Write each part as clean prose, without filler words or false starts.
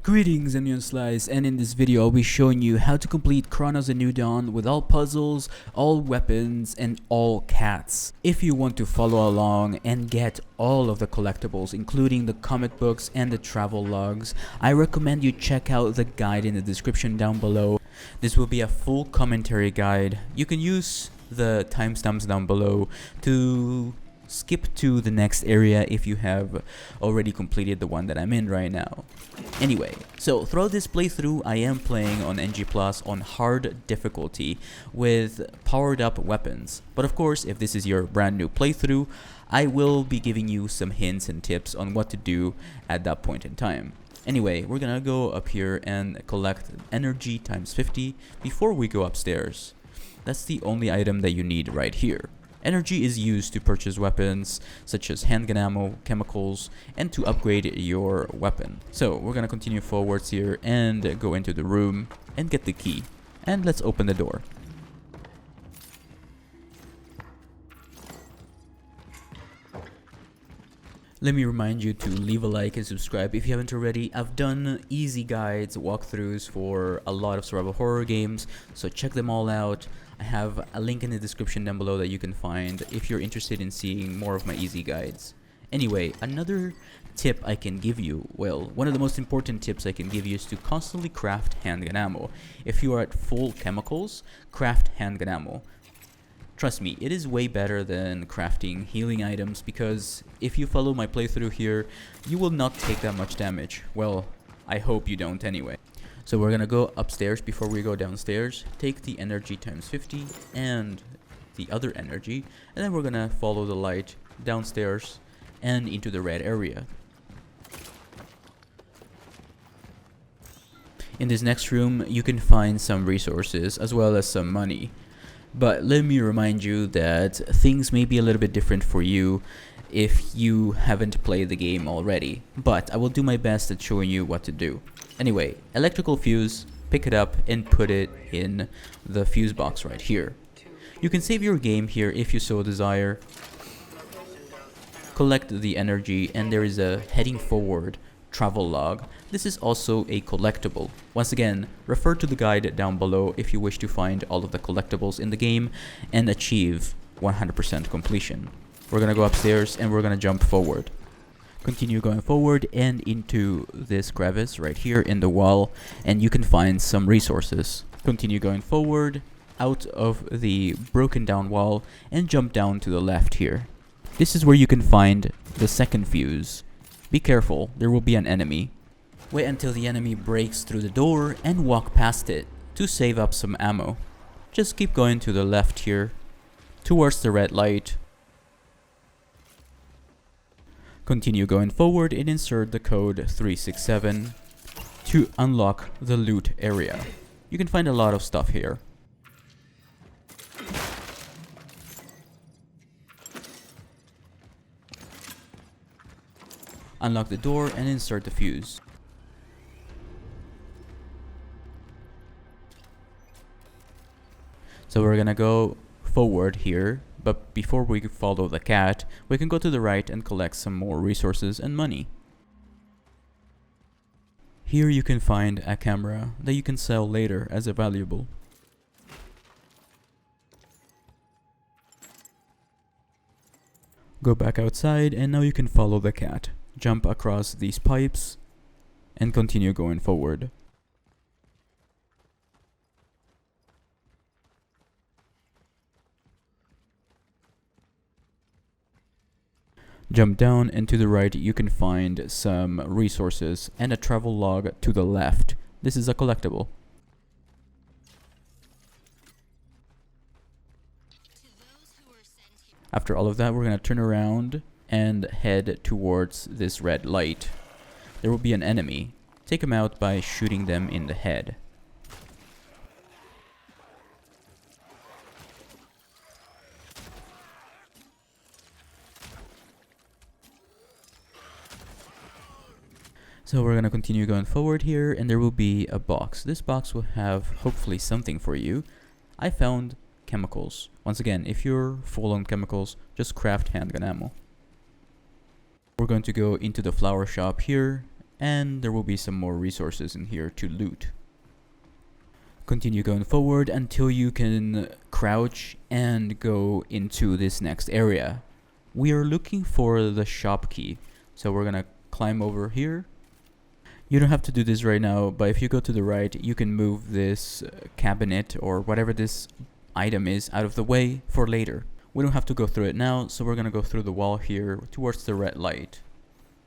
Greetings, Onion Slice, and in this video I'll be showing you how to complete Cronos: A New Dawn with all puzzles, all weapons, and all cats. If you want to follow along and get all of the collectibles, including the comic books and the travel logs, I recommend you check out the guide in the description down below. This will be a full commentary guide. You can use the timestamps down below to skip to the next area if you have already completed the one that I'm in right now. Anyway, so throughout this playthrough I am playing on NG Plus on hard difficulty with powered up weapons. But of course, if this is your brand new playthrough, I will be giving you some hints and tips on what to do at that point in time. Anyway, we're gonna go up here and collect energy times 50 before we go upstairs. That's the only item that you need right here. Energy is used to purchase weapons such as handgun ammo, chemicals, and to upgrade your weapon. So we're gonna continue forwards here and go into the room and get the key. And let's open the door. Let me remind you to leave a like and subscribe if you haven't already. I've done easy guides, walkthroughs for a lot of survival horror games, so check them all out. I have a link in the description down below that you can find if you're interested in seeing more of my easy guides. Anyway, another tip I can give you, well, one of the most important tips I can give you is to constantly craft handgun ammo. If you are at full chemicals, craft handgun ammo. Trust me, it is way better than crafting healing items because if you follow my playthrough here, you will not take that much damage. Well, I hope you don't anyway. So we're gonna go upstairs before we go downstairs, take the energy times 50 and the other energy, and then we're gonna follow the light downstairs and into the red area. In this next room, you can find some resources as well as some money. But let me remind you that things may be a little bit different for you if you haven't played the game already. But I will do my best at showing you what to do. Anyway, electrical fuse, pick it up and put it in the fuse box right here. You can save your game here if you so desire. Collect the energy and there is a heading forward travel log. This is also a collectible. Once again, refer to the guide down below if you wish to find all of the collectibles in the game and achieve 100% completion. We're gonna go upstairs and we're gonna jump forward. Continue going forward and into this crevice right here in the wall and you can find some resources. Continue going forward out of the broken down wall and jump down to the left here. This is where you can find the second fuse. Be careful, there will be an enemy. Wait until the enemy breaks through the door and walk past it to save up some ammo. Just keep going to the left here, towards the red light. Continue going forward and insert the code 367 to unlock the loot area. You can find a lot of stuff here. Unlock the door and insert the fuse. So we're gonna go forward here, but before we follow the cat, we can go to the right and collect some more resources and money. Here you can find a camera that you can sell later as a valuable. Go back outside and now you can follow the cat. Jump across these pipes and continue going forward. Jump down and to the right you can find some resources and a travel log to the left. This is a collectible. After all of that, we're gonna turn around and head towards this red light. There will be an enemy. Take him out by shooting them in the head. So we're gonna continue going forward here and there will be a box. This box will have hopefully something for you. I found chemicals. Once again, if you're full on chemicals, just craft handgun ammo. We're going to go into the flower shop here and there will be some more resources in here to loot. Continue going forward until you can crouch and go into this next area. We are looking for the shop key, so we're gonna climb over here. You don't have to do this right now, but if you go to the right, you can move this cabinet or whatever this item is out of the way for later. We don't have to go through it now, so we're gonna go through the wall here towards the red light.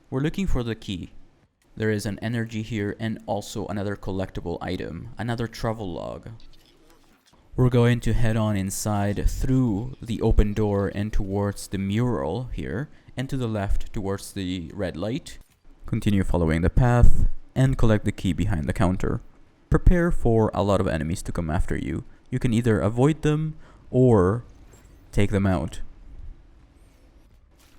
We're looking for the key. There is an energy here and also another collectible item, another travel log. We're going to head on inside through the open door and towards the mural here, and to the left towards the red light. Continue following the path and collect the key behind the counter. Prepare for a lot of enemies to come after you. You can either avoid them or take them out.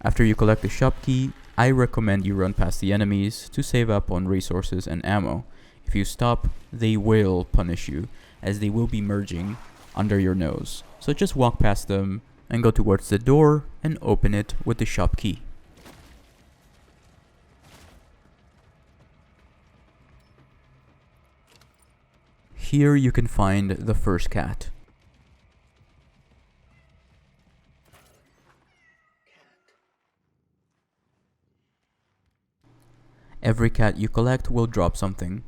After you collect the shop key, I recommend you run past the enemies to save up on resources and ammo. If you stop, they will punish you, as they will be merging under your nose. So just walk past them and go towards the door and open it with the shop key. Here you can find the first cat. Every cat you collect will drop something.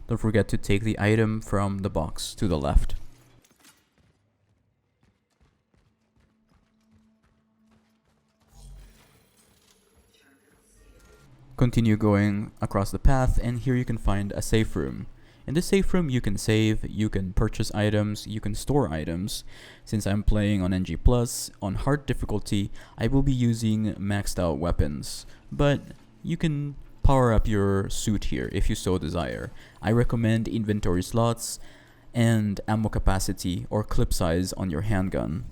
Don't forget to take the item from the box to the left. Continue going across the path, and here you can find a safe room. In this safe room you can save, you can purchase items, you can store items. Since I'm playing on NG+, on hard difficulty, I will be using maxed out weapons. But you can power up your suit here if you so desire. I recommend inventory slots and ammo capacity or clip size on your handgun.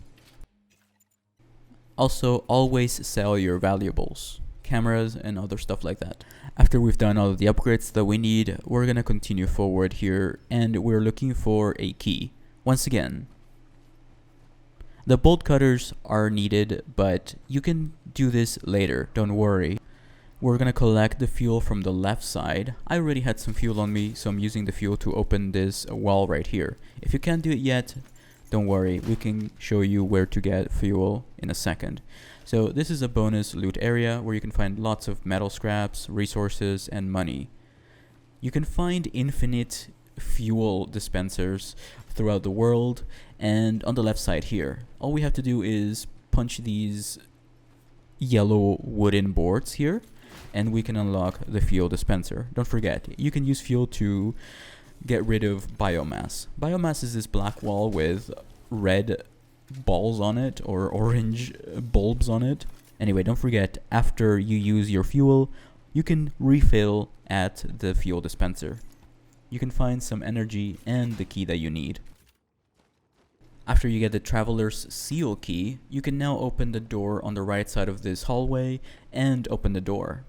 Also, always sell your valuables, cameras and other stuff like that. After we've done all of the upgrades that we need, we're gonna continue forward here, and we're looking for a key. Once again, the bolt cutters are needed, but you can do this later, don't worry. We're gonna collect the fuel from the left side. I already had some fuel on me, so I'm using the fuel to open this wall right here. If you can't do it yet, don't worry, we can show you where to get fuel in a second. So this is a bonus loot area where you can find lots of metal scraps, resources, and money. You can find infinite fuel dispensers throughout the world, and on the left side here, all we have to do is punch these yellow wooden boards here, and we can unlock the fuel dispenser. Don't forget, you can use fuel to get rid of biomass. Biomass is this black wall with red balls on it or orange bulbs on it. Anyway, don't forget, after you use your fuel, you can refill at the fuel dispenser. You can find some energy and the key that you need. After you get the Traveler's Seal key, you can now open the door on the right side of this hallway and open the door.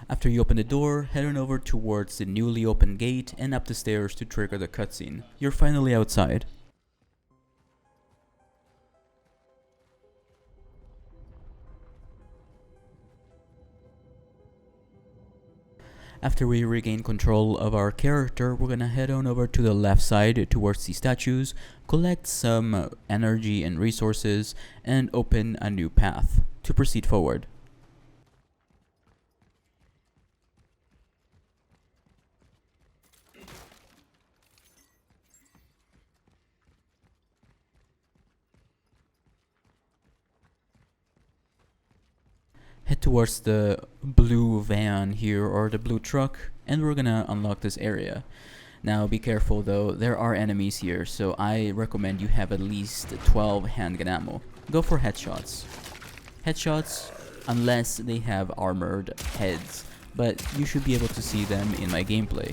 After you open the door, head on over towards the newly opened gate and up the stairs to trigger the cutscene. You're finally outside. After we regain control of our character, we're gonna head on over to the left side towards the statues, collect some energy and resources, and open a new path to proceed forward. Head towards the blue van here, or the blue truck, and we're gonna unlock this area. Now be careful though, there are enemies here, so I recommend you have at least 12 handgun ammo. Go for headshots. Headshots, unless they have armored heads, but you should be able to see them in my gameplay.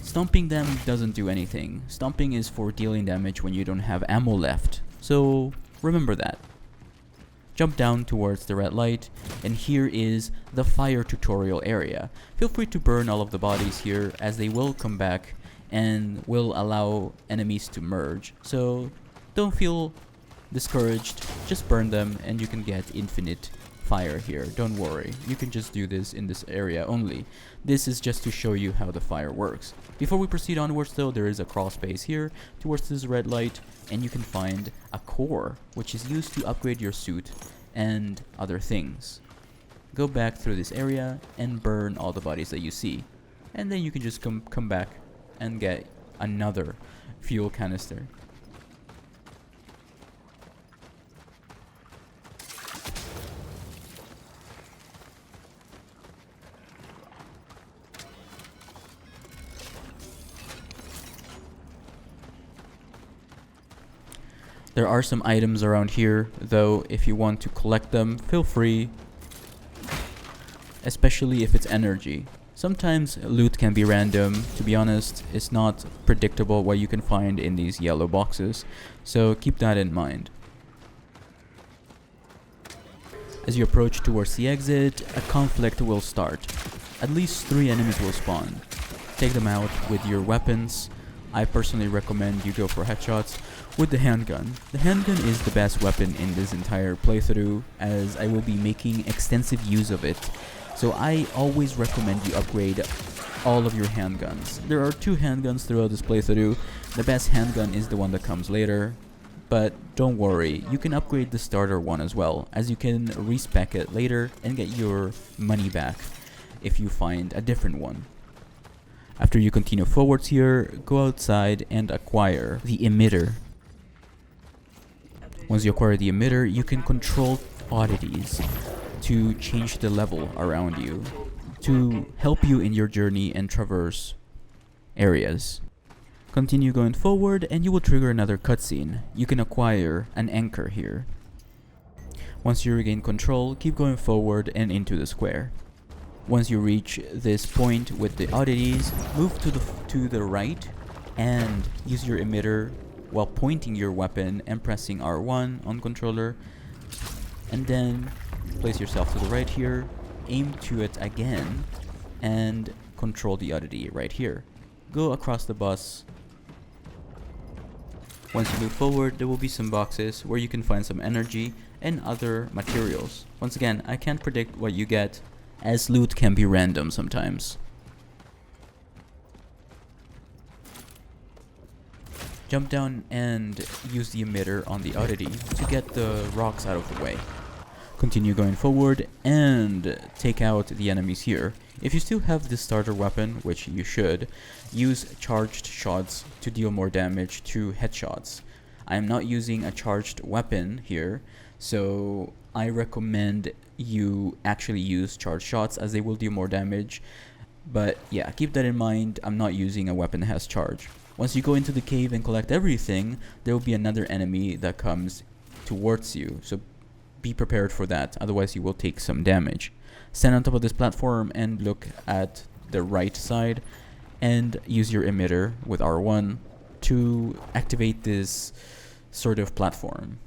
Stomping them doesn't do anything. Stomping is for dealing damage when you don't have ammo left, so remember that. Jump down towards the red light, and here is the fire tutorial area. Feel free to burn all of the bodies here, as they will come back and will allow enemies to merge. So don't feel discouraged, just burn them and you can get infinite fire here. Don't worry, you can just do this in this area only. This is just to show you how the fire works. Before we proceed onwards though, there is a crawl space here towards this red light, and you can find a core, which is used to upgrade your suit and other things. Go back through this area and burn all the bodies that you see, and then you can just come back and get another fuel canister. There are some items around here, though if you want to collect them, feel free, especially if it's energy. Sometimes loot can be random. To be honest, it's not predictable what you can find in these yellow boxes, so keep that in mind. As you approach towards the exit, a conflict will start. At least 3 enemies will spawn. Take them out with your weapons. I personally recommend you go for headshots with the handgun. The handgun is the best weapon in this entire playthrough, as I will be making extensive use of it. So I always recommend you upgrade all of your handguns. There are 2 handguns throughout this playthrough. The best handgun is the one that comes later, but don't worry, you can upgrade the starter one as well, as you can respec it later and get your money back if you find a different one. After you continue forwards here, go outside and acquire the emitter. Once you acquire the emitter, you can control oddities to change the level around you, to help you in your journey and traverse areas. Continue going forward and you will trigger another cutscene. You can acquire an anchor here. Once you regain control, keep going forward and into the square. Once you reach this point with the oddities, move to the right and use your emitter while pointing your weapon and pressing R1 on controller, and then place yourself to the right here, aim to it again, and control the oddity right here. Go across the bus. Once you move forward, there will be some boxes where you can find some energy and other materials. Once again, I can't predict what you get, as loot can be random sometimes. Jump down and use the emitter on the oddity to get the rocks out of the way. Continue going forward and take out the enemies here. If you still have the starter weapon, which you should, use charged shots to deal more damage to headshots. I am not using a charged weapon here, so I recommend you actually use charged shots, as they will do more damage. But yeah, keep that in mind. I'm not using a weapon that has charge. Once you go into the cave and collect everything, there will be another enemy that comes towards you, so be prepared for that, otherwise you will take some damage. Stand on top of this platform and look at the right side and use your emitter with R1 to activate this sort of platform.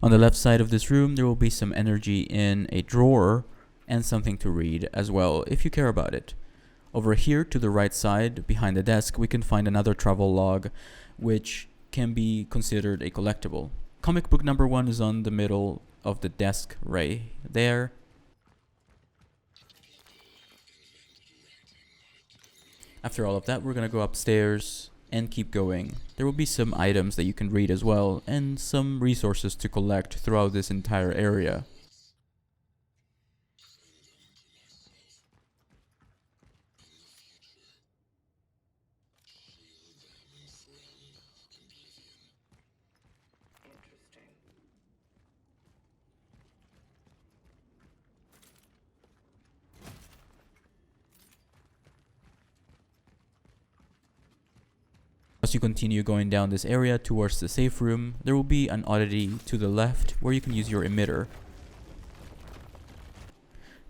On the left side of this room, there will be some energy in a drawer and something to read as well, if you care about it. Over here to the right side, behind the desk, we can find another travel log, which can be considered a collectible. Comic book number 1 is on the middle of the desk right there. After all of that, we're gonna go upstairs and keep going. There will be some items that you can read as well, and some resources to collect throughout this entire area. As you continue going down this area towards the safe room, there will be an oddity to the left where you can use your emitter.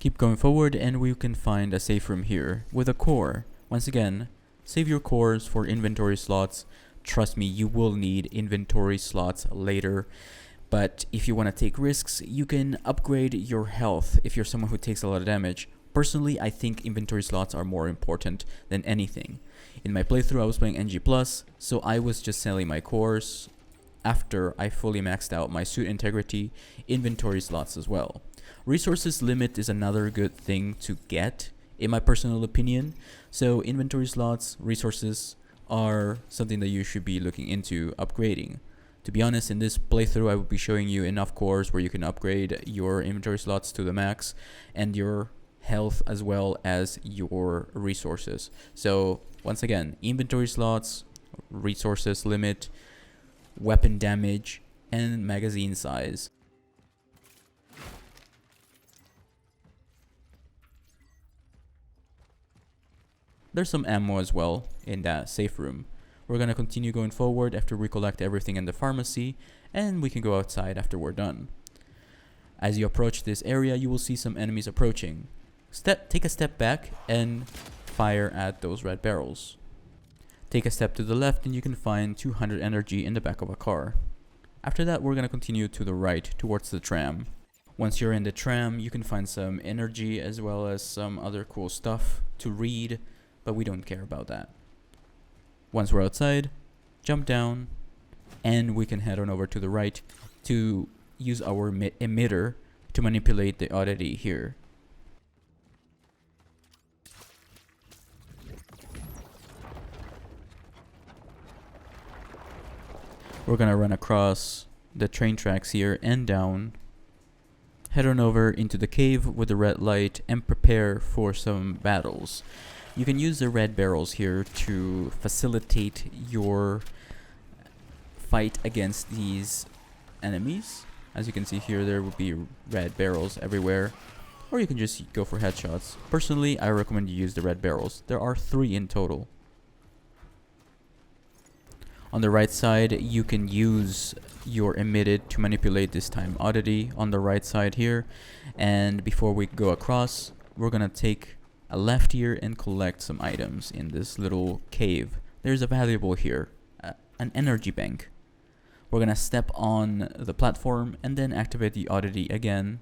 Keep going forward and we can find a safe room here with a core. Once again, save your cores for inventory slots. Trust me, you will need inventory slots later. But if you want to take risks, you can upgrade your health if you're someone who takes a lot of damage. Personally, I think inventory slots are more important than anything. In my playthrough, I was playing NG+, so I was just selling my cores after I fully maxed out my suit integrity, inventory slots as well. Resources limit is another good thing to get, in my personal opinion. So inventory slots, resources are something that you should be looking into upgrading. To be honest, in this playthrough, I will be showing you enough cores where you can upgrade your inventory slots to the max and your health as well as your resources. So once again, inventory slots, resources limit, weapon damage, and magazine size. There's some ammo as well in that safe room. We're gonna continue going forward after we collect everything in the pharmacy, and we can go outside after we're done. As you approach this area, you will see some enemies approaching. Take a step back and fire at those red barrels. Take a step to the left and you can find 200 energy in the back of a car. After that, we're gonna continue to the right towards the tram. Once you're in the tram, you can find some energy as well as some other cool stuff to read, but we don't care about that. Once we're outside, jump down, and we can head on over to the right to use our emitter to manipulate the oddity here. We're gonna run across the train tracks here and down, head on over into the cave with the red light, and prepare for some battles. You can use the red barrels here to facilitate your fight against these enemies. As you can see here, there will be red barrels everywhere, or you can just go for headshots. Personally, I recommend you use the red barrels. There are 3 in total. On the right side, you can use your emitted to manipulate this time oddity on the right side here. And before we go across, we're gonna take a left here and collect some items in this little cave. There's a valuable here, an energy bank. We're gonna step on the platform and then activate the oddity again.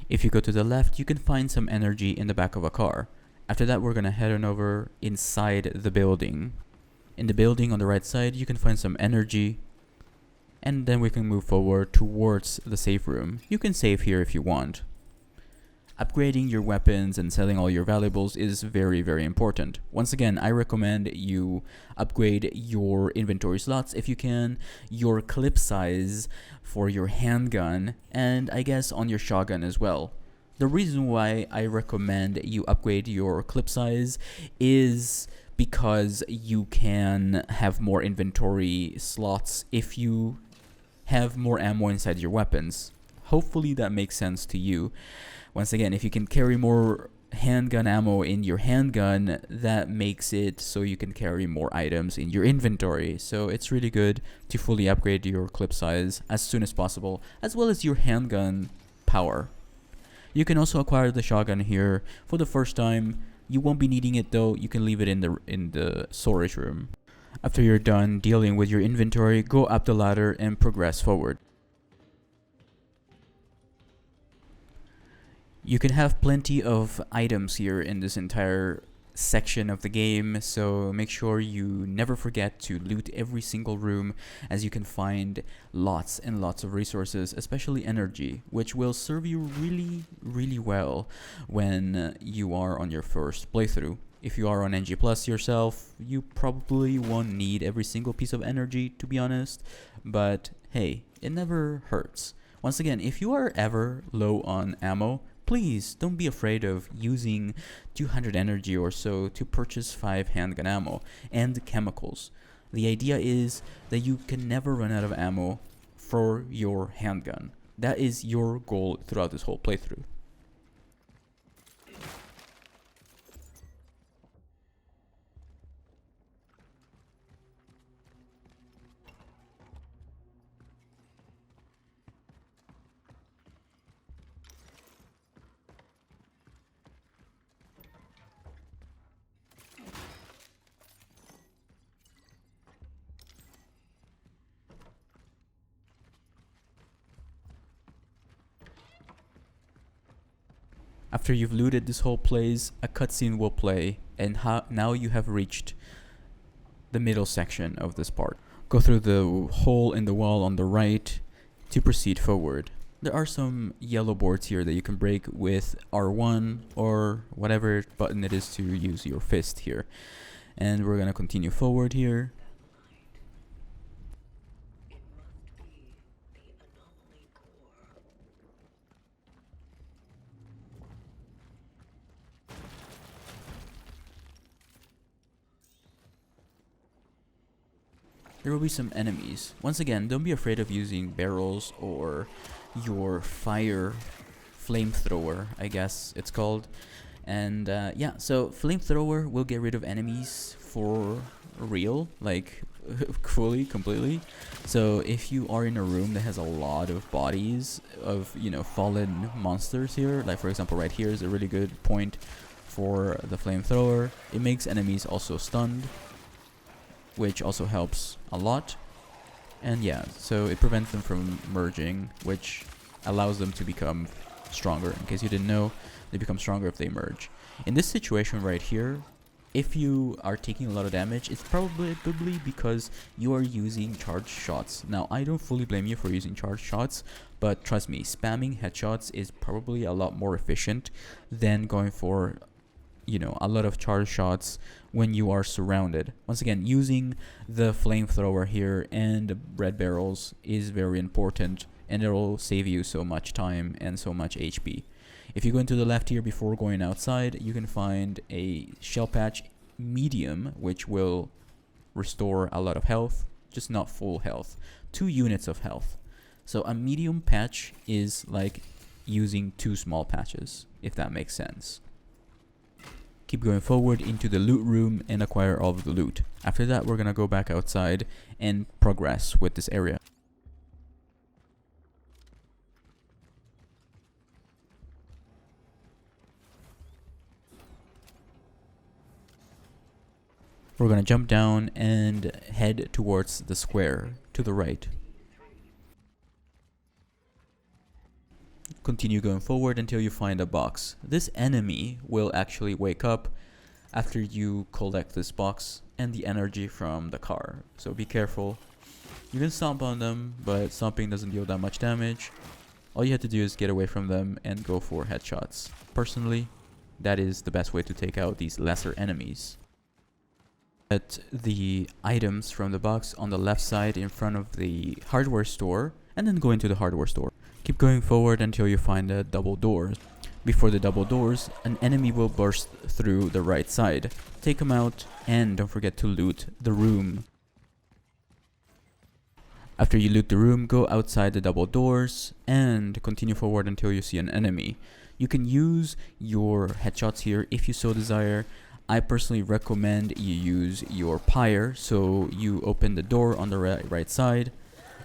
If you go to the left, you can find some energy in the back of a car. After that, we're gonna head on over inside the building. In the building on the right side, you can find some energy, and then we can move forward towards the safe room. You can save here if you want. Upgrading your weapons and selling all your valuables is very, very important. Once again, I recommend you upgrade your inventory slots if you can, your clip size for your handgun, and I guess on your shotgun as well. The reason why I recommend you upgrade your clip size is because you can have more inventory slots if you have more ammo inside your weapons. Hopefully that makes sense to you. Once again, if you can carry more handgun ammo in your handgun, that makes it so you can carry more items in your inventory. So it's really good to fully upgrade your clip size as soon as possible, as well as your handgun power. You can also acquire the shotgun here for the first time. You won't be needing it though. You can leave it in the storage room. After you're done dealing with your inventory, go up the ladder and progress forward. You can have plenty of items here in this entire section of the game, so make sure you never forget to loot every single room, as you can find lots and lots of resources, especially energy, which will serve you really, really well when you are on your first playthrough. If you are on NG Plus yourself, you probably won't need every single piece of energy, to be honest, but hey, it never hurts. Once again, if you are ever low on ammo, please don't be afraid of using 200 energy or so to purchase 5 handgun ammo and chemicals. The idea is that you can never run out of ammo for your handgun. That is your goal throughout this whole playthrough. After you've looted this whole place, a cutscene will play, and now you have reached the middle section of this part. Go through the hole in the wall on the right to proceed forward. There are some yellow boards here that you can break with R1 or whatever button it is to use your fist here. And we're gonna continue forward here. There will be some enemies. Once again, don't be afraid of using barrels or your fire flamethrower, I guess it's called. And yeah, so flamethrower will get rid of enemies for real, like fully, completely. So if you are in a room that has a lot of bodies of, you know, fallen monsters here, like for example right here is a really good point for the flamethrower. It makes enemies also stunned, which also helps a lot. And yeah, so it prevents them from merging, which allows them to become stronger. In case you didn't know, they become stronger if they merge. In this situation right here, if you are taking a lot of damage, it's probably because you are using charged shots. Now, I don't fully blame you for using charged shots, but trust me, spamming headshots is probably a lot more efficient than going for, you know, a lot of charge shots when you are surrounded. Once again, using the flamethrower here and the red barrels is very important, and it will save you so much time and so much HP. If you go into the left here before going outside, you can find a shell patch medium, which will restore a lot of health, just not full health, 2 units of health. So a medium patch is like using 2 small patches, if that makes sense. Keep going forward into the loot room and acquire all of the loot. After that, we're gonna go back outside and progress with this area. We're gonna jump down and head towards the square to the right. Continue going forward until you find a box. This enemy will actually wake up after you collect this box and the energy from the car. So be careful. You can stomp on them, but stomping doesn't deal that much damage. All you have to do is get away from them and go for headshots. Personally, that is the best way to take out these lesser enemies. Get the items from the box on the left side in front of the hardware store, and then go into the hardware store. Keep going forward until you find the double doors. Before the double doors, an enemy will burst through the right side. Take them out, and don't forget to loot the room. After you loot the room, go outside the double doors and continue forward until you see an enemy. You can use your headshots here if you so desire. I personally recommend you use your pyre, so you open the door on the right side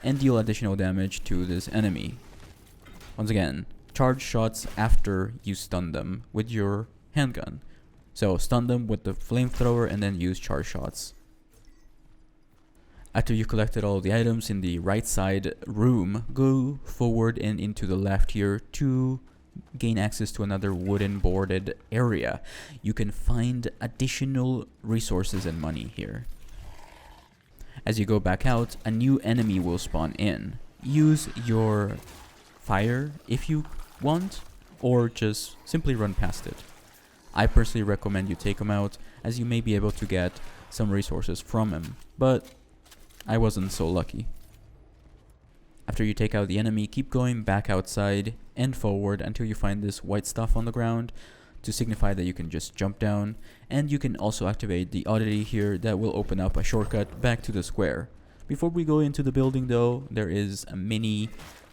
and deal additional damage to this enemy. Once again, charge shots after you stun them with your handgun. So stun them with the flamethrower and then use charge shots. After you've collected all the items in the right side room, go forward and into the left here to gain access to another wooden boarded area. You can find additional resources and money here. As you go back out, a new enemy will spawn in. Use your fire if you want, or just simply run past it. I personally recommend you take him out, as you may be able to get some resources from him, but I wasn't so lucky. After you take out the enemy, keep going back outside and forward until you find this white stuff on the ground to signify that you can just jump down, and you can also activate the oddity here that will open up a shortcut back to the square. Before we go into the building though, there is a mini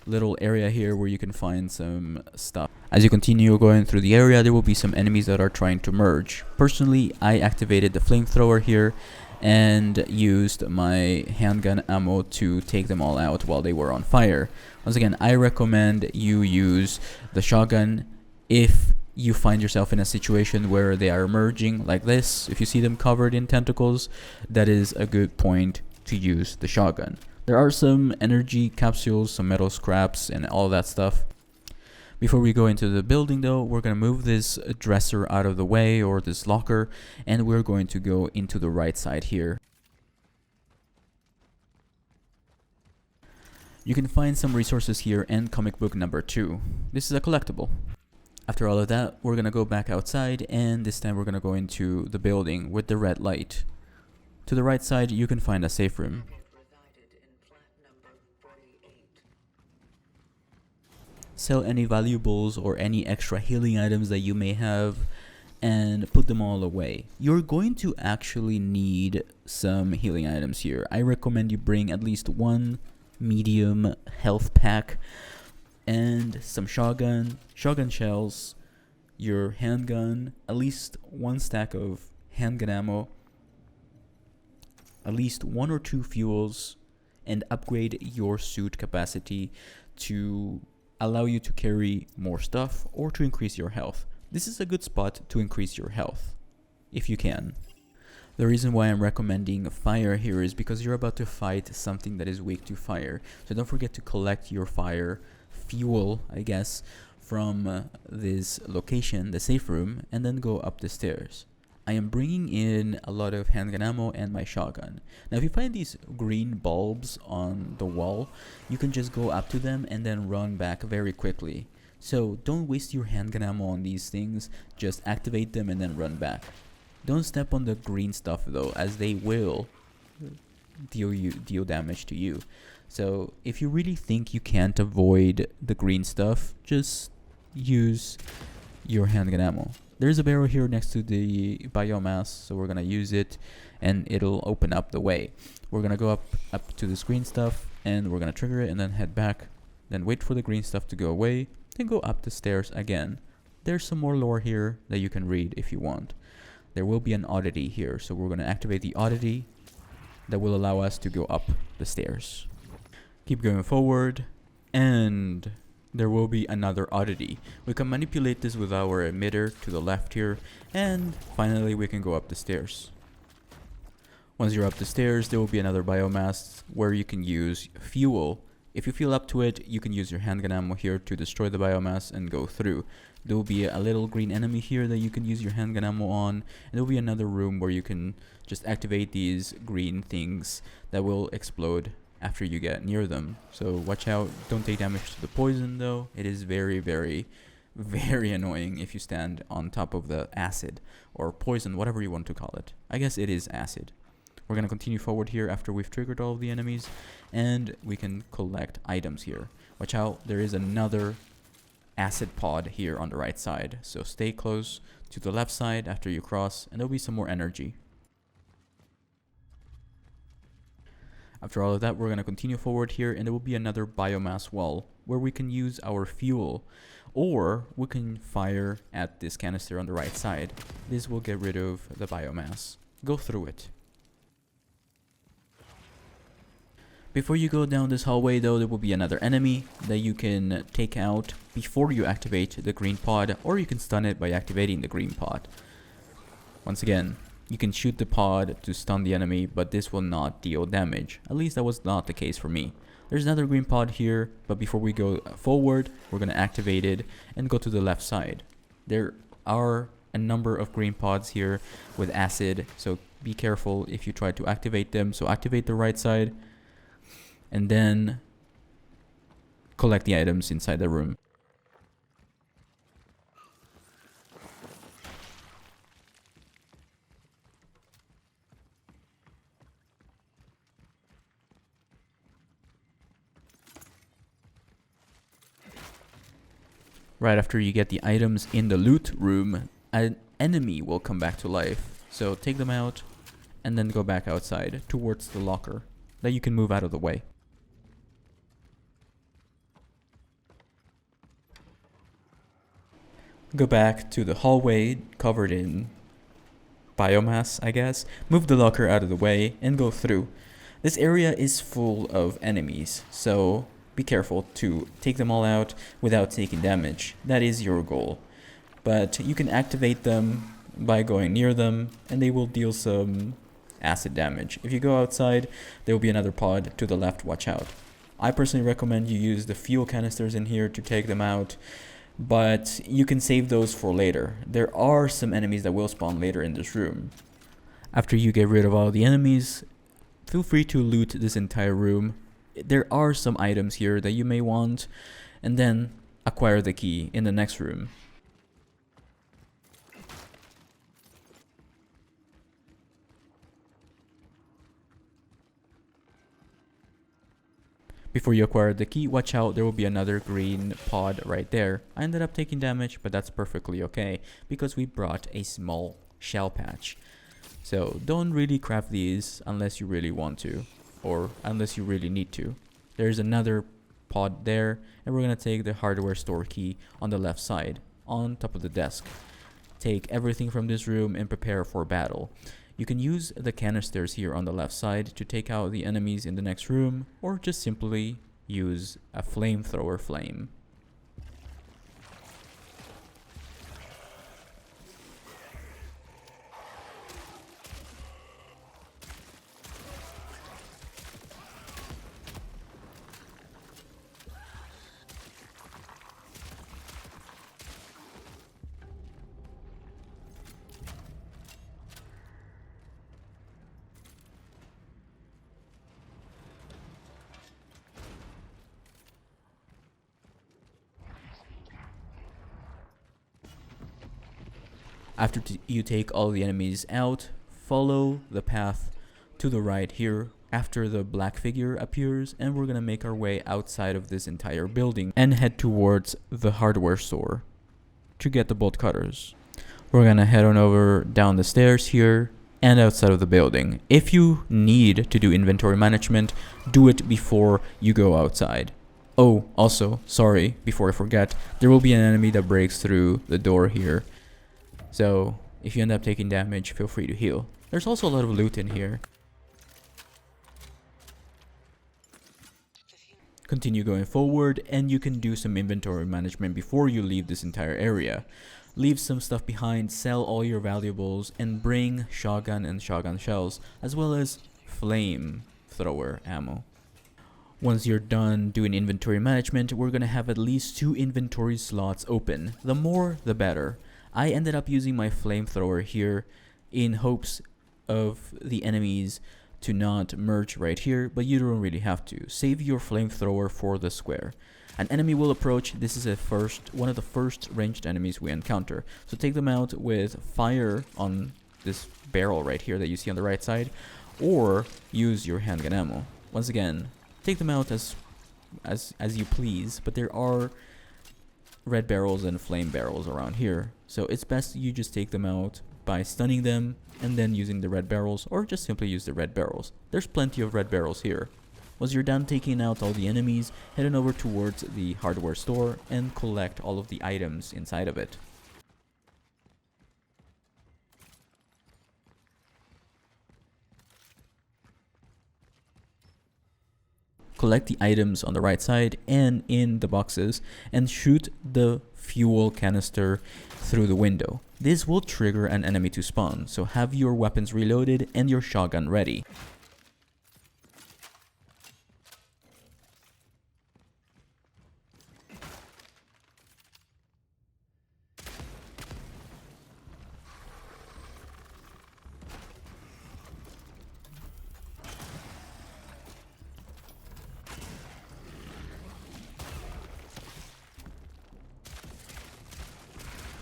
little area here where you can find some stuff. As you continue going through the area, there will be some enemies that are trying to merge. Personally, I activated the flamethrower here and used my handgun ammo to take them all out while they were on fire. Once again, I recommend you use the shotgun if you find yourself in a situation where they are merging like this. If you see them covered in tentacles, that is a good point to use the shotgun. There are some energy capsules, some metal scraps, and all that stuff. Before we go into the building though, we're going to move this dresser out of the way, or this locker, and we're going to go into the right side here. You can find some resources here and comic book number 2. This is a collectible. After all of that, we're going to go back outside, and this time we're going to go into the building with the red light. To the right side, you can find a safe room. Sell any valuables or any extra healing items that you may have and put them all away. You're going to actually need some healing items here. I recommend you bring at least one medium health pack and some shotgun shells, your handgun, at least one stack of handgun ammo, at least 1 or 2 fuels, and upgrade your suit capacity to allow you to carry more stuff or to increase your health. This is a good spot to increase your health, if you can. The reason why I'm recommending fire here is because you're about to fight something that is weak to fire. So don't forget to collect your fire fuel, I guess, from this location, the safe room, and then go up the stairs. I am bringing in a lot of handgun ammo and my shotgun. Now if you find these green bulbs on the wall, you can just go up to them and then run back very quickly. So don't waste your handgun ammo on these things, just activate them and then run back. Don't step on the green stuff though, as they will deal damage to you. So if you really think you can't avoid the green stuff, just use your handgun ammo. There's a barrel here next to the biomass, so we're gonna use it and it'll open up the way. We're gonna go up to this green stuff and we're gonna trigger it and then head back, then wait for the green stuff to go away, then go up the stairs again. There's some more lore here that you can read if you want. There will be an oddity here, so we're gonna activate the oddity that will allow us to go up the stairs. Keep going forward, and there will be another oddity. We can manipulate this with our emitter to the left here, and finally we can go up the stairs. Once you're up the stairs, there will be another biomass where you can use fuel. If you feel up to it, you can use your handgun ammo here to destroy the biomass and go through. There will be a little green enemy here that you can use your handgun ammo on, and there will be another room where you can just activate these green things that will explode after you get near them. So watch out, don't take damage to the poison though. It is very, very, very annoying if you stand on top of the acid or poison, whatever you want to call it. I guess it is acid. We're gonna continue forward here after we've triggered all of the enemies, and we can collect items here. Watch out, there is another acid pod here on the right side, so stay close to the left side after you cross, and there'll be some more energy. After all of that, we're going to continue forward here, and there will be another biomass wall where we can use our fuel, or we can fire at this canister on the right side. This will get rid of the biomass. Go through it. Before you go down this hallway though, there will be another enemy that you can take out before you activate the green pod, or you can stun it by activating the green pod. Once again, you can shoot the pod to stun the enemy, but this will not deal damage. At least that was not the case for me. There's another green pod here, but before we go forward, we're going to activate it and go to the left side. There are a number of green pods here with acid, so be careful if you try to activate them. So activate the right side, and then collect the items inside the room. Right after you get the items in the loot room, an enemy will come back to life. So take them out and then go back outside towards the locker that you can move out of the way. Go back to the hallway covered in biomass, I guess. Move the locker out of the way and go through. This area is full of enemies, so be careful to take them all out without taking damage. That is your goal. But you can activate them by going near them, and they will deal some acid damage. If you go outside, there will be another pod to the left. Watch out. I personally recommend you use the fuel canisters in here to take them out. but you can save those for later. There are some enemies that will spawn later in this room. After you get rid of all the enemies, feel free to loot this entire room. There are some items here that you may want, and then acquire the key in the next room. Before you acquire the key, watch out, there will be another green pod right there. I ended up taking damage, but that's perfectly okay because we brought a small shell patch. So don't really craft these unless you really want to, or unless you really need to. There's another pod there, and we're gonna take the hardware store key on the left side, on top of the desk. Take everything from this room and prepare for battle. You can use the canisters here on the left side to take out the enemies in the next room, or just simply use a flamethrower flame. After you take all the enemies out, follow the path to the right here after the black figure appears, and we're gonna make our way outside of this entire building and head towards the hardware store to get the bolt cutters. We're gonna head on over down the stairs here and outside of the building. If you need to do inventory management, do it before you go outside. Oh, also, sorry, before I forget, there will be an enemy that breaks through the door here. So, if you end up taking damage, feel free to heal. There's also a lot of loot in here. Continue going forward, and you can do some inventory management before you leave this entire area. Leave some stuff behind, sell all your valuables, and bring shotgun and shotgun shells, as well as flame thrower ammo. Once you're done doing inventory management, we're gonna have at least 2 inventory slots open. The more, the better. I ended up using my flamethrower here in hopes of the enemies to not merge right here, but you don't really have to. Save your flamethrower for the square. An enemy will approach. This is one of the first ranged enemies we encounter. So take them out with fire on this barrel right here that you see on the right side, or use your handgun ammo. Once again, take them out as you please, but there are red barrels and flame barrels around here, so it's best you just take them out by stunning them and then using the red barrels, or just simply use the red barrels. There's plenty of red barrels here. Once you're done taking out all the enemies, head on over towards the hardware store and collect all of the items inside of it. Collect the items on the right side and in the boxes, and shoot the fuel canister through the window. This will trigger an enemy to spawn, so have your weapons reloaded and your shotgun ready.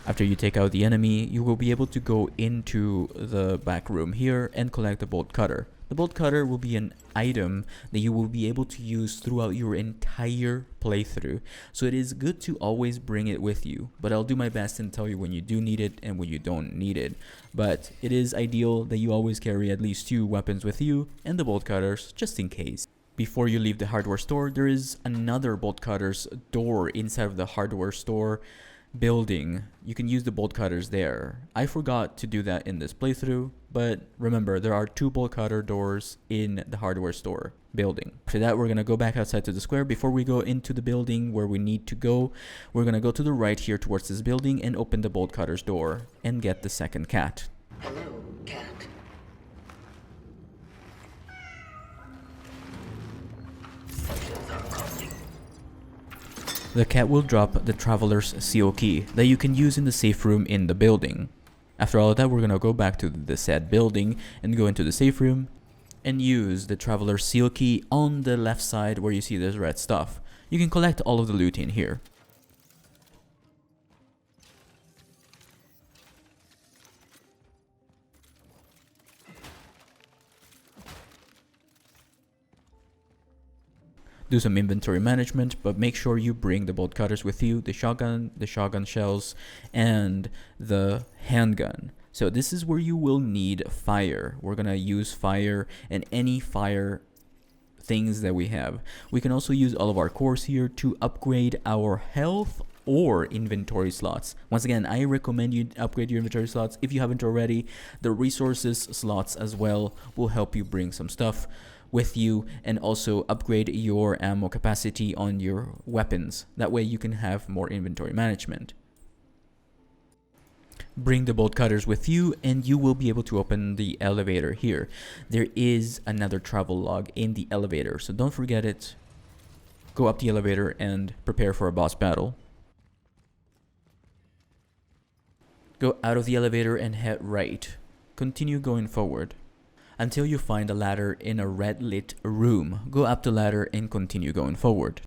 After you take out the enemy, you will be able to go into the back room here and collect the bolt cutter. The bolt cutter will be an item that you will be able to use throughout your entire playthrough, so it is good to always bring it with you, but I'll do my best and tell you when you do need it and when you don't need it. But it is ideal that you always carry at least 2 weapons with you and the bolt cutters just in case. Before you leave the hardware store, there is another bolt cutters door inside of the hardware store building. You can use the bolt cutters there. I forgot to do that in this playthrough, but remember, there are 2 bolt cutter doors in the hardware store building. For that, we're gonna go back outside to the square. Before we go into the building where we need to go, we're gonna go to the right here towards this building and open the bolt cutters door and get the second cat. Hello, cat. Hunters are coming. The cat will drop the traveler's seal key that you can use in the safe room in the building. After all of that, we're gonna go back to the said building and go into the safe room and use the traveler's seal key on the left side where you see this red stuff. You can collect all of the loot in here. Do some inventory management, but make sure you bring the bolt cutters with you, the shotgun shells, and the handgun. So this is where you will need fire. We're gonna use fire and any fire things that we have. We can also use all of our cores here to upgrade our health or inventory slots. Once again, I recommend you upgrade your inventory slots if you haven't already. The resources slots as well will help you bring some stuff with you and also upgrade your ammo capacity on your weapons. That way you can have more inventory management. Bring the bolt cutters with you and you will be able to open the elevator here. There is another travel log in the elevator, so don't forget it. Go up the elevator and prepare for a boss battle. Go out of the elevator and head right. Continue going forward until you find a ladder in a red lit room. Go up the ladder and continue going forward.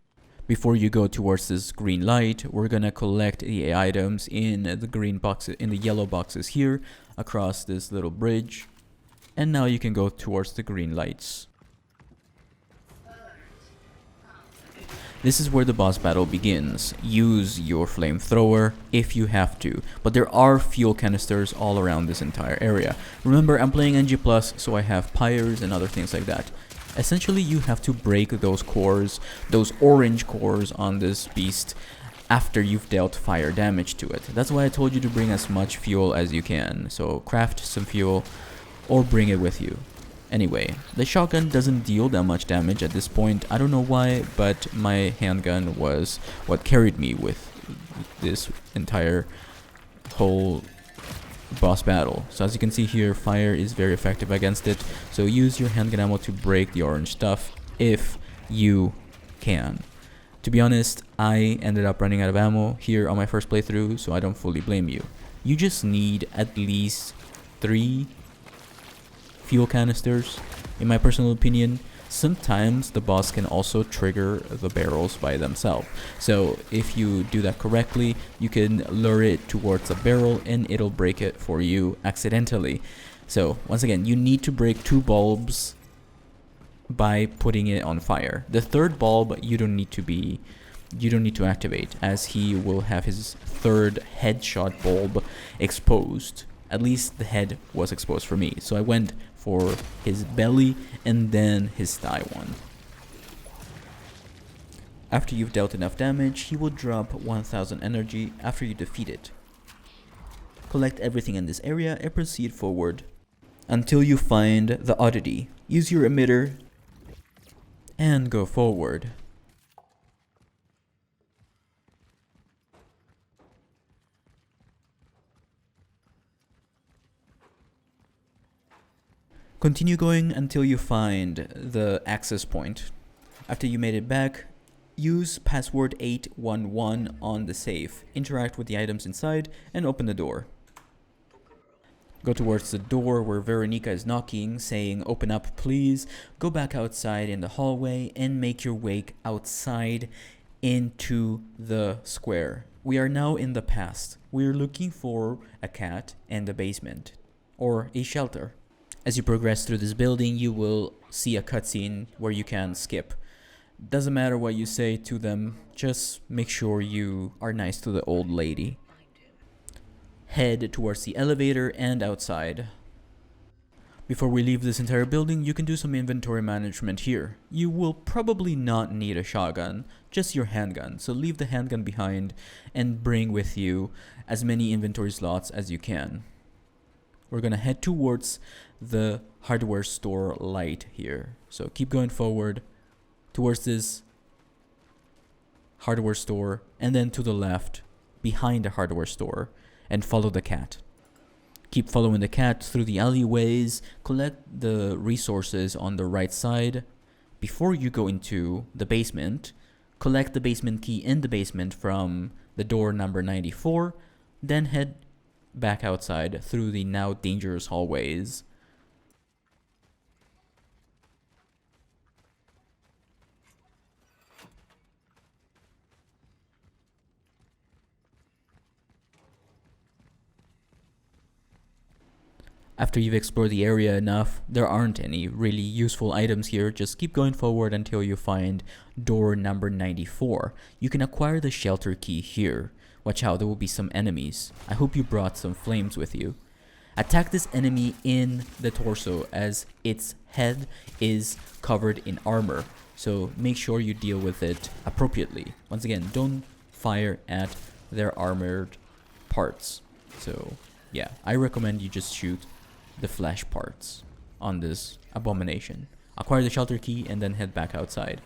Before you go towards this green light, we're gonna collect the items in the green boxes, in the yellow boxes here, across this little bridge. And now you can go towards the green lights. This is where the boss battle begins. Use your flamethrower if you have to, but there are fuel canisters all around this entire area. Remember, I'm playing NG+, so I have pyres and other things like that. Essentially, you have to break those cores, those orange cores on this beast after you've dealt fire damage to it. That's why I told you to bring as much fuel as you can. So craft some fuel or bring it with you. Anyway, the shotgun doesn't deal that much damage at this point. I don't know why, but my handgun was what carried me with this entire whole boss battle. So as you can see here, fire is very effective against it. So use your handgun ammo to break the orange stuff if you can. To be honest, I ended up running out of ammo here on my first playthrough, so I don't fully blame you. You just need at least 3 fuel canisters, in my personal opinion. Sometimes the boss can also trigger the barrels by themselves. So if you do that correctly, you can lure it towards a barrel and it'll break it for you accidentally. So once again, you need to break 2 bulbs by putting it on fire. The 3rd bulb you don't need to activate, as he will have his 3rd headshot bulb exposed. At least the head was exposed for me, so I went for his belly and then his thigh one. After you've dealt enough damage, he will drop 1000 energy after you defeat it. Collect everything in this area and proceed forward until you find the oddity. Use your emitter and go forward. Continue going until you find the access point. After you made it back, use password 811 on the safe. Interact with the items inside and open the door. Go towards the door where Weronika is knocking, saying, "Open up, please." Go back outside in the hallway and make your way outside into the square. We are now in the past. We are looking for a cat and a basement, or a shelter. As you progress through this building, you will see a cutscene where you can skip. Doesn't matter what you say to them, just make sure you are nice to the old lady. Head towards the elevator and outside. Before we leave this entire building, you can do some inventory management here. You will probably not need a shotgun, just your handgun, so leave the handgun behind and bring with you as many inventory slots as you can. We're gonna head towards the hardware store light here. So keep going forward towards this hardware store and then to the left behind the hardware store and follow the cat. Keep following the cat through the alleyways, collect the resources on the right side. Before you go into the basement, Collect the basement key in the basement from the door number 94, then head back outside through the now dangerous hallways. After you've explored the area enough, there aren't any really useful items here. Just keep going forward until you find door number 94. You can acquire the shelter key here. Watch out, there will be some enemies. I hope you brought some flames with you. Attack this enemy in the torso as its head is covered in armor. So make sure you deal with it appropriately. Once again, don't fire at their armored parts. So yeah, I recommend you just shoot the flesh parts on this abomination. Acquire the shelter key and then head back outside.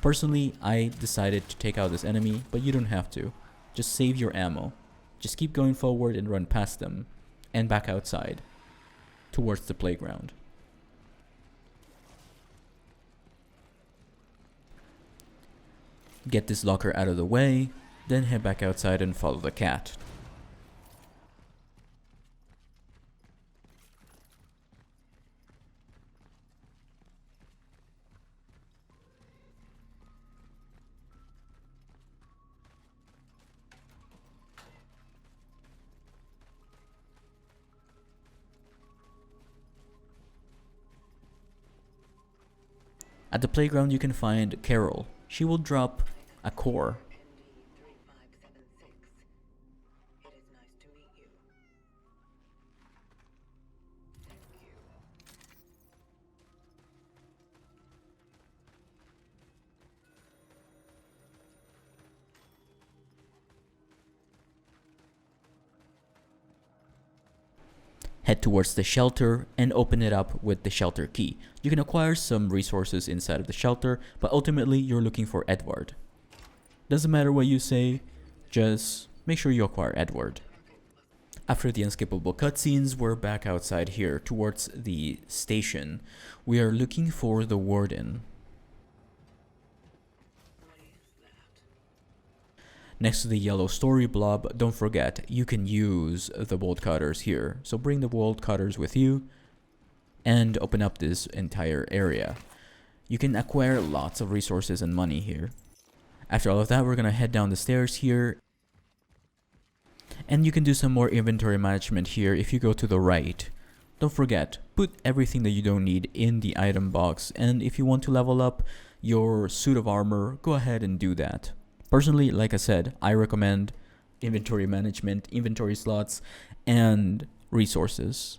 Personally, I decided to take out this enemy, but you don't have to. Just save your ammo. Just keep going forward and run past them and back outside towards the playground. Get this locker out of the way, then head back outside and follow the cat. At the playground you can find Carol. She will drop a core. Head towards the shelter and open it up with the shelter key. You can acquire some resources inside of the shelter, but ultimately you're looking for Edward. Doesn't matter what you say, just make sure you acquire Edward. After the unskippable cutscenes, we're back outside here towards the station. We are looking for the warden. Next to the yellow story blob, don't forget, you can use the bolt cutters here. So bring the bolt cutters with you and open up this entire area. You can acquire lots of resources and money here. After all of that, we're gonna head down the stairs here. And you can do some more inventory management here if you go to the right. Don't forget, put everything that you don't need in the item box. And if you want to level up your suit of armor, go ahead and do that. Personally, like I said, I recommend inventory management, inventory slots, and resources.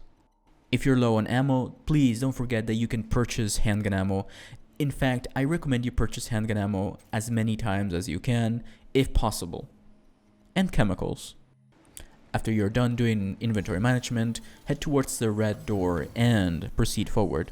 If you're low on ammo, please don't forget that you can purchase handgun ammo. In fact, I recommend you purchase handgun ammo as many times as you can, if possible. And chemicals. After you're done doing inventory management, head towards the red door and proceed forward.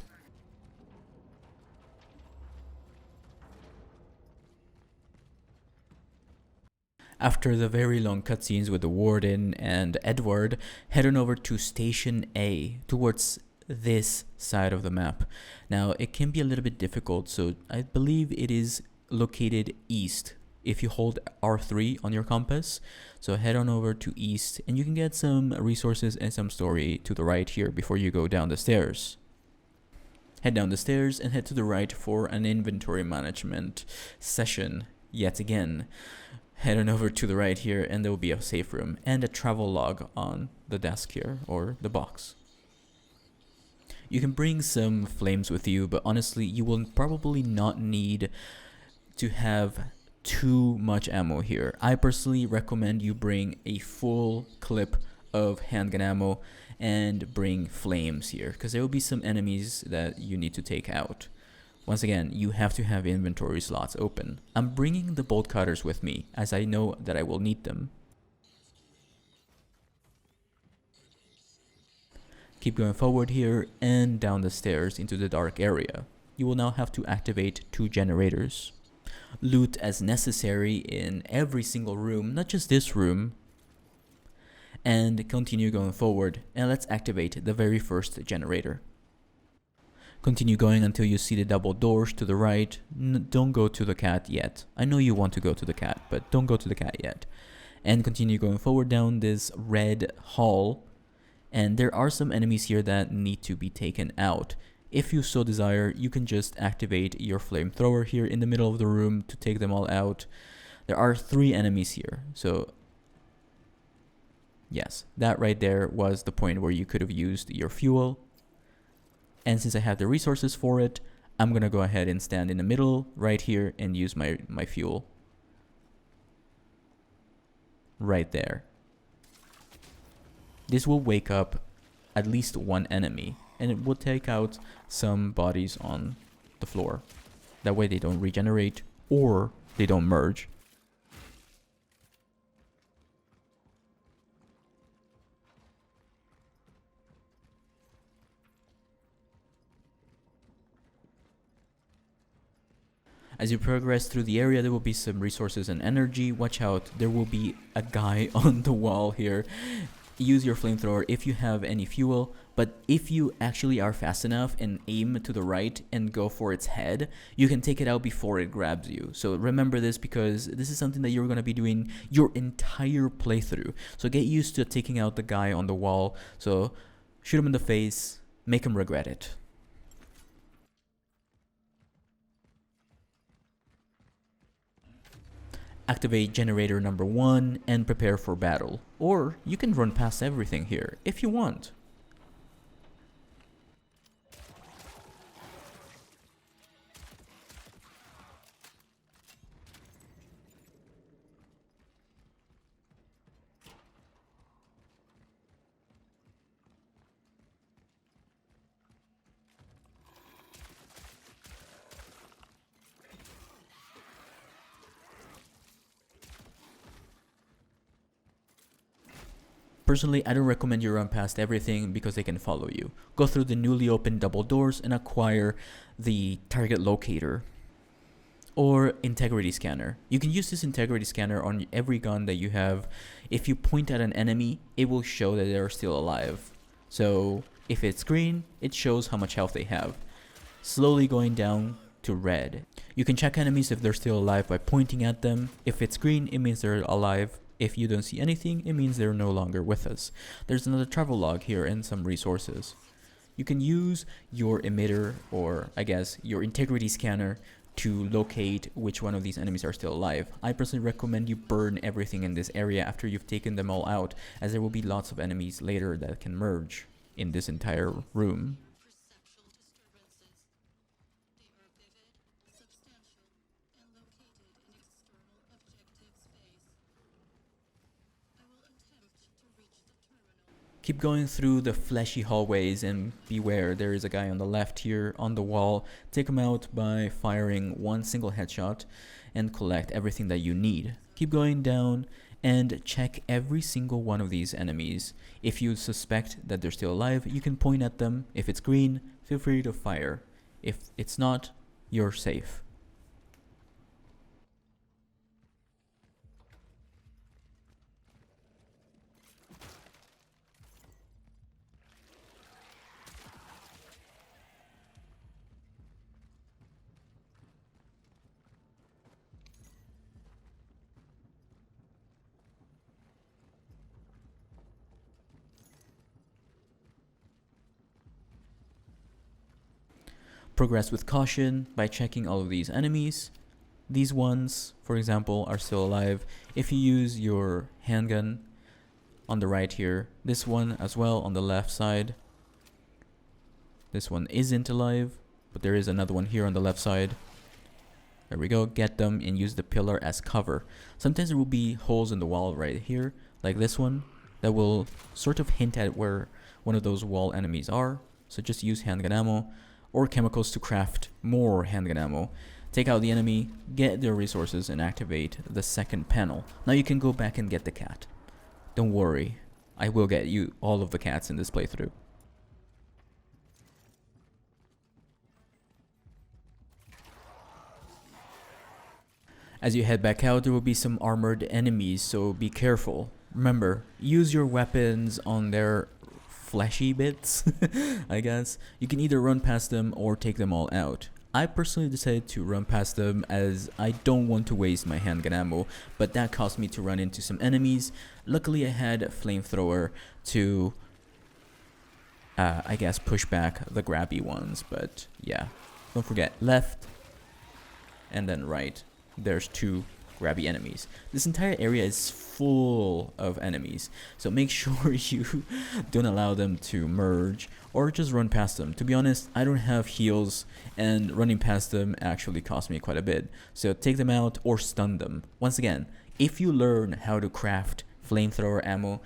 After the very long cutscenes with the warden and Edward, head on over to Station A towards this side of the map. Now, it can be a little bit difficult, so I believe it is located east if you hold R3 on your compass. So head on over to east and you can get some resources and some story to the right here before you go down the stairs. Head down the stairs and head to the right for an inventory management session yet again. Head on over to the right here and there will be a safe room and a travel log on the desk here, or the box. You can bring some flames with you, but honestly you will probably not need to have too much ammo here. I personally recommend you bring a full clip of handgun ammo and bring flames here, because there will be some enemies that you need to take out. Once again, you have to have inventory slots open. I'm bringing the bolt cutters with me, as I know that I will need them. Keep going forward here and down the stairs into the dark area. You will now have to activate 2 generators. Loot as necessary in every single room, not just this room. And continue going forward, and let's activate the very first generator. Continue going until you see the double doors to the right. Don't go to the cat yet. I know you want to go to the cat, but don't go to the cat yet. And continue going forward down this red hall. And there are some enemies here that need to be taken out. If you so desire, you can just activate your flamethrower here in the middle of the room to take them all out. There are 3 enemies here. So yes, that right there was the point where you could have used your fuel. And since I have the resources for it, I'm gonna go ahead and stand in the middle right here and use my fuel. Right there. This will wake up at least 1 enemy, and it will take out some bodies on the floor. That way they don't regenerate or they don't merge. As you progress through the area, there will be some resources and energy. Watch out, there will be a guy on the wall here. Use your flamethrower if you have any fuel, but if you actually are fast enough and aim to the right and go for its head, you can take it out before it grabs you. So remember this, because this is something that you're going to be doing your entire playthrough. So get used to taking out the guy on the wall. So shoot him in the face, make him regret it. Activate generator number 1 and prepare for battle. Or you can run past everything here if you want. Personally, I don't recommend you run past everything because they can follow you. Go through the newly opened double doors and acquire the target locator or integrity scanner. You can use this integrity scanner on every gun that you have. If you point at an enemy, it will show that they're still alive. So if it's green, it shows how much health they have. Slowly going down to red. You can check enemies if they're still alive by pointing at them. If it's green, it means they're alive. If you don't see anything, it means they're no longer with us. There's another travel log here and some resources. You can use your emitter, or I guess your integrity scanner, to locate which one of these enemies are still alive. I personally recommend you burn everything in this area after you've taken them all out, as there will be lots of enemies later that can merge in this entire room. Keep going through the fleshy hallways and beware, there is a guy on the left here on the wall. Take him out by firing 1 single headshot and collect everything that you need. Keep going down and check every single one of these enemies. If you suspect that they're still alive, you can point at them. If it's green, feel free to fire. If it's not, you're safe. Progress with caution by checking all of these enemies. These ones, for example, are still alive. If you use your handgun on the right here, this one as well on the left side. This one isn't alive, but there is another one here on the left side. There we go, get them and use the pillar as cover. Sometimes there will be holes in the wall right here, like this one, that will sort of hint at where one of those wall enemies are. So just use handgun ammo or chemicals to craft more handgun ammo. Take out the enemy, get their resources, and activate the second panel. Now you can go back and get the cat. Don't worry, I will get you all of the cats in this playthrough. As you head back out, there will be some armored enemies, so be careful. Remember, use your weapons on their fleshy bits, I guess. You can either run past them or take them all out. I personally decided to run past them as I don't want to waste my handgun ammo, but that caused me to run into some enemies. Luckily I had a flamethrower to I guess push back the grabby ones, but yeah. Don't forget left and then right. There's 2 grabby enemies. This entire area is full of enemies, so make sure you don't allow them to merge or just run past them. To be honest, I don't have heals and running past them actually cost me quite a bit, so take them out or stun them. Once again, if you learn how to craft flamethrower ammo,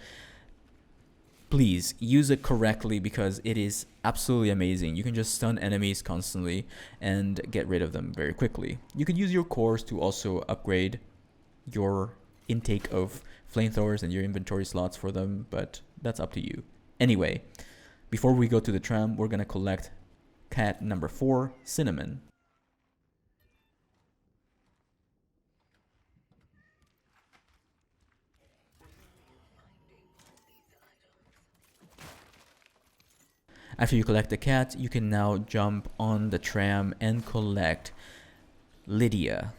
please use it correctly because it is absolutely amazing. You can just stun enemies constantly and get rid of them very quickly. You can use your cores to also upgrade your intake of flamethrowers and your inventory slots for them, but that's up to you. Anyway, before we go to the tram, we're gonna collect cat number 4, Cinnamon. After you collect the cat, you can now jump on the tram and collect Lydia.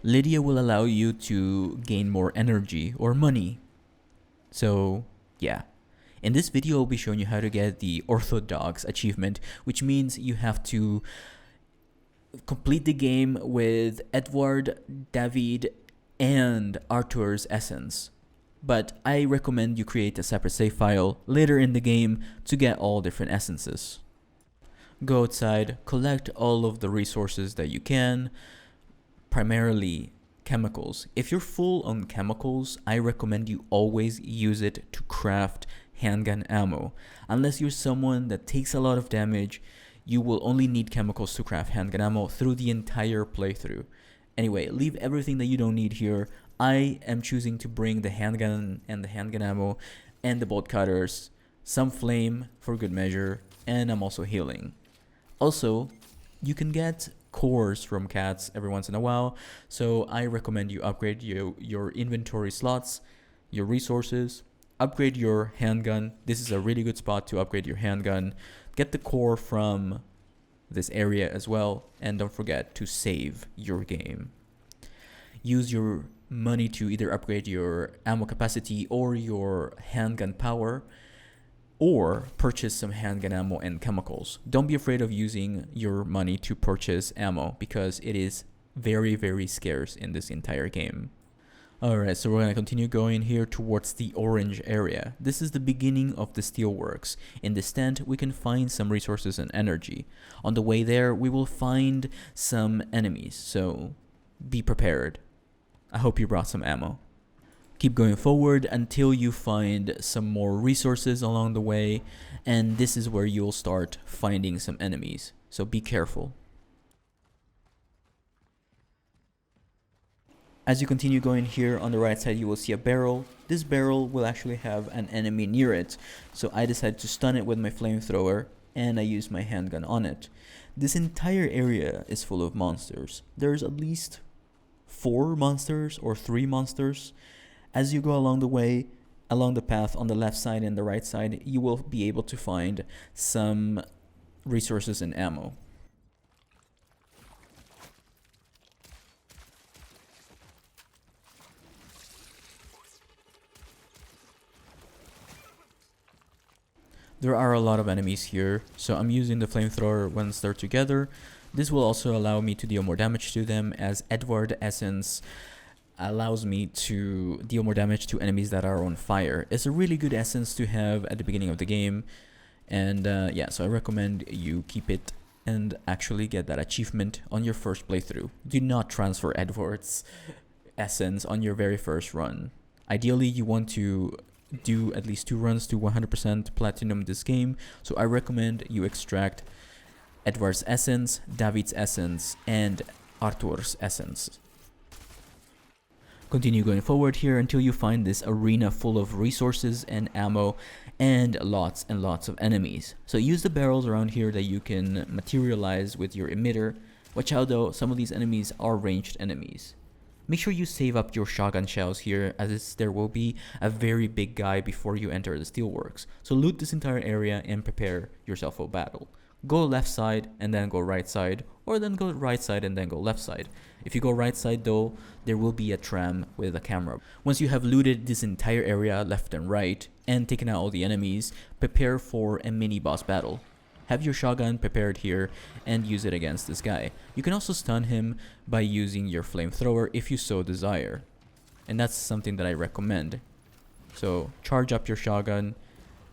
Lydia will allow you to gain more energy or money. So, yeah. In this video, I'll be showing you how to get the Orthodox achievement, which means you have to complete the game with Edward, David, and Arthur's essence. But I recommend you create a separate save file later in the game to get all different essences. Go outside, collect all of the resources that you can, primarily chemicals. If you're full on chemicals, I recommend you always use it to craft handgun ammo. Unless you're someone that takes a lot of damage, you will only need chemicals to craft handgun ammo through the entire playthrough. Anyway, leave everything that you don't need here. I am choosing to bring the handgun and the handgun ammo and the bolt cutters, some flame for good measure, and I'm also healing. Also, you can get cores from cats every once in a while, so I recommend you upgrade your inventory slots, your resources, upgrade your handgun. This is a really good spot to upgrade your handgun. Get the core from this area as well, and don't forget to save your game. Use your money to either upgrade your ammo capacity or your handgun power, or purchase some handgun ammo and chemicals. Don't be afraid of using your money to purchase ammo because it is very, very scarce in this entire game. Alright, so we're going to continue going here towards the orange area. This is the beginning of the Steelworks. In this tent, we can find some resources and energy. On the way there, we will find some enemies, so be prepared. I hope you brought some ammo. Keep going forward until you find some more resources along the way, and this is where you'll start finding some enemies, so be careful. As you continue going here on the right side, you will see a barrel. This barrel will actually have an enemy near it, so I decided to stun it with my flamethrower, and I used my handgun on it. This entire area is full of monsters. There's at least 4 monsters or 3 monsters. As you go along the way, along the path on the left side and the right side, you will be able to find some resources and ammo. There are a lot of enemies here, so I'm using the flamethrower once they're together. This will also allow me to deal more damage to them, as Edward Essence allows me to deal more damage to enemies that are on fire. It's a really good essence to have at the beginning of the game, and yeah, so I recommend you keep it and actually get that achievement on your first playthrough. Do not transfer Edward's essence on your very first run. Ideally, you want to do at least 2 runs to 100% platinum this game, so I recommend you extract Edward's essence, David's essence, and Arthur's essence. Continue going forward here until you find this arena full of resources and ammo and lots of enemies. So use the barrels around here that you can materialize with your emitter. Watch out though, some of these enemies are ranged enemies. Make sure you save up your shotgun shells here, as there will be a very big guy before you enter the Steelworks. So loot this entire area and prepare yourself for battle. Go left side and then go right side, or then go right side and then go left side. If you go right side though, there will be a tram with a camera. Once you have looted this entire area left and right and taken out all the enemies, prepare for a mini boss battle. Have your shotgun prepared here and use it against this guy. You can also stun him by using your flamethrower if you so desire. And that's something that I recommend. So charge up your shotgun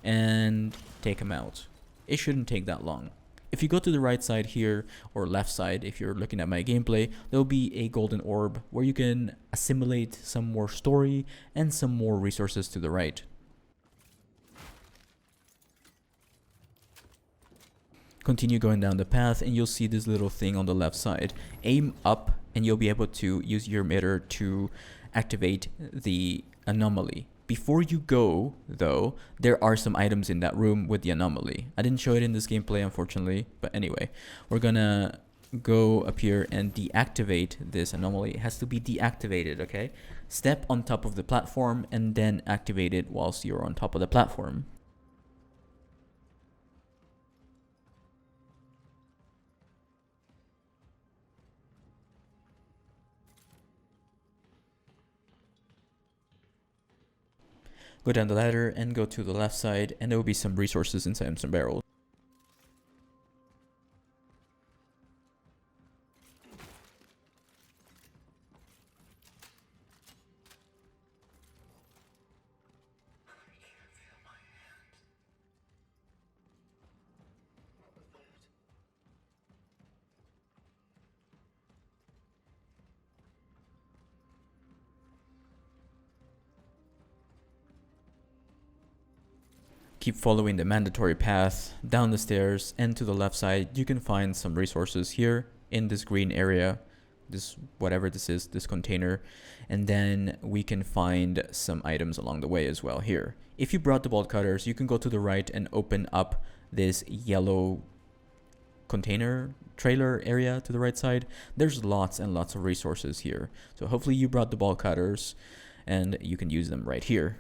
and take him out. It shouldn't take that long. If you go to the right side here, or left side if you're looking at my gameplay, there'll be a golden orb where you can assimilate some more story and some more resources to the right. Continue going down the path and you'll see this little thing on the left side. Aim up and you'll be able to use your emitter to activate the anomaly. Before you go, though, there are some items in that room with the anomaly. I didn't show it in this gameplay, unfortunately, but anyway, we're gonna go up here and deactivate this anomaly. It has to be deactivated, okay? Step on top of the platform and then activate it whilst you're on top of the platform. Go down the ladder and go to the left side, and there will be some resources inside some barrels. Keep following the mandatory path down the stairs, and to the left side you can find some resources here in this green area, this whatever this is, this container, and then we can find some items along the way as well here. If you brought the bolt cutters, you can go to the right and open up this yellow container trailer area to the right side. There's lots and lots of resources here, so hopefully you brought the bolt cutters and you can use them right here.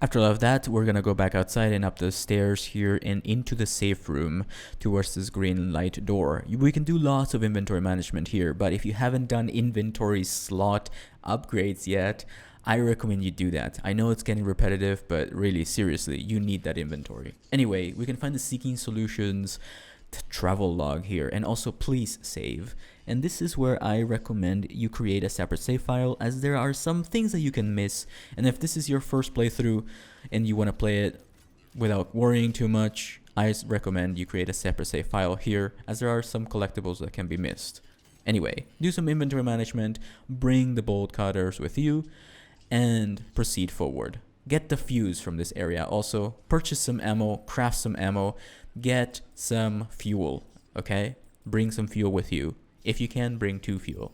After all of that, we're gonna go back outside and up the stairs here and into the safe room towards this green light door. We can do lots of inventory management here, but if you haven't done inventory slot upgrades yet, I recommend you do that. I know it's getting repetitive, but really, seriously, you need that inventory. Anyway, we can find the Seeking Solutions travel log here, and also please save. And this is where I recommend you create a separate save file, as there are some things that you can miss, and if this is your first playthrough and you want to play it without worrying too much, I recommend you create a separate save file here, as there are some collectibles that can be missed. Anyway, do some inventory management, bring the bolt cutters with you, and proceed forward. Get the fuse from this area also, purchase some ammo, craft some ammo, get some fuel, okay? Bring some fuel with you. If you can, bring 2 fuel.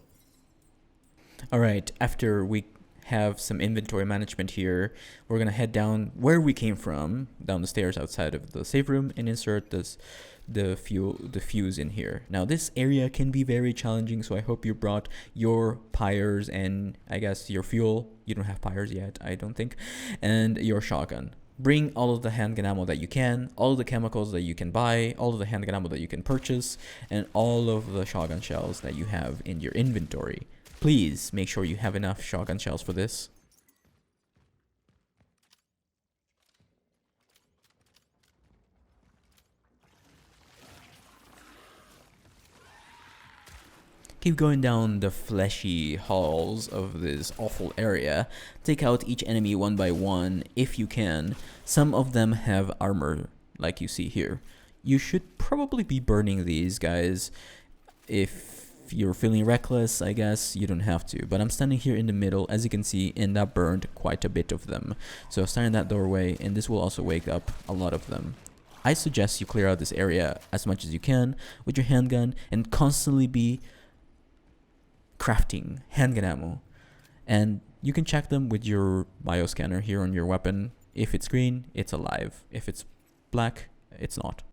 Alright, after we have some inventory management here, we're gonna head down where we came from, down the stairs outside of the safe room, and insert the fuse in here. Now this area can be very challenging, so I hope you brought your pyres and I guess your fuel. You don't have pyres yet, I don't think, and your shotgun. Bring all of the handgun ammo that you can, all of the chemicals that you can buy, all of the handgun ammo that you can purchase, and all of the shotgun shells that you have in your inventory. Please make sure you have enough shotgun shells for this. Keep going down the fleshy halls of this awful area. Take out each enemy one by one if you can. Some of them have armor, like you see here. You should probably be burning these guys if if you're feeling reckless, I guess you don't have to. But I'm standing here in the middle, as you can see, and that burned quite a bit of them. So stand in that doorway, and this will also wake up a lot of them. I suggest you clear out this area as much as you can with your handgun and constantly be crafting handgun ammo. And you can check them with your bioscanner here on your weapon. If it's green, it's alive. If it's black, it's not.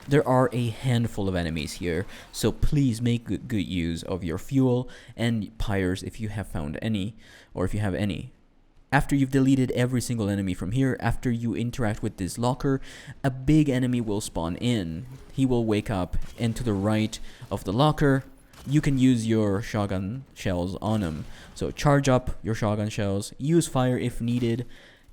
There are a handful of enemies here, so please make good use of your fuel and pyres if you have found any, or if you have any. After you've deleted every single enemy from here, after you interact with this locker, a big enemy will spawn in. He will wake up, and to the right of the locker, you can use your shotgun shells on him. So charge up your shotgun shells, use fire if needed,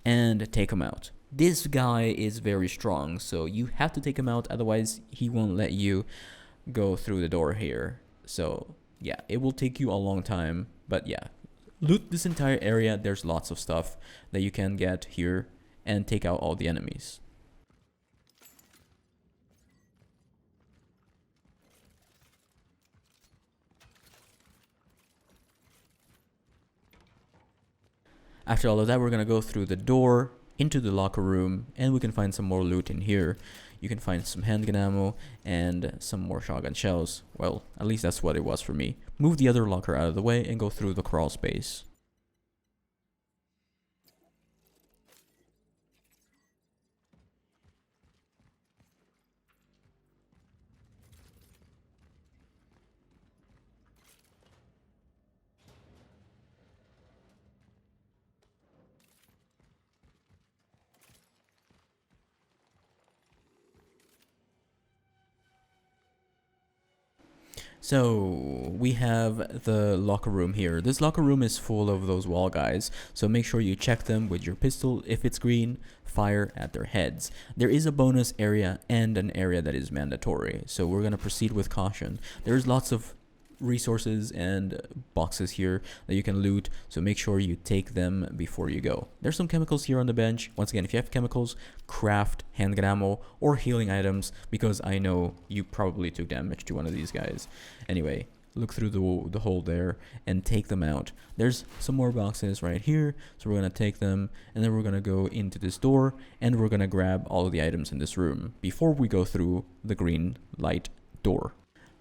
and take him out. This guy is very strong, so you have to take him out, otherwise he won't let you go through the door here. So yeah, it will take you a long time, but yeah. Loot this entire area. There's lots of stuff that you can get here and take out all the enemies. After all of that, we're going to go through the door into the locker room, and we can find some more loot in here. You can find some handgun ammo and some more shotgun shells. Well, at least that's what it was for me. Move the other locker out of the way and go through the crawl space. So we have the locker room here. This locker room is full of those wall guys, so make sure you check them with your pistol. If it's green, fire at their heads. There is a bonus area and an area that is mandatory, so we're going to proceed with caution. There's lots of resources and boxes here that you can loot, so make sure you take them before you go. There's some chemicals here on the bench. Once again, if you have chemicals, craft handgun ammo or healing items, because I know you probably took damage to one of these guys. Anyway, look through the hole there and take them out. There's some more boxes right here, so we're going to take them, and then we're going to go into this door and we're going to grab all of the items in this room before we go through the green light door.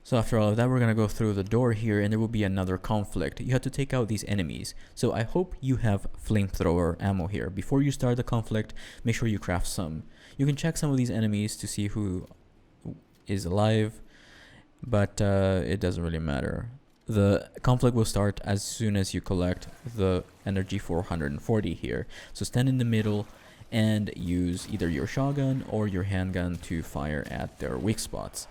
So after all of that, we're going to go through the door here, and there will be another conflict. You have to take out these enemies. So I hope you have flamethrower ammo here. Before you start the conflict, make sure you craft some. You can check some of these enemies to see who is alive, but it doesn't really matter. The conflict will start as soon as you collect the energy 440 here. So stand in the middle and use either your shotgun or your handgun to fire at their weak spots.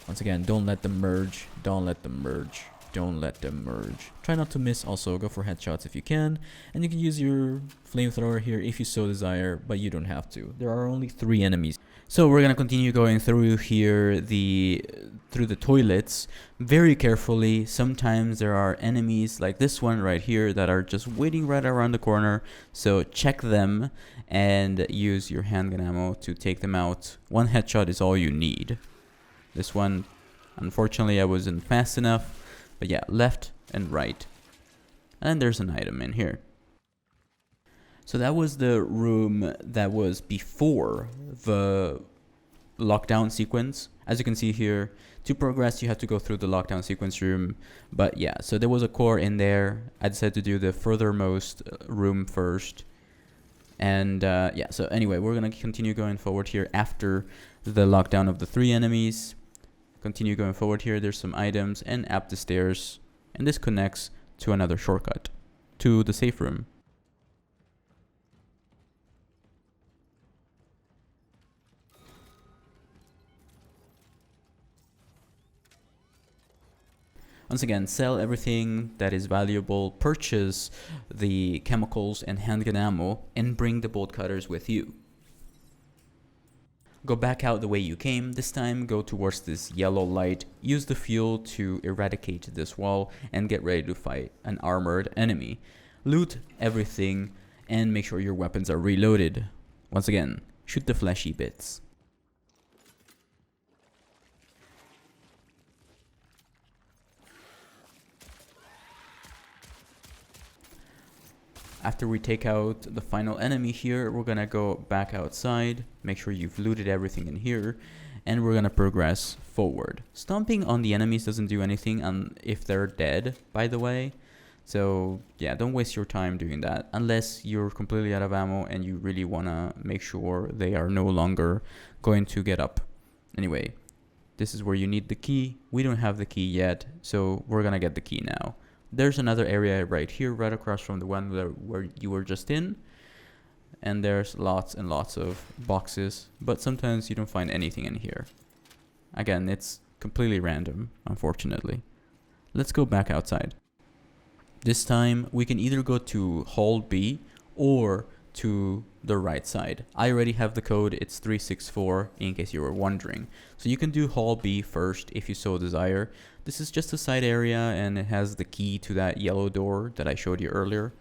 Once again, don't let them merge, don't let them merge, don't let them merge. Try not to miss also, go for headshots if you can, and you can use your flamethrower here if you so desire, but you don't have to. There are only 3 enemies. So we're gonna continue going through here, through the toilets, very carefully. Sometimes there are enemies like this one right here that are just waiting right around the corner, so check them and use your handgun ammo to take them out. 1 headshot is all you need. This one, unfortunately, I wasn't fast enough, but yeah, left and right. And there's an item in here. So that was the room that was before the lockdown sequence. As you can see here, to progress, you have to go through the lockdown sequence room. But yeah, so there was a core in there. I decided to do the furthermost room first. And yeah, so anyway, we're going to continue going forward here after the lockdown of the 3 enemies. Continue going forward here. There's some items and up the stairs, and this connects to another shortcut to the safe room. Once again, sell everything that is valuable, purchase the chemicals and handgun ammo, and bring the bolt cutters with you. Go back out the way you came. This time, go towards this yellow light. Use the fuel to eradicate this wall and get ready to fight an armored enemy. Loot everything and make sure your weapons are reloaded. Once again, shoot the fleshy bits. After we take out the final enemy here, we're gonna go back outside, make sure you've looted everything in here, and we're gonna progress forward. Stomping on the enemies doesn't do anything if they're dead, by the way. So yeah, don't waste your time doing that unless you're completely out of ammo and you really wanna make sure they are no longer going to get up. Anyway, this is where you need the key. We don't have the key yet, so we're gonna get the key now. There's another area right here, right across from the one where you were just in. And there's lots and lots of boxes, but sometimes you don't find anything in here. Again, it's completely random, unfortunately. Let's go back outside. This time, we can either go to Hall B or to the right side. I already have the code, it's 364 in case you were wondering. So you can do Hall B first if you so desire. This is just a side area and it has the key to that yellow door that I showed you earlier.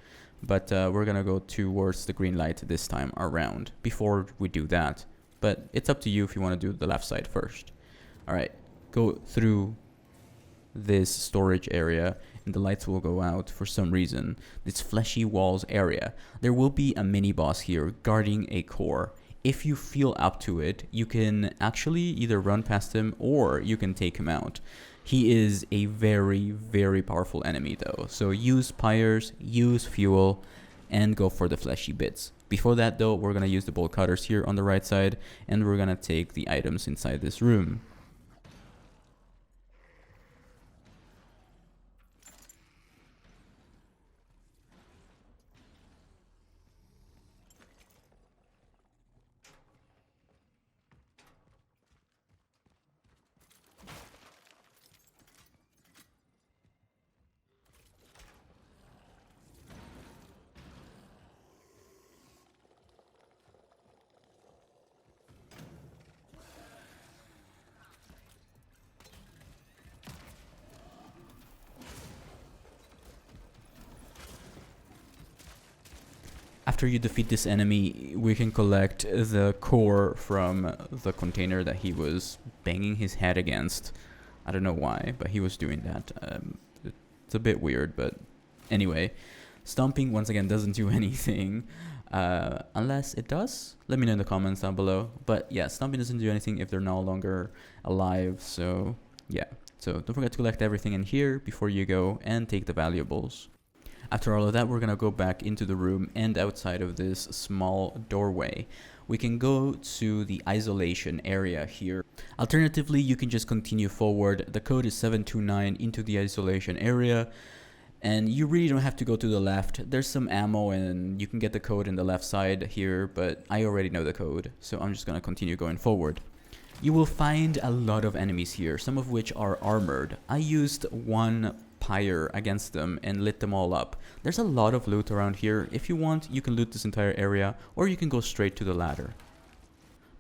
But we're gonna go towards the green light this time around before we do that. But it's up to you if you want to do the left side first. Alright, go through this storage area and the lights will go out for some reason. This fleshy walls area. There will be a mini boss here guarding a core. If you feel up to it, you can actually either run past him or you can take him out. He is a very, very powerful enemy though. So use pyres, use fuel, and go for the fleshy bits. Before that though, we're gonna use the bolt cutters here on the right side and we're gonna take the items inside this room. After you defeat this enemy, we can collect the core from the container that he was banging his head against. I don't know why, but he was doing that. It's a bit weird, but anyway. Stomping, once again, doesn't do anything. Unless it does? Let me know in the comments down below. But yeah, stomping doesn't do anything if they're no longer alive, so yeah. So don't forget to collect everything in here before you go and take the valuables. After all of that, we're gonna go back into the room and outside of this small doorway. We can go to the isolation area here. Alternatively, you can just continue forward. The code is 729 into the isolation area. And you really don't have to go to the left. There's some ammo and you can get the code in the left side here, but I already know the code, so I'm just gonna continue going forward. You will find a lot of enemies here, some of which are armored. I used one pyre against them and lit them all up. There's a lot of loot around here. If you want, you can loot this entire area, or you can go straight to the ladder.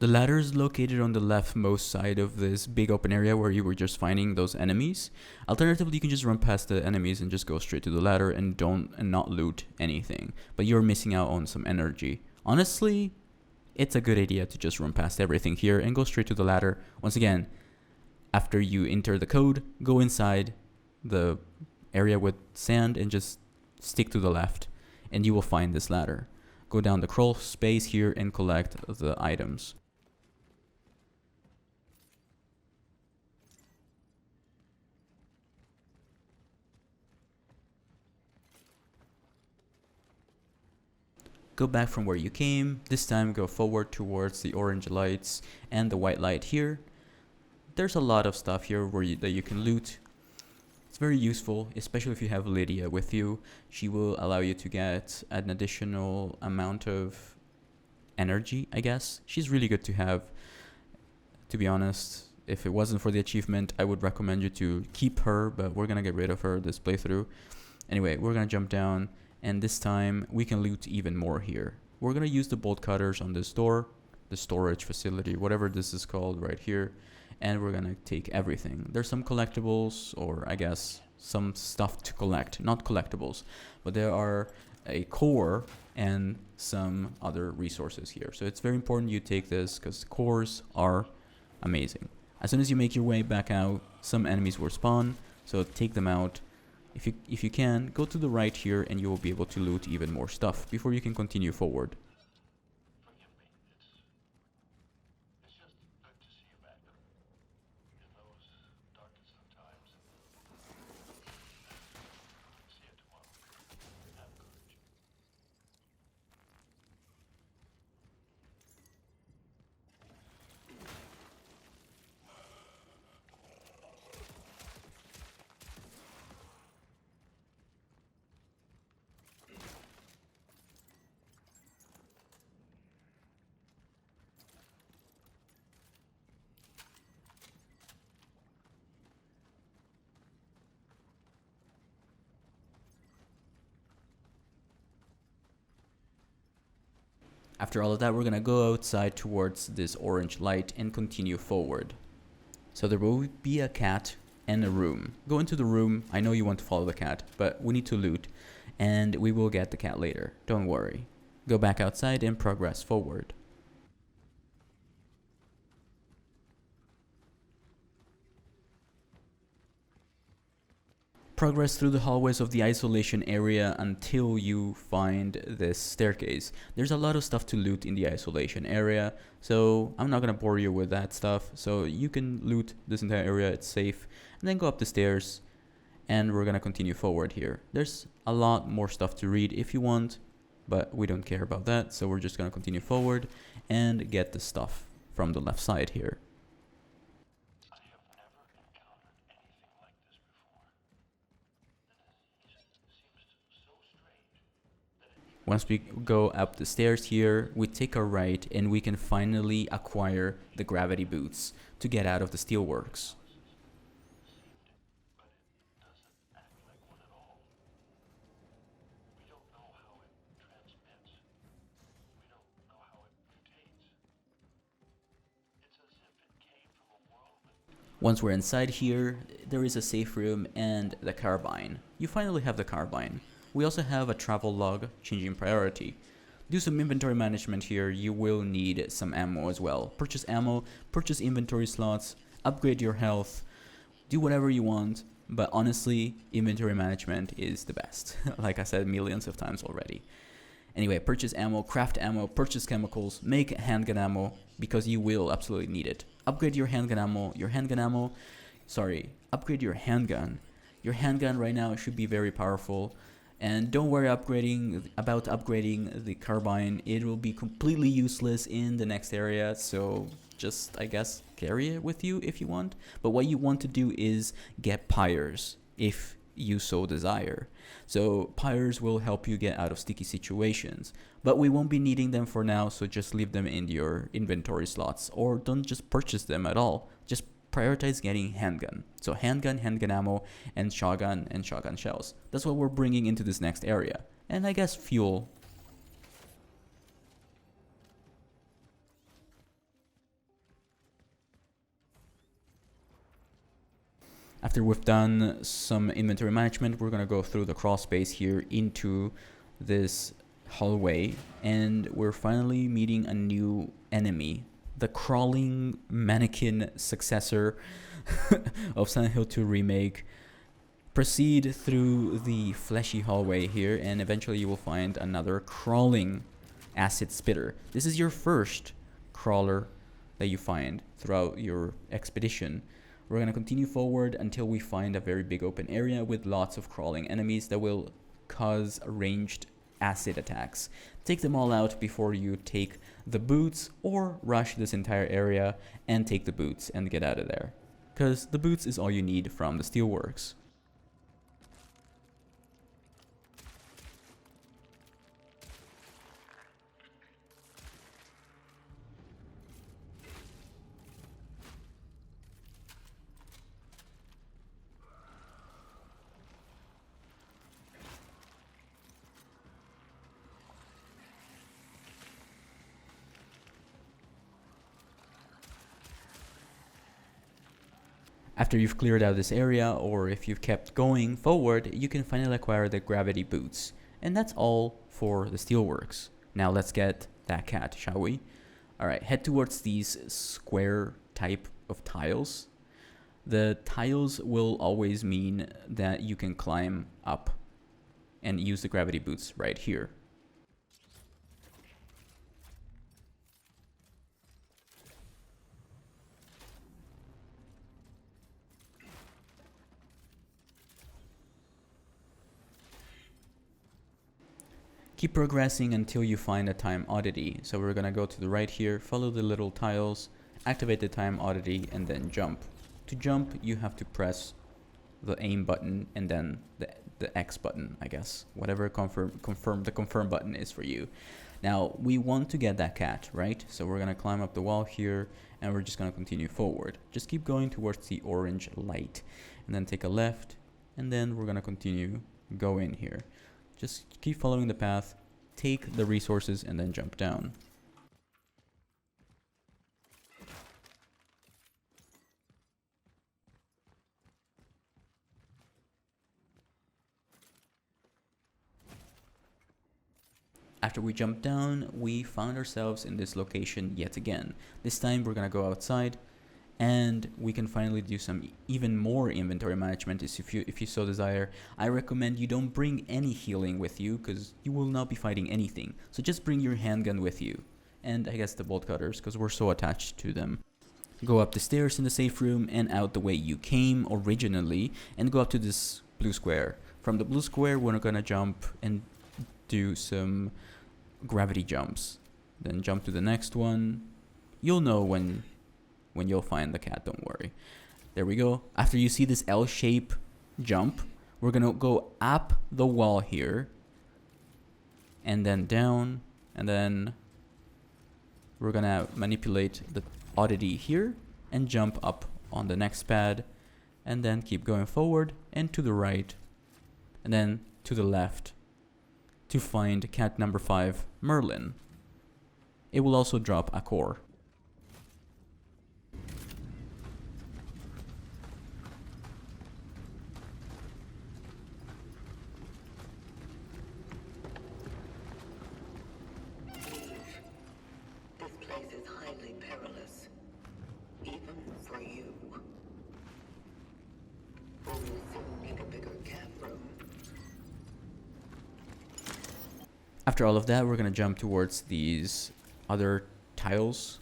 The ladder is located on the leftmost side of this big open area where you were just finding those enemies. Alternatively, you can just run past the enemies and just go straight to the ladder and not loot anything. But you're missing out on some energy. Honestly, it's a good idea to just run past everything here and go straight to the ladder. Once again, after you enter the code, go inside the area with sand and just stick to the left and you will find this ladder. Go down the crawl space here and collect the items. Go back from where you came. This time go forward towards the orange lights and the white light here. There's a lot of stuff here that you can loot. It's very useful, especially if you have Lydia with you. She will allow you to get an additional amount of energy, I guess. She's really good to have, to be honest. If it wasn't for the achievement, I would recommend you to keep her, but we're gonna get rid of her this playthrough. Anyway, we're gonna jump down, and this time we can loot even more here. We're gonna use the bolt cutters on this door, the storage facility, whatever this is called right here. And we're gonna take everything. There's some collectibles, or I guess some stuff to collect, not collectibles, but there are a core and some other resources here. So it's very important you take this because cores are amazing. As soon as you make your way back out, some enemies will spawn, so take them out. If you can, go to the right here and you will be able to loot even more stuff before you can continue forward. After all of that, we're gonna go outside towards this orange light and continue forward. So there will be a cat and a room. Go into the room. I know you want to follow the cat, but we need to loot, and we will get the cat later. Don't worry. Go back outside and progress forward. Progress through the hallways of the isolation area until you find this staircase. There's a lot of stuff to loot in the isolation area, so I'm not gonna bore you with that stuff. So you can loot this entire area, it's safe, and then go up the stairs, and we're gonna continue forward here. There's a lot more stuff to read if you want, but we don't care about that, so we're just gonna continue forward and get the stuff from the left side here. Once we go up the stairs here, we take a right and we can finally acquire the gravity boots to get out of the Steelworks. Once we're inside here, there is a safe room and the carbine. You finally have the carbine. We also have a travel log, changing priority. Do some inventory management here, you will need some ammo as well. Purchase ammo, purchase inventory slots, upgrade your health, do whatever you want, but honestly, inventory management is the best. Like I said millions of times already. Anyway, purchase ammo, craft ammo, purchase chemicals, make handgun ammo, because you will absolutely need it. Upgrade your handgun ammo, upgrade your handgun. Your handgun right now should be very powerful. And don't worry about upgrading the carbine. It will be completely useless in the next area, so just, I guess, carry it with you if you want. But what you want to do is get pyres, if you so desire. So pyres will help you get out of sticky situations. But we won't be needing them for now, so just leave them in your inventory slots. Or don't just purchase them at all. Just prioritize getting handgun. So handgun ammo, and shotgun shells. That's what we're bringing into this next area. And I guess fuel. After we've done some inventory management, we're gonna go through the crawl space here into this hallway, and we're finally meeting a new enemy. The crawling mannequin successor of Silent Hill 2 Remake. Proceed through the fleshy hallway here, and eventually you will find another crawling acid spitter. This is your first crawler that you find throughout your expedition. We're going to continue forward until we find a very big open area with lots of crawling enemies that will cause ranged acid attacks. Take them all out before you take the boots, or rush this entire area and take the boots and get out of there. Because the boots is all you need from the Steelworks. After you've cleared out this area, or if you've kept going forward, you can finally acquire the gravity boots. And that's all for the Steelworks. Now let's get that cat, shall we? Alright, head towards these square type of tiles. The tiles will always mean that you can climb up and use the gravity boots right here. Keep progressing until you find a time oddity. So we're gonna go to the right here, follow the little tiles, activate the time oddity, and then jump. To jump, you have to press the aim button and then the X button, I guess. Whatever the confirm button is for you. Now, we want to get that cat, right? So we're gonna climb up the wall here, and we're just gonna continue forward. Just keep going towards the orange light, and then take a left, and then we're gonna continue going here. Just keep following the path, take the resources, and then jump down. After we jumped down, we found ourselves in this location yet again. This time we're gonna go outside, and we can finally do some even more inventory management if you so desire. I recommend you don't bring any healing with you, because you will not be fighting anything. So just bring your handgun with you, and I guess the bolt cutters, because we're so attached to them. Go up the stairs in the safe room and out the way you came originally, and go up to this blue square. From the blue square, we're gonna jump and do some gravity jumps. Then jump to the next one. You'll know when you'll find the cat, don't worry. There we go. After you see this L-shape jump, we're gonna go up the wall here, and then down, and then we're gonna manipulate the oddity here and jump up on the next pad, and then keep going forward and to the right, and then to the left to find cat number 5, Merlin. It will also drop a core. This place is highly perilous, even for you. We will soon need a bigger camp room. After all of that, we're gonna jump towards these other tiles,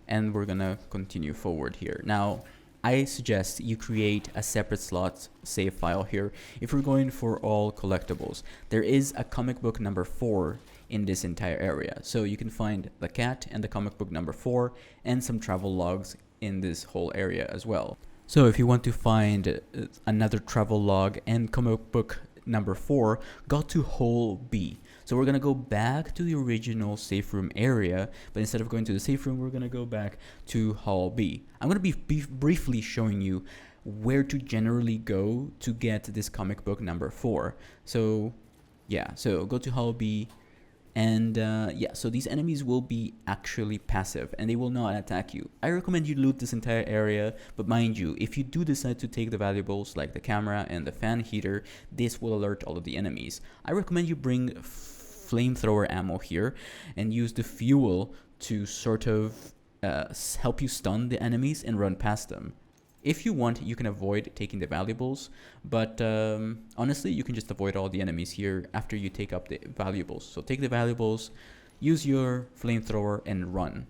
and we're gonna continue forward here. Now, I suggest you create a separate slot save file here if we're going for all collectibles. There is a comic book number 4 in this entire area, so you can find the cat and the comic book number 4 and some travel logs in this whole area as well. So if you want to find another travel log and comic book number 4, go to hole B. So we're gonna go back to the original safe room area, but instead of going to the safe room, we're gonna go back to hall B. I'm gonna be briefly showing you where to generally go to get this comic book number 4. So yeah, so go to hall B, and yeah, so these enemies will be actually passive and they will not attack you. I recommend you loot this entire area, but mind you, if you do decide to take the valuables like the camera and the fan heater, this will alert all of the enemies. I recommend you bring flamethrower ammo here and use the fuel to sort of help you stun the enemies and run past them. If you want, you can avoid taking the valuables, but honestly, you can just avoid all the enemies here after you take up the valuables. So take the valuables, use your flamethrower, and run.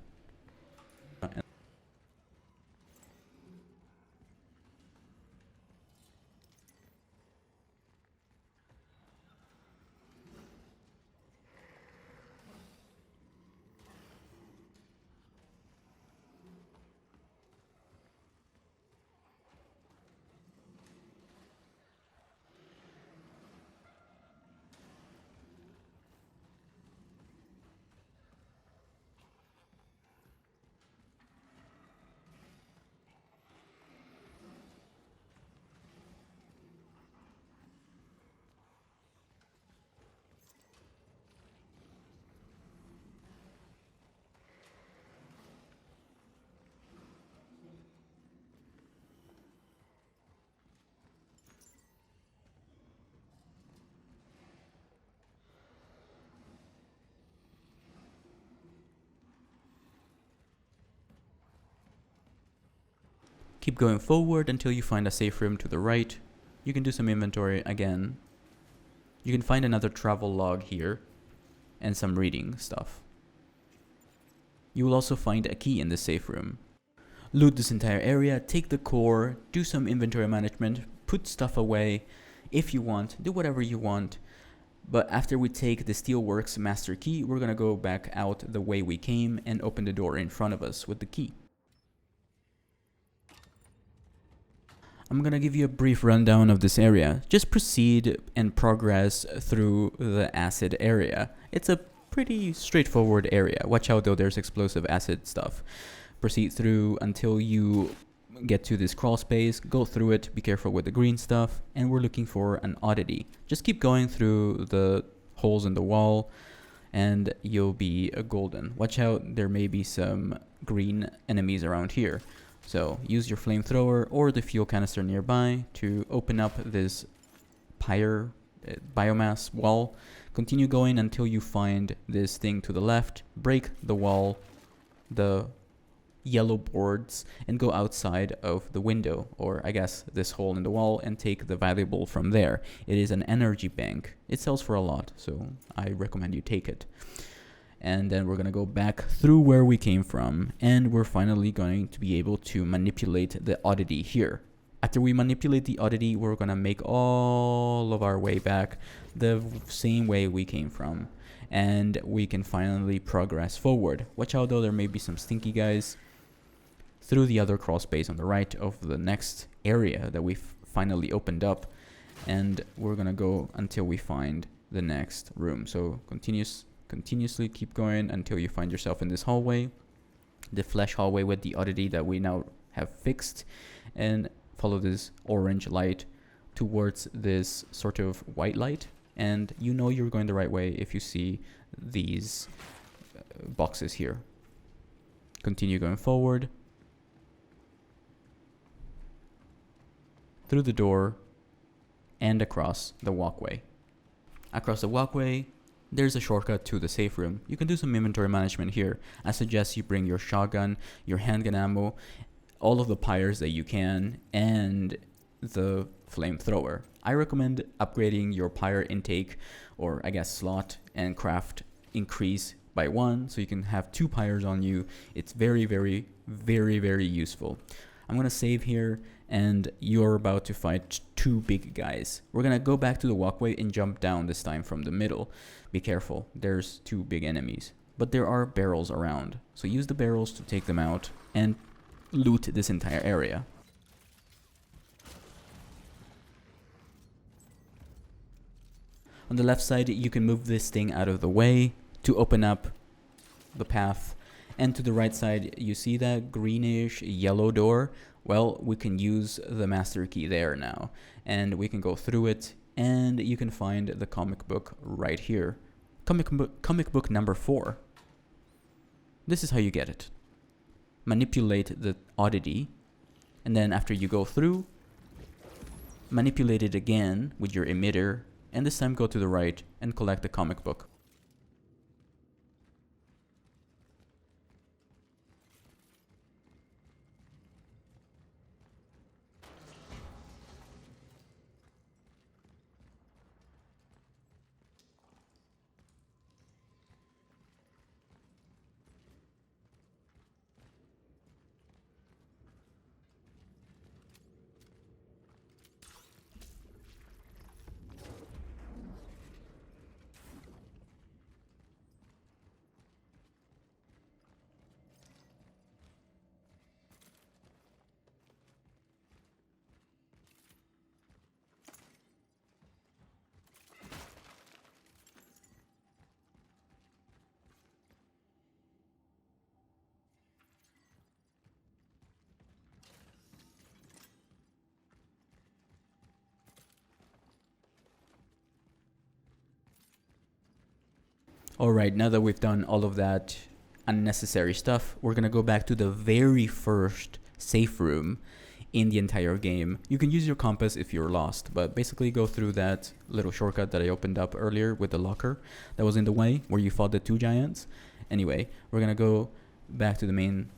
Keep going forward until you find a safe room to the right. You can do some inventory again. You can find another travel log here and some reading stuff. You will also find a key in the safe room. Loot this entire area, take the core, do some inventory management, put stuff away if you want, do whatever you want. But after we take the Steelworks master key, we're gonna go back out the way we came and open the door in front of us with the key. I'm gonna give you a brief rundown of this area. Just proceed and progress through the acid area. It's a pretty straightforward area. Watch out though, there's explosive acid stuff. Proceed through until you get to this crawl space, go through it, be careful with the green stuff, and we're looking for an oddity. Just keep going through the holes in the wall and you'll be golden. Watch out, there may be some green enemies around here. So use your flamethrower or the fuel canister nearby to open up this biomass wall. Continue going until you find this thing to the left, break the wall, the yellow boards, and go outside of the window, or I guess this hole in the wall, and take the valuable from there. It is an energy bank. It sells for a lot, so I recommend you take it. And then we're going to go back through where we came from, and we're finally going to be able to manipulate the oddity here. After we manipulate the oddity, we're going to make all of our way back the same way we came from, and we can finally progress forward. Watch out though, there may be some stinky guys through the other crawl space on the right of the next area that we've finally opened up, and we're going to go until we find the next room. So continuously keep going until you find yourself in this hallway, the flesh hallway with the oddity that we now have fixed, and follow this orange light towards this sort of white light, and you know you're going the right way if you see these boxes here. Continue going forward through the door and across the walkway. Across the walkway, there's a shortcut to the safe room. You can do some inventory management here. I suggest you bring your shotgun, your handgun ammo, all of the pyres that you can, and the flamethrower. I recommend upgrading your pyre intake, or I guess slot, and craft increase by 1 so you can have 2 pyres on you. It's very, very, very, very useful. I'm gonna save here, and you're about to fight 2 big guys. We're gonna go back to the walkway and jump down this time from the middle. Be careful, there's 2 big enemies, but there are barrels around, so use the barrels to take them out and loot this entire area. On the left side, you can move this thing out of the way to open up the path, and to the right side, you see that greenish yellow door? Well, we can use the master key there now, and we can go through it, and you can find the comic book right here. Comic book number 4. This is how you get it. Manipulate the oddity, and then after you go through, manipulate it again with your emitter, and this time go to the right and collect the comic book. Alright, now that we've done all of that unnecessary stuff, we're gonna go back to the very first safe room in the entire game. You can use your compass if you're lost, but basically go through that little shortcut that I opened up earlier with the locker that was in the way where you fought the 2 giants. Anyway, we're gonna go back to the main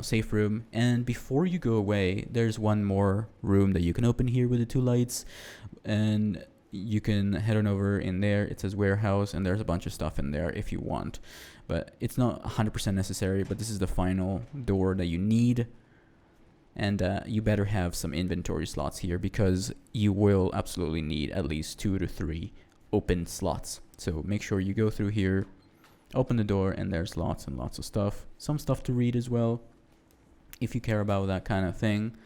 safe room. And before you go away, there's one more room that you can open here with the 2 lights, and you can head on over in there. It says warehouse, and there's a bunch of stuff in there if you want, but it's not 100% necessary. But this is the final door that you need, and you better have some inventory slots here, because you will absolutely need at least 2 to 3 open slots. So make sure you go through here, open the door, and there's lots and lots of stuff. Some stuff to read as well, if you care about that kind of thing.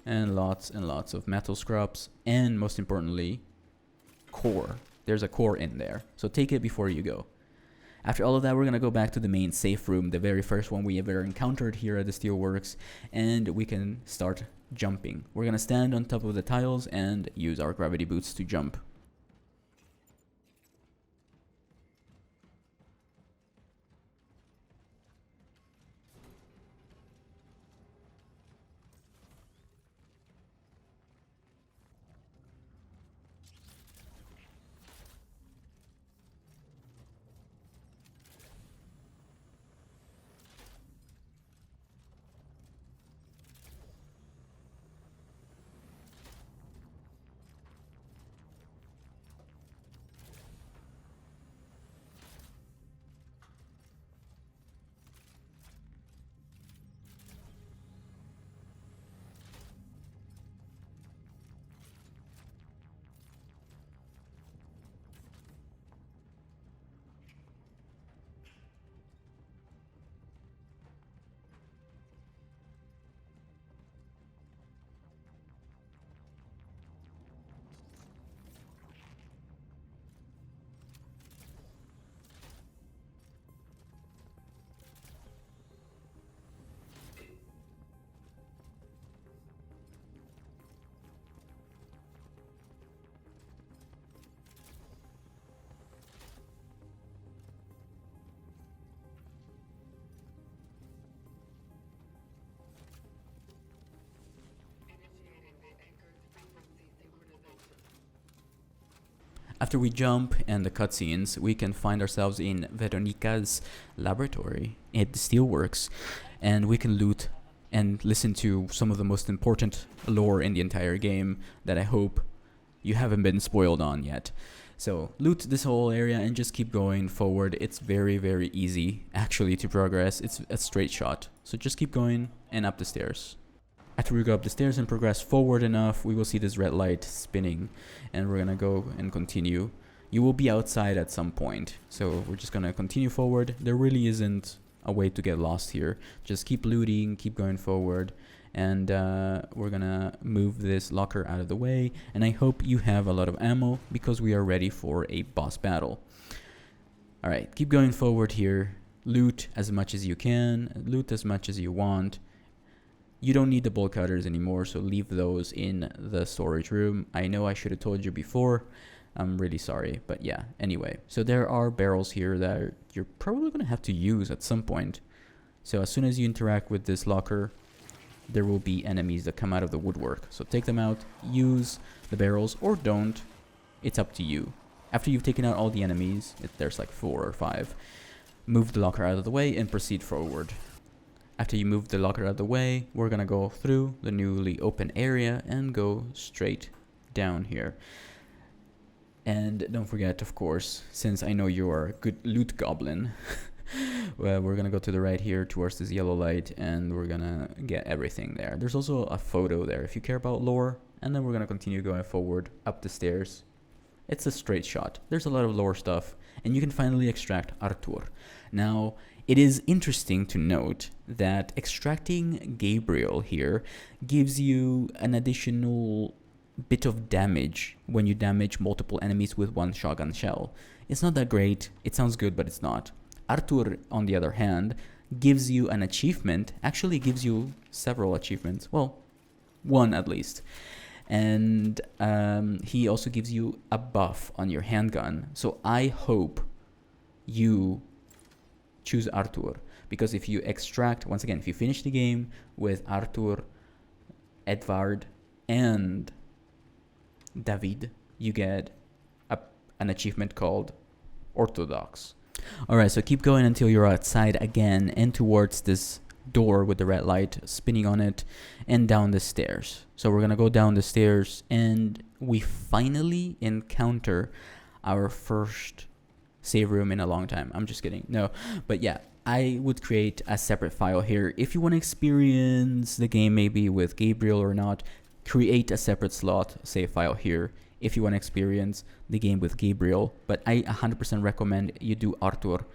And lots of metal scraps. And most importantly, core. There's a core in there. So take it before you go. After all of that, we're going to go back to the main safe room, the very first one we ever encountered here at the Steelworks. And we can start jumping. We're going to stand on top of the tiles and use our gravity boots to jump. After we jump and the cutscenes, we can find ourselves in Weronika's laboratory at the Steelworks, and we can loot and listen to some of the most important lore in the entire game that I hope you haven't been spoiled on yet. So loot this whole area and just keep going forward. It's very, very easy actually to progress. It's a straight shot. So just keep going and up the stairs. After we go up the stairs and progress forward enough, we will see this red light spinning, and we're gonna go and continue. You will be outside at some point, so we're just gonna continue forward. There really isn't a way to get lost here. Just keep looting, keep going forward, and we're gonna move this locker out of the way. And I hope you have a lot of ammo, because we are ready for a boss battle. Alright, keep going forward here. Loot as much as you can, loot as much as you want. You don't need the bolt cutters anymore, so leave those in the storage room. I know I should have told you before. I'm really sorry, but yeah, anyway. So there are barrels here that you're probably going to have to use at some point. So as soon as you interact with this locker, there will be enemies that come out of the woodwork. So take them out, use the barrels, or don't. It's up to you. After you've taken out all the enemies, there's like 4 or 5, move the locker out of the way and proceed forward. After you move the locker out of the way, we're gonna go through the newly open area and go straight down here. And don't forget, of course, since I know you are a good loot goblin, well, we're gonna go to the right here towards this yellow light, and we're gonna get everything there. There's also a photo there if you care about lore, and then we're gonna continue going forward up the stairs. It's a straight shot. There's a lot of lore stuff, and you can finally extract Arthur. Now, it is interesting to note that extracting Gabriel here gives you an additional bit of damage when you damage multiple enemies with one shotgun shell. It's not that great. It sounds good, but it's not. Arthur, on the other hand, gives you an achievement, actually gives you several achievements, well, one at least. And he also gives you a buff on your handgun. So I hope you choose Arthur, because if you extract, once again, if you finish the game with Arthur, Edvard, and David, you get an achievement called Orthodox. Alright, so keep going until you're outside again and towards this door with the red light spinning on it, and down the stairs. So we're gonna go down the stairs, and we finally encounter our first save room in a long time. I'm just kidding. No, but yeah, I would create a separate file here. If you want to experience the game maybe with Gabriel or not, create a separate slot save file here if you want to experience the game with Gabriel. But I 100% recommend you do Arthur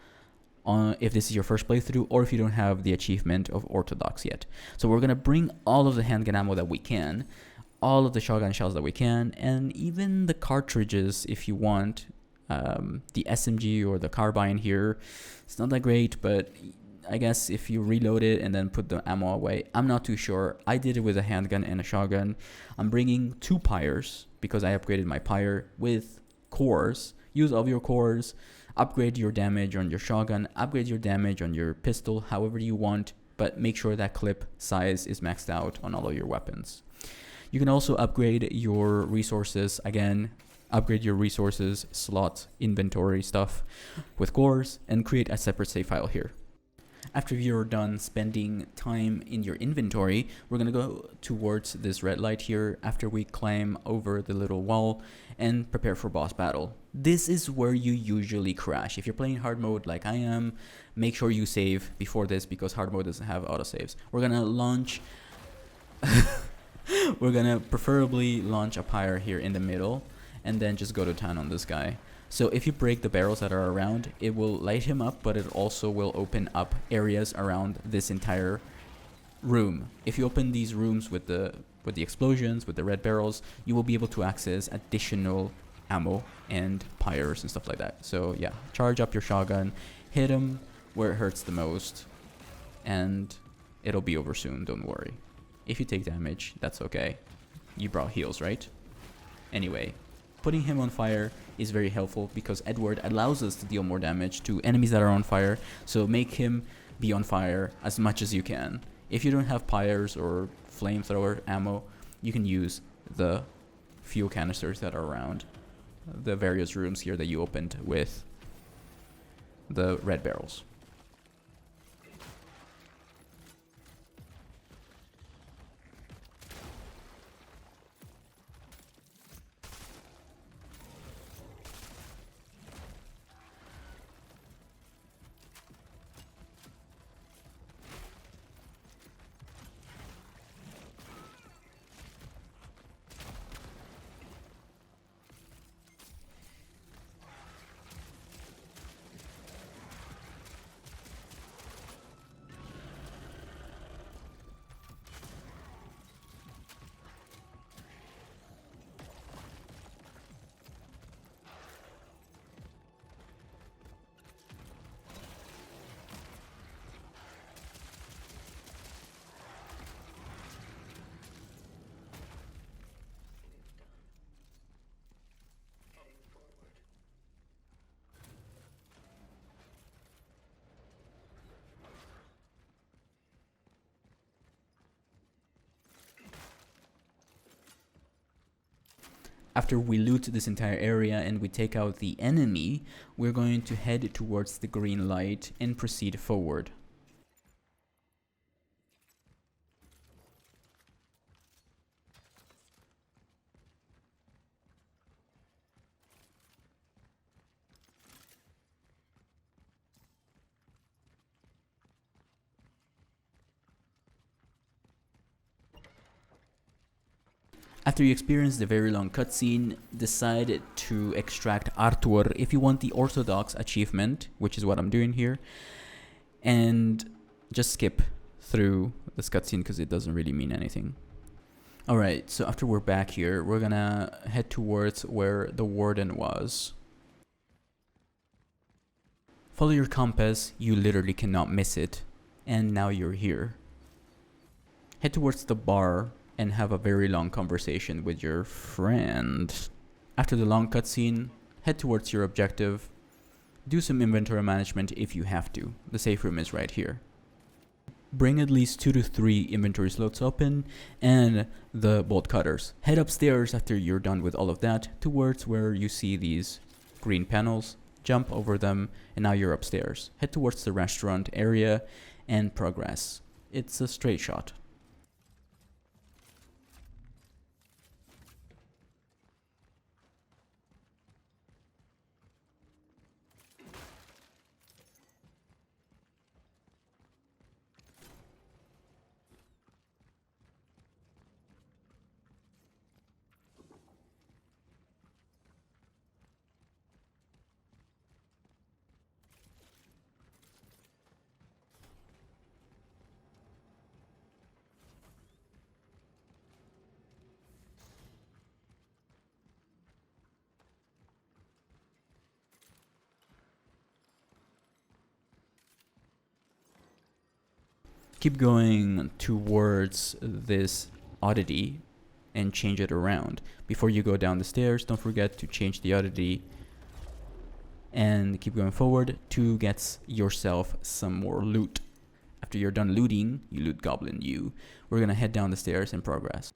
if this is your first playthrough, or if you don't have the achievement of Orthodox yet. So we're going to bring all of the handgun ammo that we can, all of the shotgun shells that we can, and even the cartridges if you want. The SMG or the carbine here, it's not that great, but I guess if you reload it and then put the ammo away, I'm not too sure. I did it with a handgun and a shotgun. I'm bringing 2 pyres because I upgraded my pyre with cores. Use all of your cores, upgrade your damage on your shotgun, upgrade your damage on your pistol, however you want, but make sure that clip size is maxed out on all of your weapons. You can also upgrade your resources, again, upgrade your resources, slot, inventory stuff with cores, and create a separate save file here. After you're done spending time in your inventory, we're gonna go towards this red light here after we climb over the little wall and prepare for boss battle. This is where you usually crash. If you're playing hard mode like I am, make sure you save before this because hard mode doesn't have autosaves. We're gonna launch we're gonna preferably launch a pyre here in the middle and then just go to town on this guy. So if you break the barrels that are around, it will light him up, but it also will open up areas around this entire room. If you open these rooms with the explosions, with the red barrels, you will be able to access additional ammo and pyres and stuff like that. So yeah, charge up your shotgun, hit him where it hurts the most, and it'll be over soon, don't worry. If you take damage, that's okay. You brought heals, right? Anyway, putting him on fire is very helpful because Edward allows us to deal more damage to enemies that are on fire, so make him be on fire as much as you can. If you don't have pyres or flamethrower ammo, you can use the fuel canisters that are around the various rooms here that you opened with the red barrels. After we loot this entire area and we take out the enemy, we're going to head towards the green light and proceed forward. After you experience the very long cutscene, decide to extract Arthur if you want the Orthodox achievement, which is what I'm doing here, and just skip through this cutscene because it doesn't really mean anything. Alright, so after we're back here, we're gonna head towards where the warden was. Follow your compass, you literally cannot miss it, and now you're here. Head towards the bar and have a very long conversation with your friend. After the long cutscene, head towards your objective. Do some inventory management if you have to. The safe room is right here. Bring at least 2 to 3 inventory slots open and the bolt cutters. Head upstairs after you're done with all of that towards where you see these green panels. Jump over them and now you're upstairs. Head towards the restaurant area and progress. it's a straight shot. Keep going towards this oddity and change it around. Before you go down the stairs, don't forget to change the oddity and keep going forward to get yourself some more loot. After you're done looting, you loot Goblin you. We're gonna head down the stairs and progress.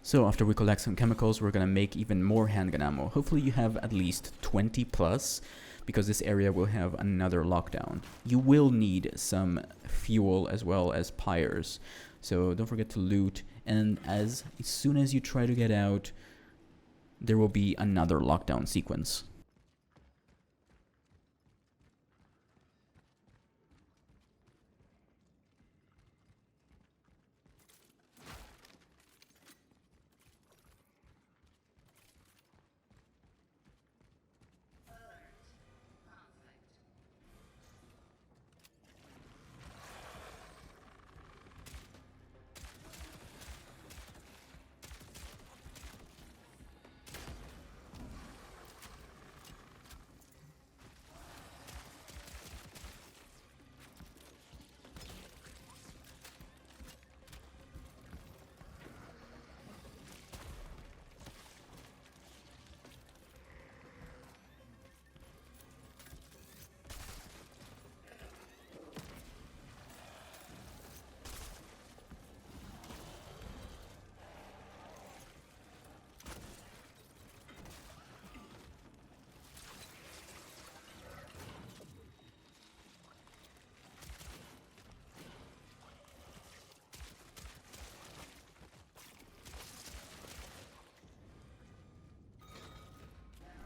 So after we collect some chemicals, we're gonna make even more handgun ammo. Hopefully you have at least 20 plus, because this area will have another lockdown. You will need some fuel as well as pyres, so don't forget to loot, and as soon as you try to get out, there will be another lockdown sequence.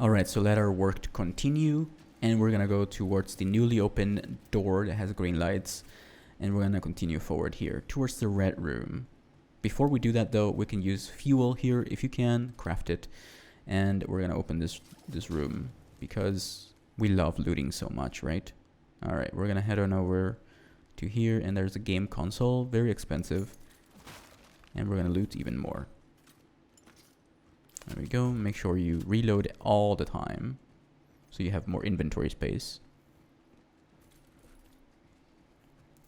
Alright, so let our work continue, and we're gonna go towards the newly opened door that has green lights, and we're gonna continue forward here towards the red room. Before we do that though, we can use fuel here if you can, craft it, and we're gonna open this room because we love looting so much, right? Alright, we're gonna head on over to here, and there's a game console, very expensive, and we're gonna loot even more. There we go. Make sure you reload all the time so you have more inventory space.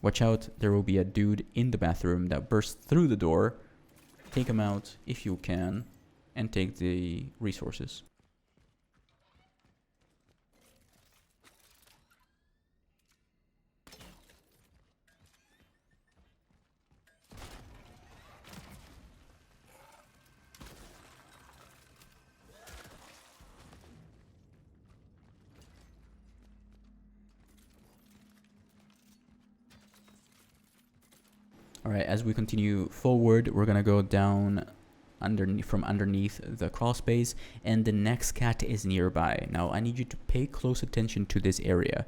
Watch out, there will be a dude in the bathroom that bursts through the door. Take him out if you can and take the resources. Alright, as we continue forward, we're gonna go down from underneath the crawl space, and the next cat is nearby. Now, I need you to pay close attention to this area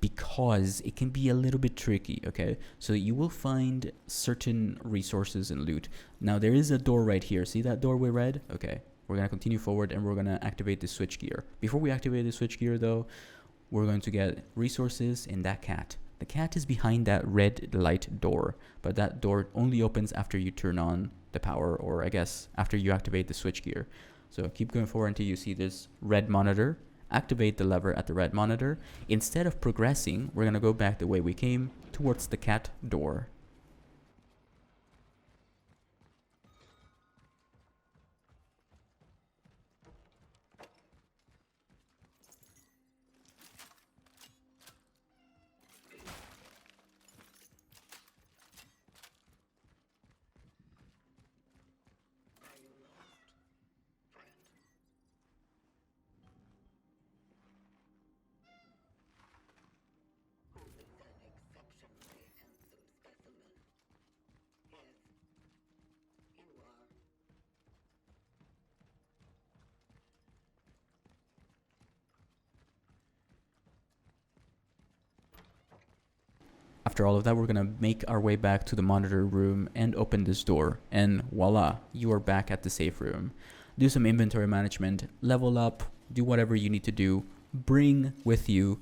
because it can be a little bit tricky, okay? So you will find certain resources and loot. Now, there is a door right here. See that door we read? Okay, we're gonna continue forward and we're gonna activate the switch gear. Before we activate the switch gear though, we're going to get resources in that cat. The cat is behind that red light door, but that door only opens after you turn on the power, or I guess after you activate the switch gear. So keep going forward until you see this red monitor. Activate the lever at the red monitor. Instead of progressing, we're going to go back the way we came towards the cat door. Are you lost, friend? Who is an exceptionally handsome specimen? Yes, you are. After all of that, we're going to make our way back to the monitor room and open this door. And voila, you are back at the safe room. Do some inventory management, level up, do whatever you need to do. Bring with you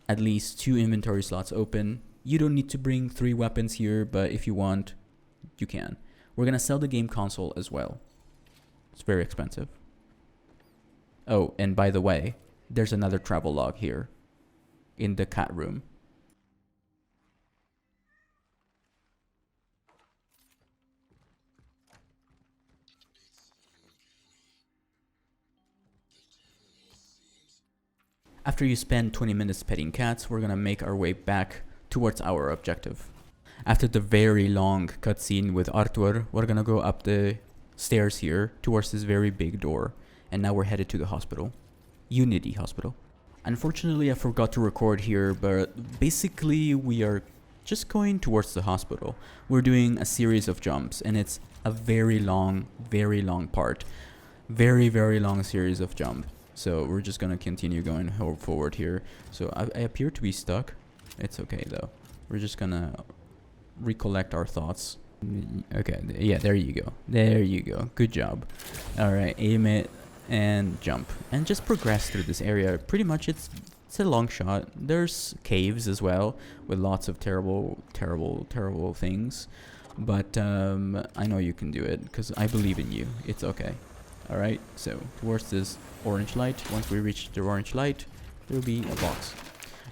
at least 2 inventory slots open. You don't need to bring 3 weapons here, but if you want, you can. We're going to sell the game console as well. It's very expensive. Oh, and by the way, there's another travel log here in the cat room. After you spend 20 minutes petting cats, we're gonna make our way back towards our objective. After the very long cutscene with Arthur, we're gonna go up the stairs here towards this very big door. And now we're headed to the hospital. Unity Hospital. Unfortunately, I forgot to record here, but basically we are just going towards the hospital. We're doing a series of jumps, and it's a very long part. Very long series of jumps. So we're just gonna continue going forward here. So I appear to be stuck. It's okay though. We're just gonna recollect our thoughts. Okay, yeah, there you go. There you go. Good job. Alright, aim it and jump. And just progress through this area. Pretty much it's a long shot. There's caves as well with lots of terrible things. But I know you can do it because I believe in you. It's okay. Alright, so towards this orange light. Once we reach the orange light, there will be a box.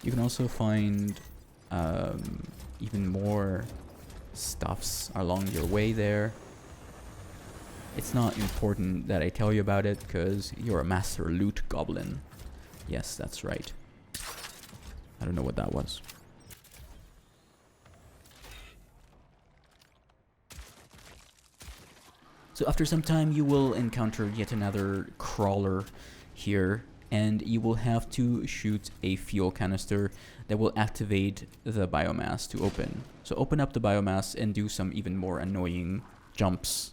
You can also find even more stuffs along your way there. It's not important that I tell you about it because you're a master loot goblin. Yes, that's right. I don't know what that was. So after some time you will encounter yet another crawler here, and you will have to shoot a fuel canister that will activate the biomass to open. So open up the biomass and do some even more annoying jumps.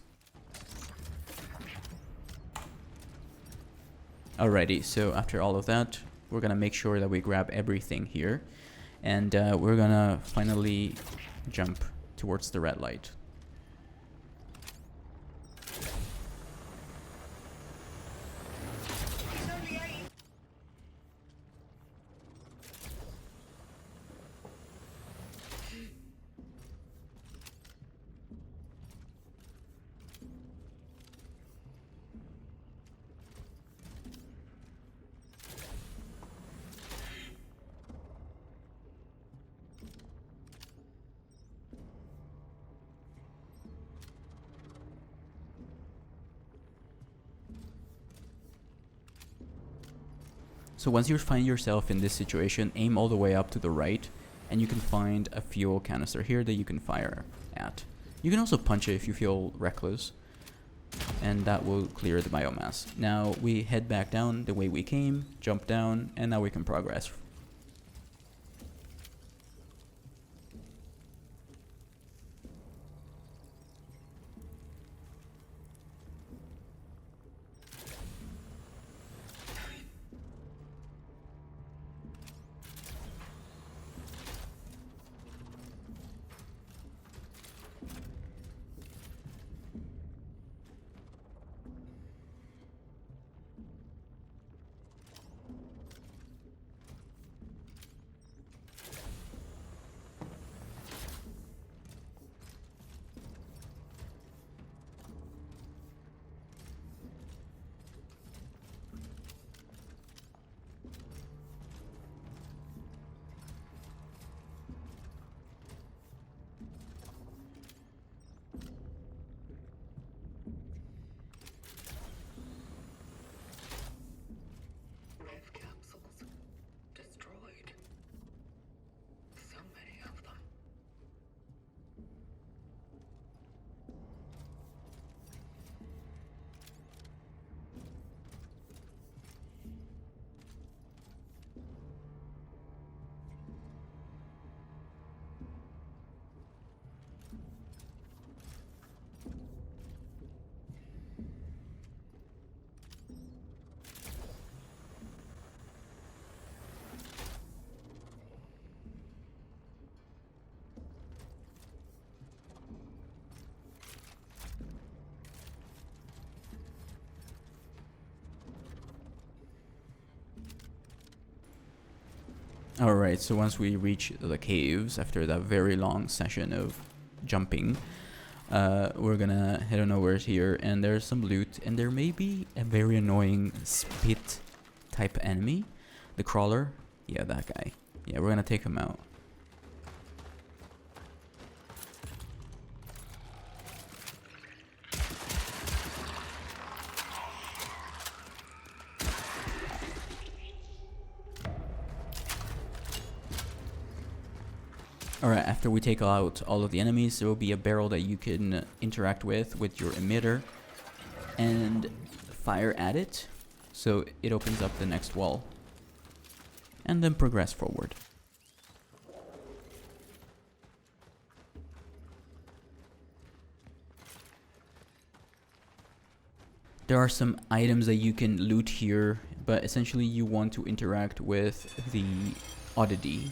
Alrighty, so after all of that, we're gonna make sure that we grab everything here, and we're gonna finally jump towards the red light. So once you find yourself in this situation, aim all the way up to the right, and you can find a fuel canister here that you can fire at. You can also punch it if you feel reckless, and that will clear the biomass. Now we head back down the way we came, jump down, and now we can progress. Alright, so once we reach the caves after that very long session of jumping, we're gonna head on over here, and there's some loot, and there may be a very annoying spit type enemy. The crawler, yeah, that guy. Yeah, we're gonna take him out. Alright, after we take out all of the enemies, there will be a barrel that you can interact with your emitter and fire at it, so it opens up the next wall. And then progress forward. There are some items that you can loot here, but essentially you want to interact with the oddity.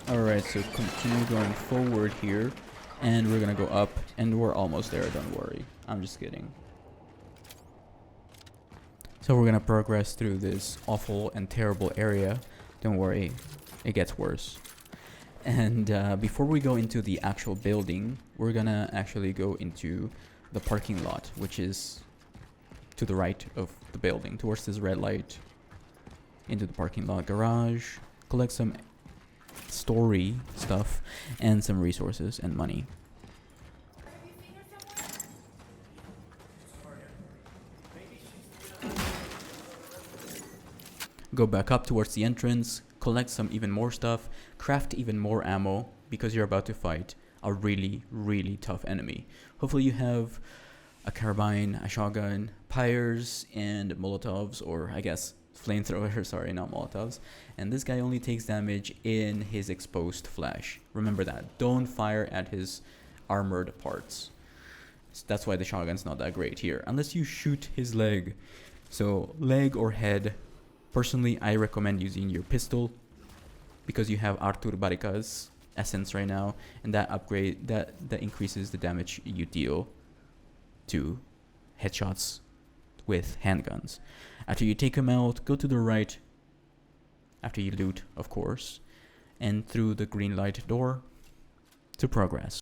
Alright, so continue going forward here, and we're gonna go up, and we're almost there, don't worry. I'm just kidding. So we're gonna progress through this awful and terrible area. Don't worry, it gets worse. And before we go into the actual building, we're gonna actually go into the parking lot, which is to the right of the building, towards this red light. Into the parking lot garage, collect some story stuff and some resources and money. Go back up towards the entrance, collect some even more stuff, craft even more ammo, because you're about to fight a really, really tough enemy. Hopefully you have a carbine, a shotgun, pyres, and molotovs, or I guess flamethrower, sorry, not molotovs. And this guy only takes damage in his exposed flesh. Remember that. Don't fire at his armored parts. So that's why the shotgun's not that great here, unless you shoot his leg. So leg or head. Personally, I recommend using your pistol, because you have Orthodox essence right now, and that upgrade that increases the damage you deal to headshots with handguns. After you take him out, go to the right, after you loot, of course, and through the green light door to progress.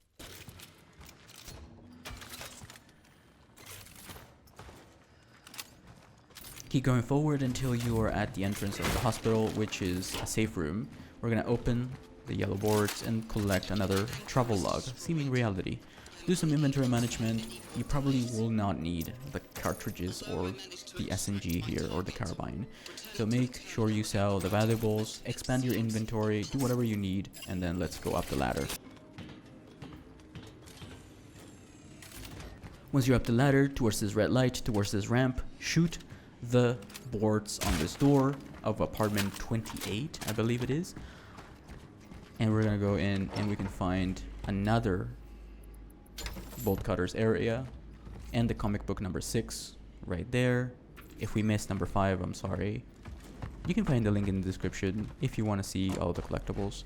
Keep going forward until you are at the entrance of the hospital, which is a safe room. We're gonna open the yellow boards and collect another travel log, seeming reality. Do some inventory management. You probably will not need the cartridges or the SMG here or the carbine. So make sure you sell the valuables, expand your inventory, do whatever you need, and then let's go up the ladder. Once you're up the ladder, towards this red light, towards this ramp, shoot the boards on this door of apartment 28, I believe it is. And we're gonna go in and we can find another bolt cutters area and the comic book number 6 right there. If we missed number 5, I'm sorry. You can find the link in the description if you want to see all the collectibles.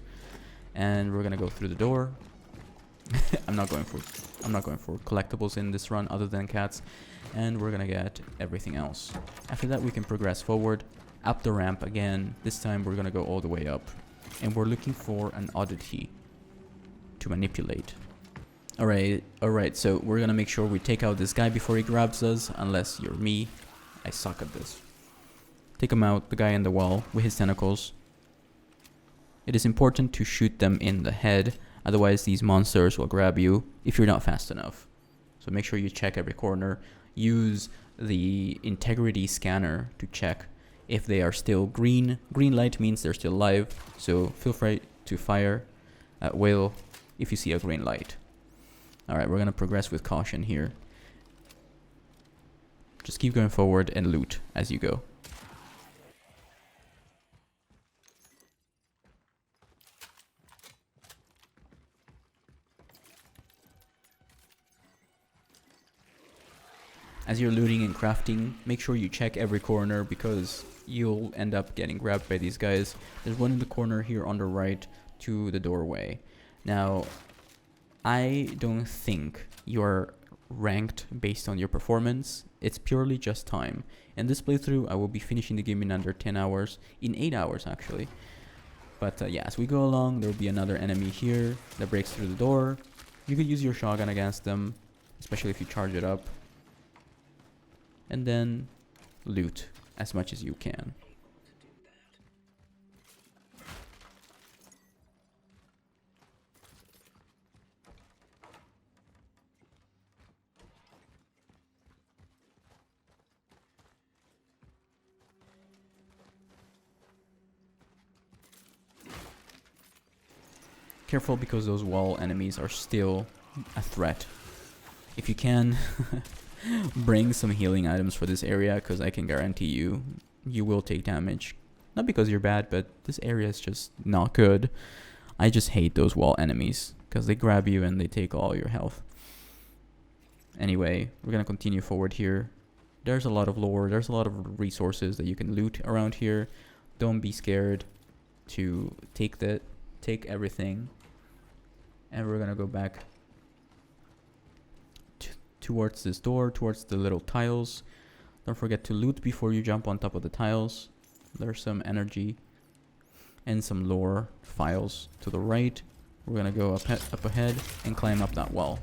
And we're gonna go through the door. I'm not going for collectibles in this run other than cats, and we're gonna get everything else. After that we can progress forward up the ramp again. This time we're gonna go all the way up, and we're looking for an oddity to manipulate. Alright, so we're gonna make sure we take out this guy before he grabs us, unless you're me. I suck at this. Take him out, the guy in the wall with his tentacles. It is important to shoot them in the head, otherwise these monsters will grab you if you're not fast enough. So make sure you check every corner. Use the integrity scanner to check if they are still green. Green light means they're still alive, so feel free to fire at will if you see a green light. Alright, we're gonna progress with caution here. Just keep going forward and loot as you go. As you're looting and crafting, make sure you check every corner because you'll end up getting grabbed by these guys. There's one in the corner here on the right to the doorway. Now, I don't think you're ranked based on your performance. It's purely just time. In this playthrough, I will be finishing the game in under 10 hours. In 8 hours, actually. But yeah, as we go along, there will be another enemy here that breaks through the door. You could use your shotgun against them, especially if you charge it up. And then loot as much as you can. Careful because those wall enemies are still a threat. If you can, bring some healing items for this area because I can guarantee you will take damage. Not because you're bad, but this area is just not good. I just hate those wall enemies because they grab you and they take all your health. Anyway, we're gonna continue forward here. There's a lot of lore, there's a lot of resources that you can loot around here. Don't be scared to take everything. And we're gonna go back towards this door, towards the little tiles. Don't forget to loot before you jump on top of the tiles. There's some energy and some lore files to the right. We're gonna go up ahead and climb up that wall.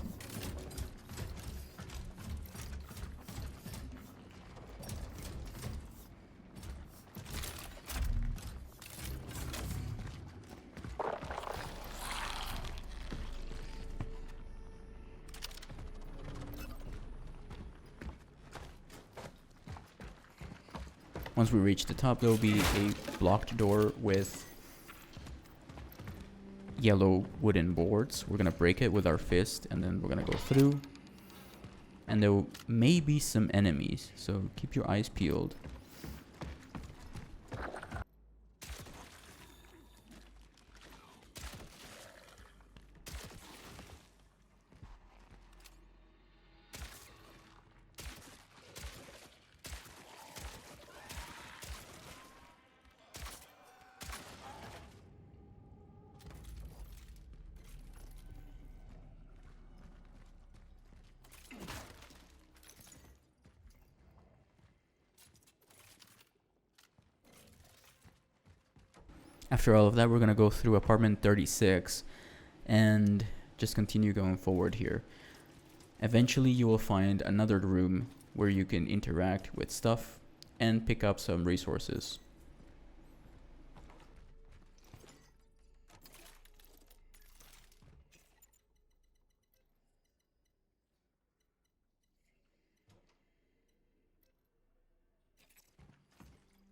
Once we reach the top, there will be a blocked door with yellow wooden boards. We're gonna break it with our fist and then we're gonna go through. And there may be some enemies, so keep your eyes peeled. After all of that, we're going to go through apartment 36 and just continue going forward here. Eventually, you will find another room where you can interact with stuff and pick up some resources.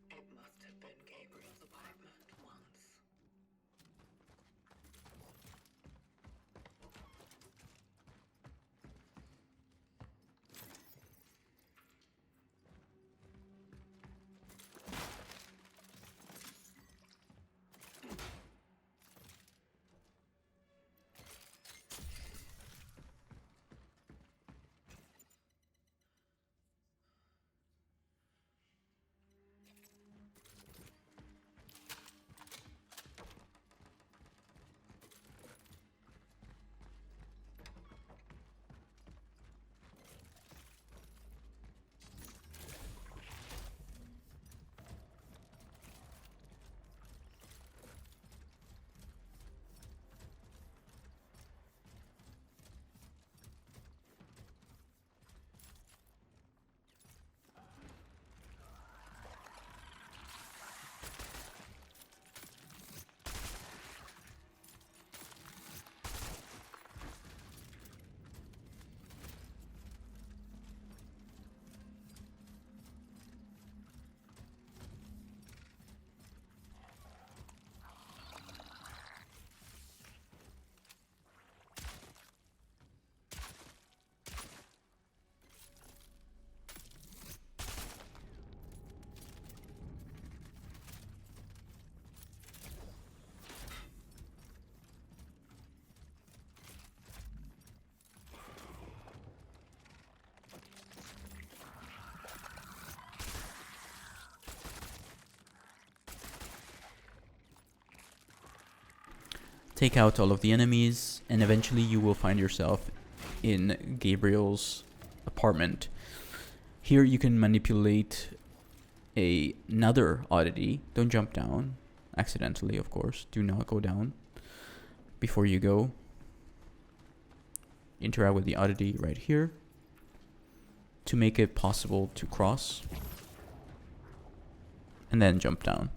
It must have been Gabriel's apartment once. take out all of the enemies, and eventually you will find yourself in Gabriel's apartment. Here you can manipulate another oddity. Don't jump down accidentally, of course. Do not go down before you go. Interact with the oddity right here to make it possible to cross, and then jump down.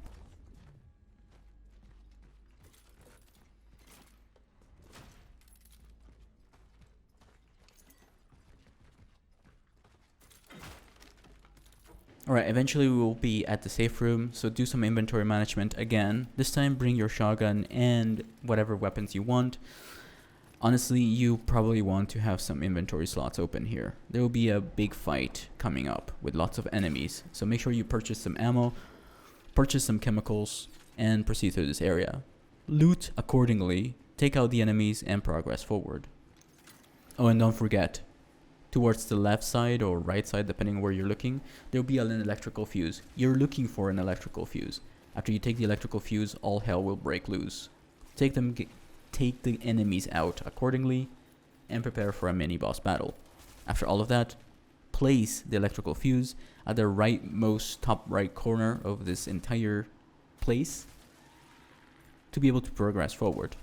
Alright, eventually we will be at the safe room, so do some inventory management again. This time bring your shotgun and whatever weapons you want. Honestly, you probably want to have some inventory slots open here. There will be a big fight coming up with lots of enemies, so make sure you purchase some ammo, purchase some chemicals, and proceed through this area. Loot accordingly, take out the enemies, and progress forward. Oh, and don't forget, towards the left side or right side, depending where you're looking, there will be an electrical fuse. You're looking for an electrical fuse. After you take the electrical fuse, all hell will break loose. Take the enemies out accordingly, and prepare for a mini boss battle. After all of that, place the electrical fuse at the rightmost top right corner of this entire place to be able to progress forward.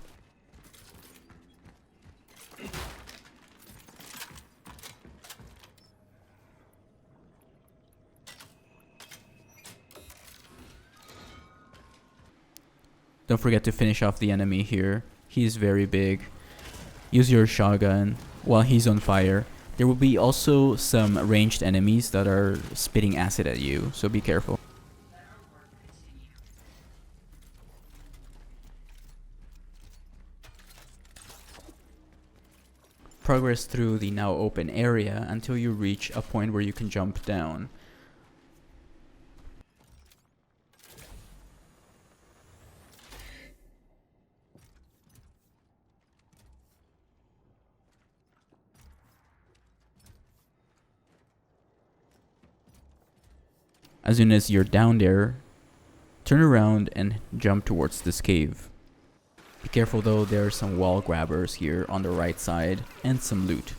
Don't forget to finish off the enemy here. He's very big. Use your shotgun while he's on fire. There will be also some ranged enemies that are spitting acid at you, so be careful. Progress through the now open area until you reach a point where you can jump down. As soon as you're down there, turn around and jump towards this cave. Be careful though, there are some wall grabbers here on the right side and some loot.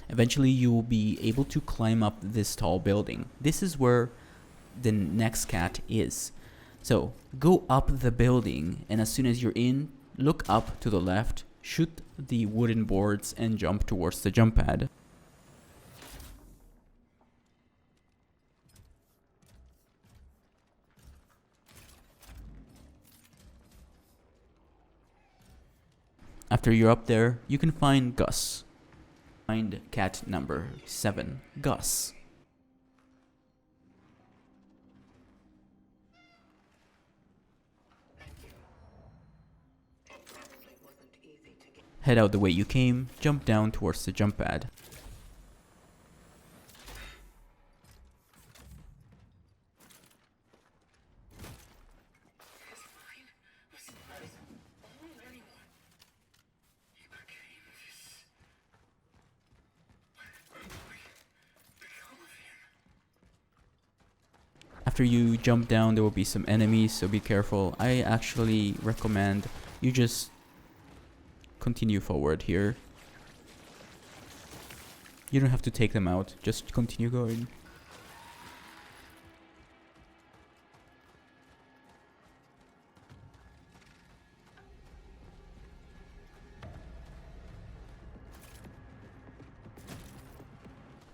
Eventually you will be able to climb up this tall building. This is where the next cat is. So go up the building, and as soon as you're in, look up to the left, shoot the wooden boards, and jump towards the jump pad. After you're up there, you can find Gus. Find cat number 7, Gus. Head out the way you came, jump down towards the jump pad. After you jump down, there will be some enemies, so be careful. I actually recommend you just continue forward here. You don't have to take them out, just continue going.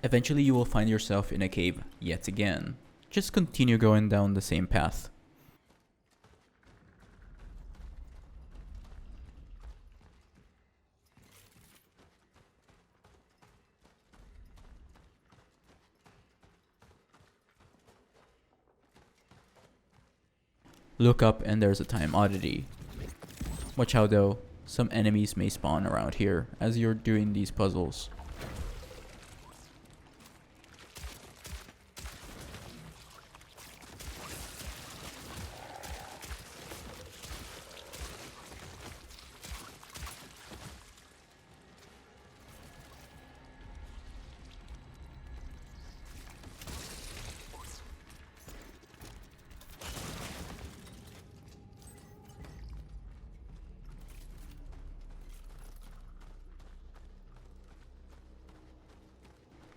Eventually you will find yourself in a cave yet again. Just continue going down the same path. Look up and there's a time oddity. Watch out though, some enemies may spawn around here as you're doing these puzzles.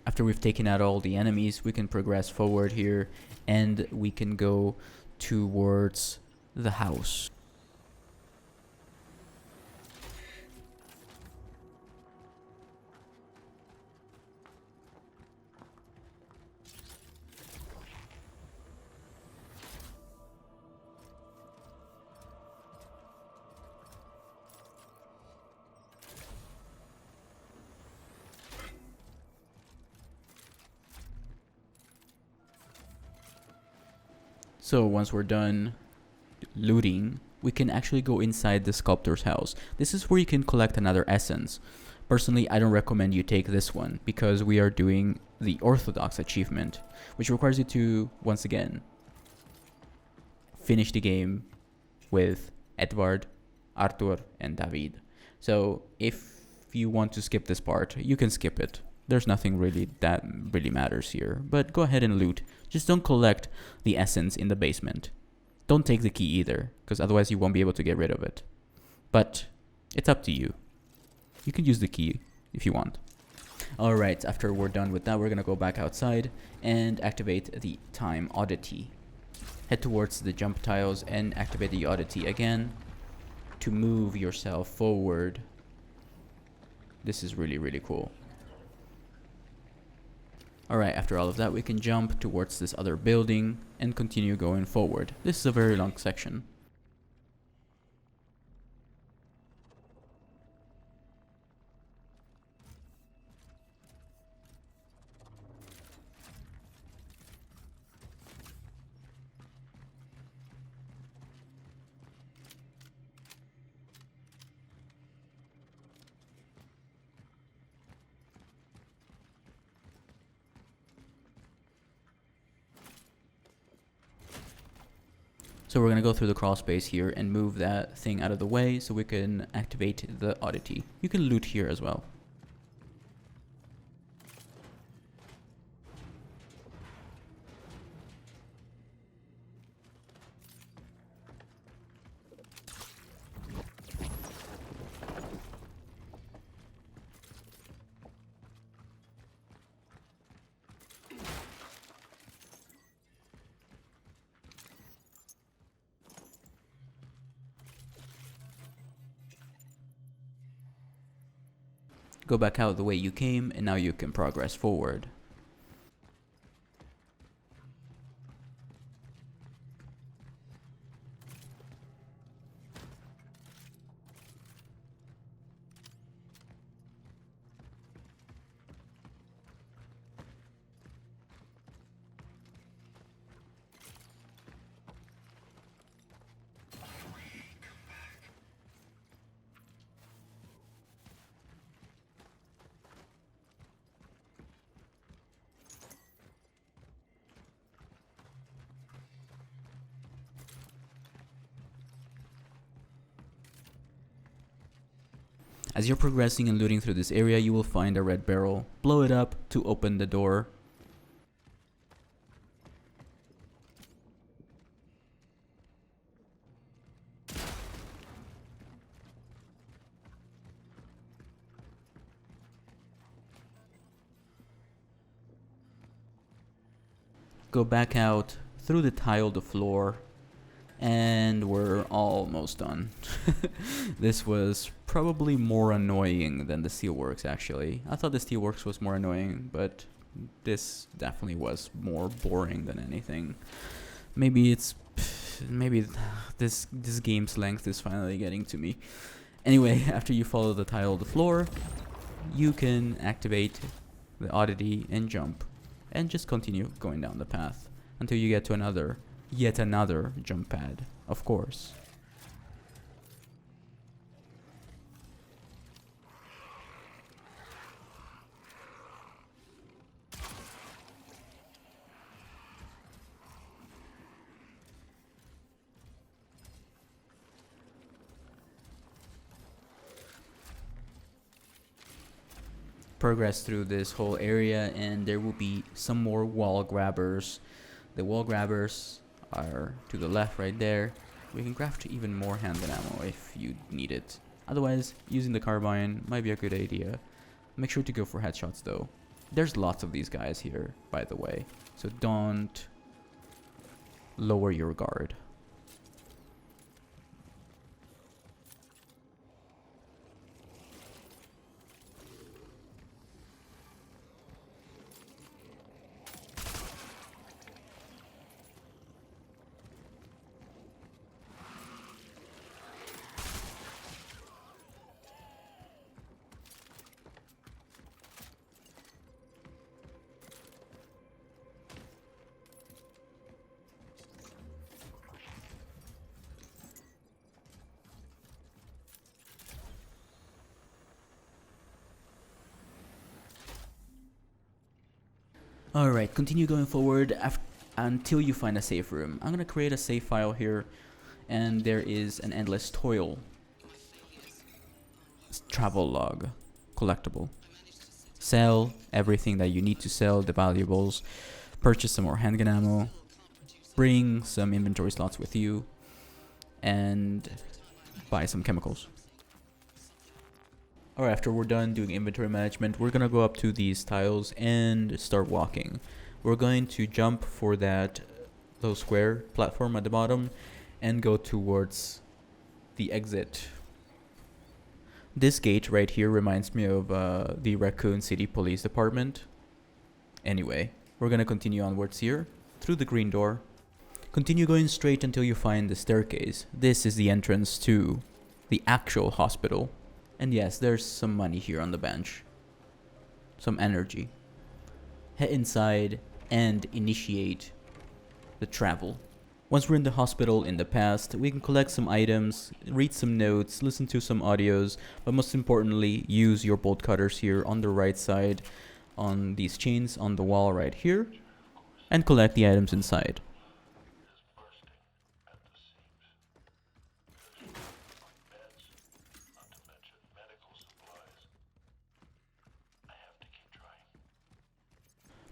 After we've taken out all the enemies, we can progress forward here and we can go towards the house. So once we're done looting, we can actually go inside the sculptor's house. This is where you can collect another essence. Personally, I don't recommend you take this one because we are doing the Orthodox achievement, which requires you to, once again, finish the game with Edward, Arthur, and David. So if you want to skip this part, you can skip it. There's nothing really that really matters here, but go ahead and loot. Just don't collect the essence in the basement. Don't take the key either, because otherwise you won't be able to get rid of it. But it's up to you. You can use the key if you want. Alright, after we're done with that, we're gonna go back outside and activate the time oddity. Head towards the jump tiles and activate the oddity again to move yourself forward. This is really, really cool. Alright, after all of that, we can jump towards this other building and continue going forward. This is a very long section. So we're going to go through the crawl space here and move that thing out of the way so we can activate the oddity. You can loot here as well. Go back out the way you came, and now you can progress forward. As you're progressing and looting through this area, you will find a red barrel. Blow it up to open the door. Go back out through the tiled floor. And we're almost done. This was probably more annoying than the Steelworks, actually. I thought the Steelworks was more annoying, but this definitely was more boring than anything. Maybe this game's length is finally getting to me. Anyway, after you follow the tile of the floor, you can activate the oddity and jump, and just continue going down the path until you get to yet another jump pad. of course. Progress through this whole area, and there will be some more wall grabbers. The wall grabbers are to the left right there. We can craft even more handgun ammo if you need it. Otherwise, using the carbine might be a good idea. Make sure to go for headshots though. There's lots of these guys here, by the way, so don't lower your guard. Alright, continue going forward until you find a safe room. I'm gonna create a save file here, and there is an endless toil travel log, collectible. Sell everything that you need to sell, the valuables, purchase some more handgun ammo, bring some inventory slots with you, and buy some chemicals. Alright, after we're done doing inventory management, we're gonna go up to these tiles and start walking. We're going to jump for that little square platform at the bottom and go towards the exit. This gate right here reminds me of the Raccoon City Police Department. Anyway, we're gonna continue onwards here through the green door. Continue going straight until you find the staircase. This is the entrance to the actual hospital. And yes, there's some money here on the bench. Some energy. Head inside and initiate the travel. Once we're in the hospital in the past, we can collect some items, read some notes, listen to some audios, but most importantly, use your bolt cutters here on the right side on these chains on the wall right here, and collect the items inside.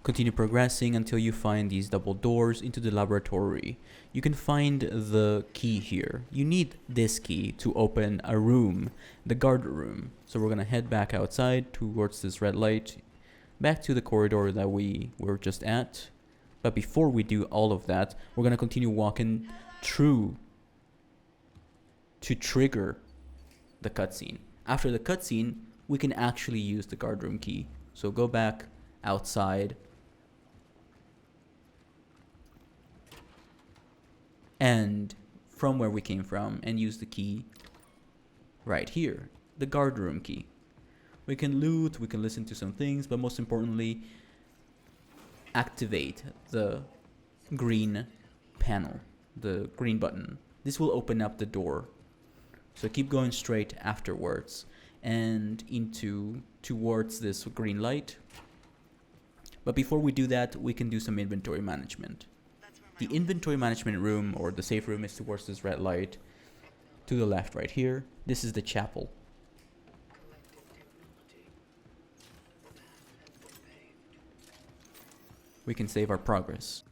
Continue progressing until you find these double doors into the laboratory. You can find the key here. You need this key to open a room, the guard room. So we're gonna head back outside towards this red light, back to the corridor that we were just at. But before we do all of that, we're gonna continue walking through to trigger the cutscene. After the cutscene, we can actually use the guard room key. So go back outside and from where we came from and use the key right here, the guard room key. We can loot, we can listen to some things, but most importantly, activate the green panel, the green button. This will open up the door. So keep going straight afterwards and towards this green light. But before we do that, we can do some inventory management. The inventory management room, or the safe room, is towards this red light to the left right here. This is the chapel. We can save our progress.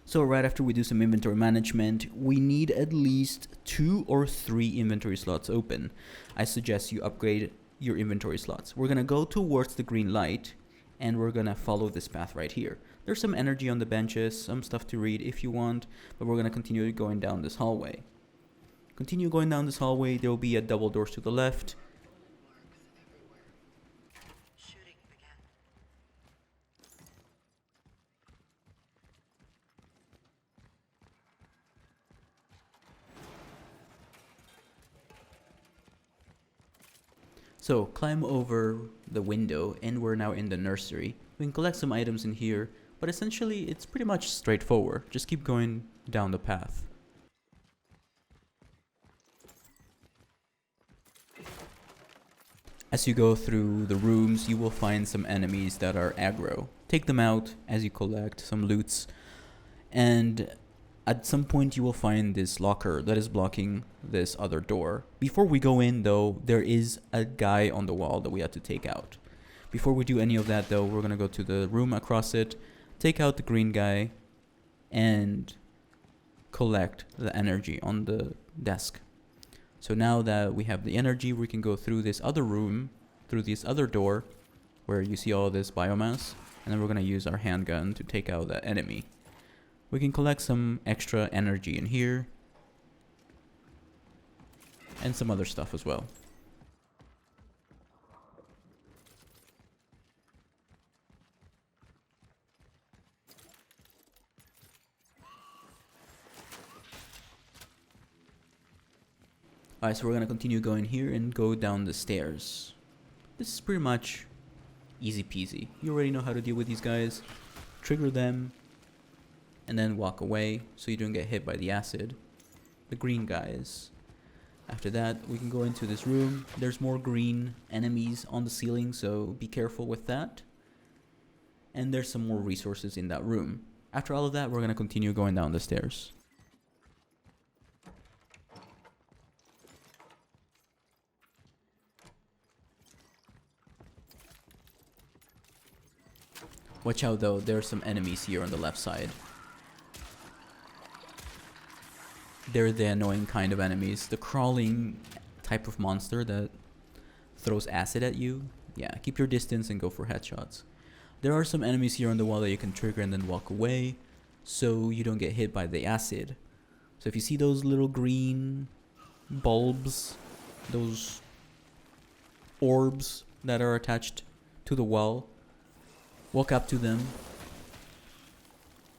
So right after we do some inventory management, we need at least 2 or 3 inventory slots open. I suggest you upgrade your inventory slots. We're gonna go towards the green light and we're gonna follow this path right here. There's some energy on the benches, some stuff to read if you want, but we're gonna continue going down this hallway. Continue going down this hallway, there will be a double doors to the left. So climb over the window and we're now in the nursery. We can collect some items in here, but essentially it's pretty much straightforward. Just keep going down the path. As you go through the rooms, you will find some enemies that are aggro. Take them out as you collect some loots, and at some point you will find this locker that is blocking this other door. Before we go in though, there is a guy on the wall that we have to take out. Before we do any of that though, we're gonna go to the room across it, take out the green guy, and collect the energy on the desk. So now that we have the energy, we can go through this other room, through this other door, where you see all this biomass, and then we're gonna use our handgun to take out that enemy. We can collect some extra energy in here, and some other stuff as well. Alright, so we're gonna continue going here and go down the stairs. This is pretty much easy peasy. You already know how to deal with these guys. Trigger them, and then walk away so you don't get hit by the acid. The green guys. After that, we can go into this room. There's more green enemies on the ceiling, so be careful with that. And there's some more resources in that room. After all of that, we're gonna continue going down the stairs. Watch out though, there are some enemies here on the left side. They're the annoying kind of enemies. The crawling type of monster that throws acid at you. Yeah, keep your distance and go for headshots. There are some enemies here on the wall that you can trigger and then walk away, so you don't get hit by the acid. So if you see those little green bulbs, those orbs that are attached to the wall, walk up to them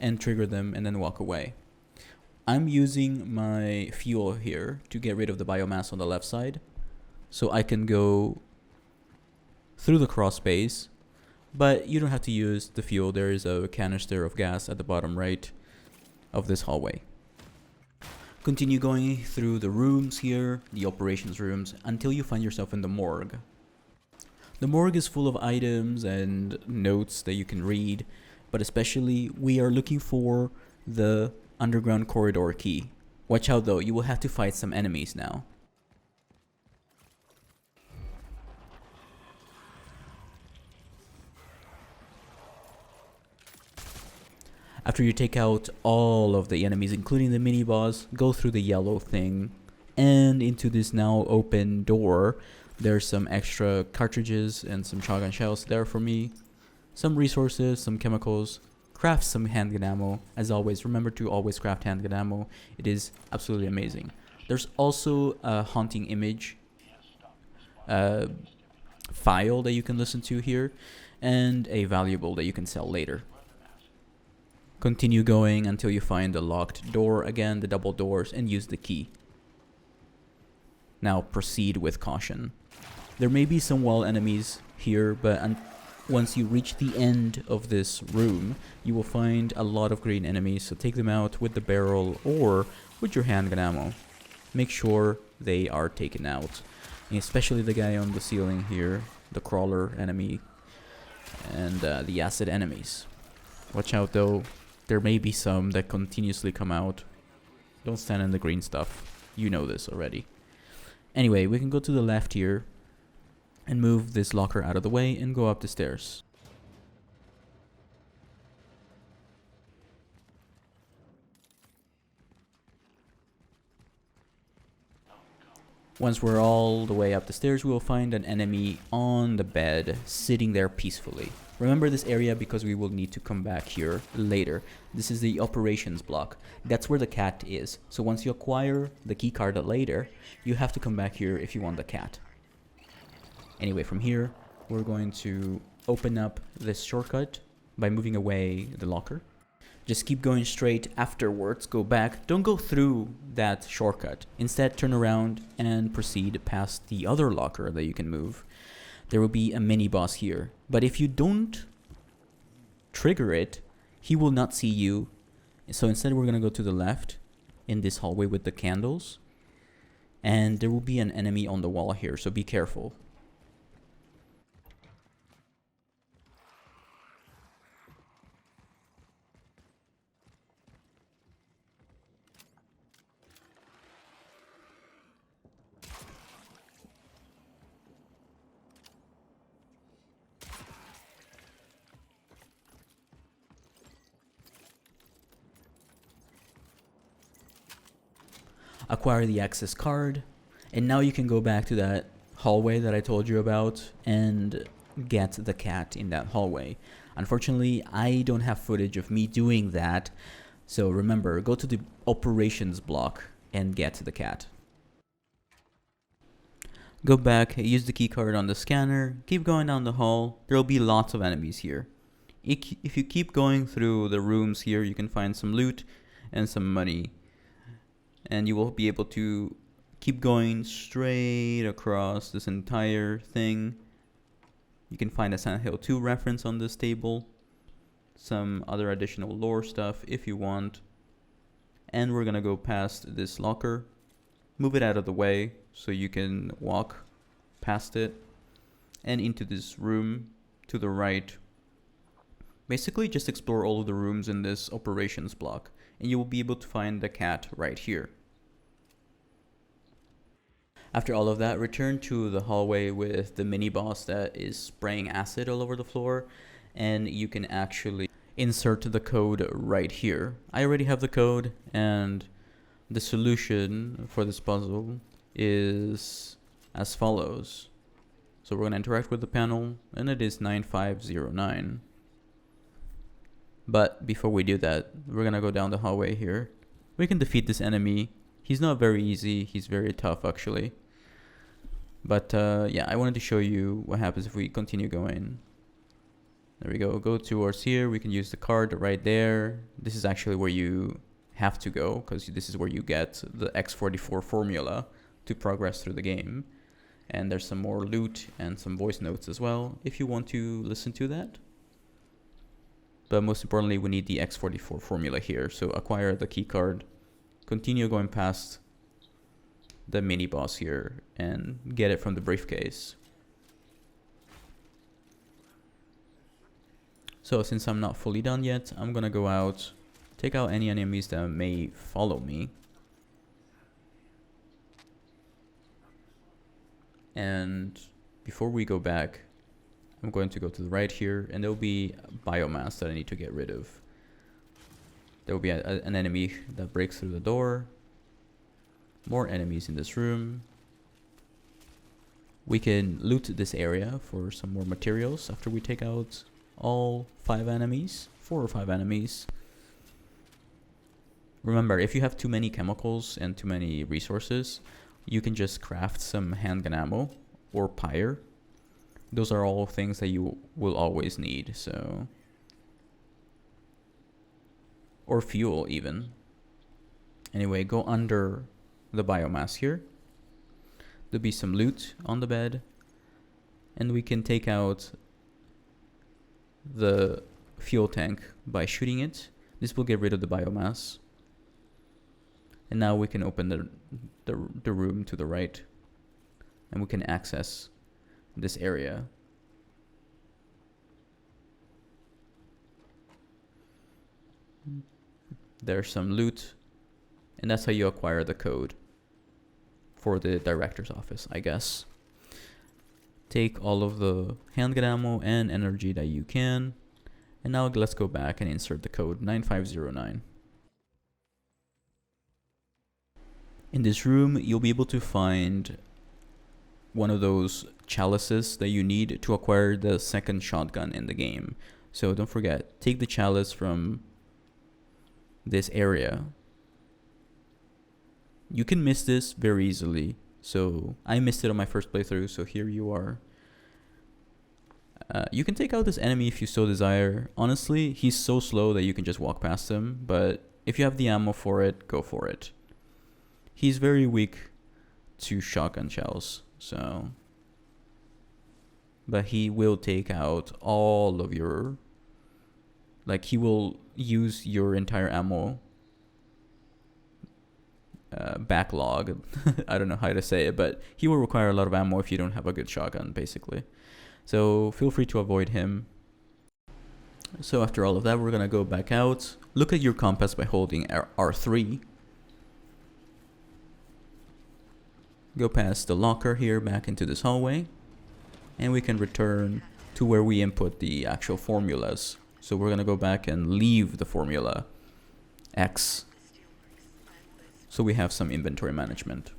and trigger them and then walk away. I'm using my fuel here to get rid of the biomass on the left side, so I can go through the crawl space, but you don't have to use the fuel. There is a canister of gas at the bottom right of this hallway. Continue going through the rooms here, the operations rooms, until you find yourself in the morgue. The morgue is full of items and notes that you can read, but especially we are looking for the underground corridor key. Watch out though, you will have to fight some enemies now. After you take out all of the enemies, including the mini boss, go through the yellow thing and into this now open door. There's some extra cartridges and some shotgun shells there for me. Some resources, some chemicals. Craft some handgun ammo. As always, remember to always craft handgun ammo. It is absolutely amazing. There's also a haunting image file that you can listen to here, and a valuable that you can sell later. Continue going until you find the locked door again, the double doors, and use the key. Now proceed with caution. There may be some wall enemies here, but once you reach the end of this room, you will find a lot of green enemies, so take them out with the barrel or with your handgun ammo. Make sure they are taken out, and especially the guy on the ceiling here, the crawler enemy, and the acid enemies. Watch out though, there may be some that continuously come out. Don't stand in the green stuff, you know this already. Anyway, we can go to the left here and move this locker out of the way and go up the stairs. Once we're all the way up the stairs, we will find an enemy on the bed, sitting there peacefully. Remember this area because we will need to come back here later. This is the operations block. That's where the cat is. So once you acquire the key card later, you have to come back here if you want the cat. Anyway, from here, we're going to open up this shortcut by moving away the locker. Just keep going straight afterwards, go back. Don't go through that shortcut. Instead, turn around and proceed past the other locker that you can move. There will be a mini boss here. But if you don't trigger it, he will not see you. So instead, we're going to go to the left in this hallway with the candles. And there will be an enemy on the wall here, so be careful. acquire the access card, and now you can go back to that hallway that I told you about and get the cat in that hallway. Unfortunately, I don't have footage of me doing that, so remember, go to the operations block and get the cat. Go back, use the keycard on the scanner, keep going down the hall. There'll be lots of enemies here. If you keep going through the rooms here, you can find some loot and some money. And you will be able to keep going straight across this entire thing. You can find a Silent Hill 2 reference on this table. Some other additional lore stuff if you want. And we're gonna go past this locker. Move it out of the way so you can walk past it. And into this room to the right. Basically just explore all of the rooms in this operations block. And you will be able to find the cat right here. After all of that, return to the hallway with the mini boss that is spraying acid all over the floor, and you can actually insert the code right here. I already have the code, and the solution for this puzzle is as follows. So we're going to interact with the panel, and it is 9509. But before we do that, we're going to go down the hallway here. We can defeat this enemy. He's not very easy. He's very tough, actually. But yeah, I wanted to show you what happens if we continue going. There we go. Go towards here. We can use the card right there. This is actually where you have to go, because this is where you get the X44 formula to progress through the game. And there's some more loot and some voice notes as well, if you want to listen to that. But most importantly, we need the X44 formula here. So acquire the key card. Continue going past the mini boss here and get it from the briefcase. So since I'm not fully done yet, I'm gonna go out, take out any enemies that may follow me. And before we go back, I'm going to go to the right here, and there'll be biomass that I need to get rid of. There will be an enemy that breaks through the door. More enemies in this room. We can loot this area for some more materials after we take out all 5 enemies, 4 or 5 enemies. Remember, if you have too many chemicals and too many resources, you can just craft some handgun ammo or pyre. Those are all things that you will always need, so... or fuel even. Anyway, go under the biomass here. There'll be some loot on the bed, and we can take out the fuel tank by shooting it. This will get rid of the biomass. And now we can open the room to the right, and we can access this area. There's some loot, and that's how you acquire the code for the director's office, I guess. Take all of the handgun ammo and energy that you can, and now let's go back and insert the code 9509. In this room, you'll be able to find one of those chalices that you need to acquire the second shotgun in the game. So don't forget, take the chalice from this area. You can miss this very easily. So I missed it on my first playthrough, so here you are. You can take out this enemy if you so desire. Honestly, he's so slow that you can just walk past him, but if you have the ammo for it, go for it. He's very weak to shotgun shells, so... but he will take out all of your... like, he will use your entire ammo backlog. I don't know how to say it, but he will require a lot of ammo if you don't have a good shotgun, basically. So feel free to avoid him. So after all of that, we're gonna go back out. Look at your compass by holding R3. Go past the locker here back into this hallway, and we can return to where we input the actual formulas. So we're gonna go back and leave the formula X so we have some inventory management.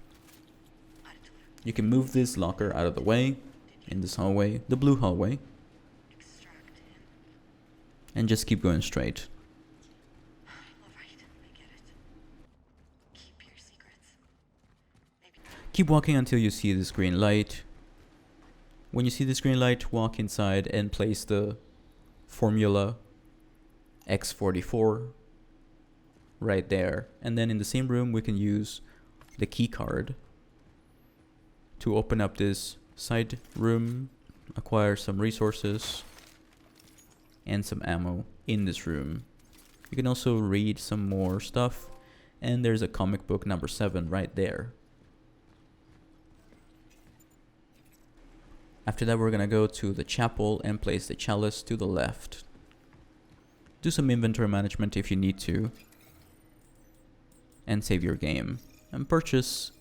You can move this locker out of the way in this hallway, the blue hallway, and just keep going straight. Keep walking until you see this green light. When you see this green light, walk inside and place the formula X44 right there. And then in the same room, we can use the key card to open up this side room, acquire some resources and some ammo in this room. You can also read some more stuff, and there's a comic book number 7 right there. After that, we're gonna go to the chapel and place the chalice to the left. Do some inventory management if you need to, and save your game. And purchase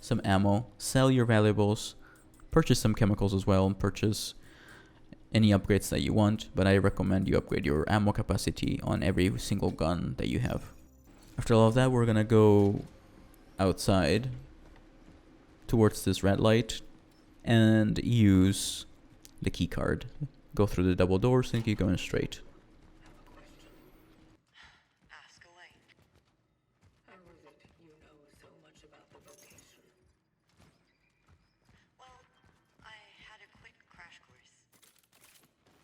some ammo, sell your valuables, purchase some chemicals as well, and purchase any upgrades that you want. But I recommend you upgrade your ammo capacity on every single gun that you have. After all of that, we're gonna go outside towards this red light and use the key card. Go through the double doors and keep going straight. Ask away. How is it you know so much about the vocation? Well, I had a quick crash course.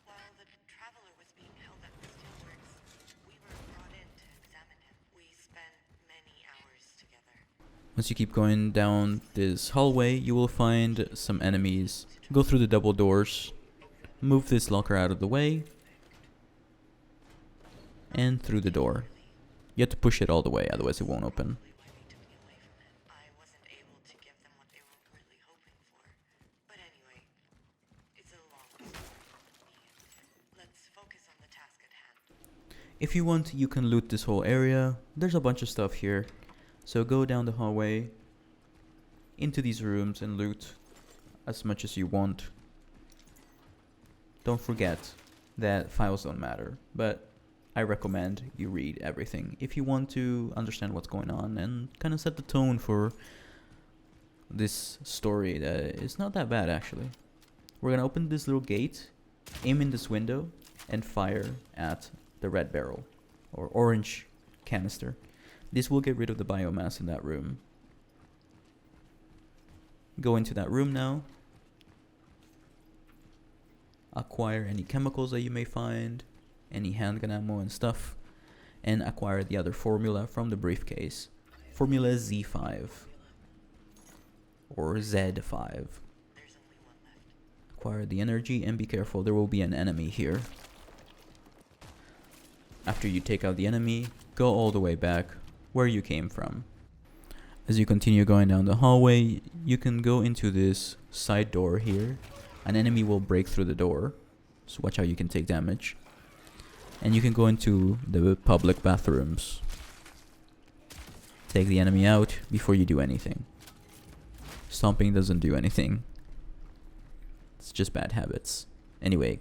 While the traveler was being held at the Steelworks, we were brought in to examine him. We spent many hours together. Once you keep going down this hallway, you will find some enemies. Go through the double doors, move this locker out of the way, and through the door. You have to push it all the way, otherwise it won't open. Why they took me away from it. I wasn't able to give them what they were really hoping for. But anyway, it's a long story. Let's focus on the task at hand. If you want, you can loot this whole area. There's a bunch of stuff here. So go down the hallway, into these rooms, and loot as much as you want. Don't forget that files don't matter, but I recommend you read everything if you want to understand what's going on and kind of set the tone for this story that is not that bad actually. We're gonna open this little gate, aim in this window, and fire at the red barrel or orange canister. This will get rid of the biomass in that room. Go into that room now. Acquire any chemicals that you may find, any handgun ammo and stuff, and acquire the other formula from the briefcase. Formula Z5 or Z5. There's only one left. Acquire the energy and be careful, there will be an enemy here. After you take out the enemy, go all the way back where you came from. As you continue going down the hallway, you can go into this side door here. An enemy will break through the door, so watch how you can take damage. And you can go into the public bathrooms. Take the enemy out before you do anything. Stomping doesn't do anything. It's just bad habits. Anyway,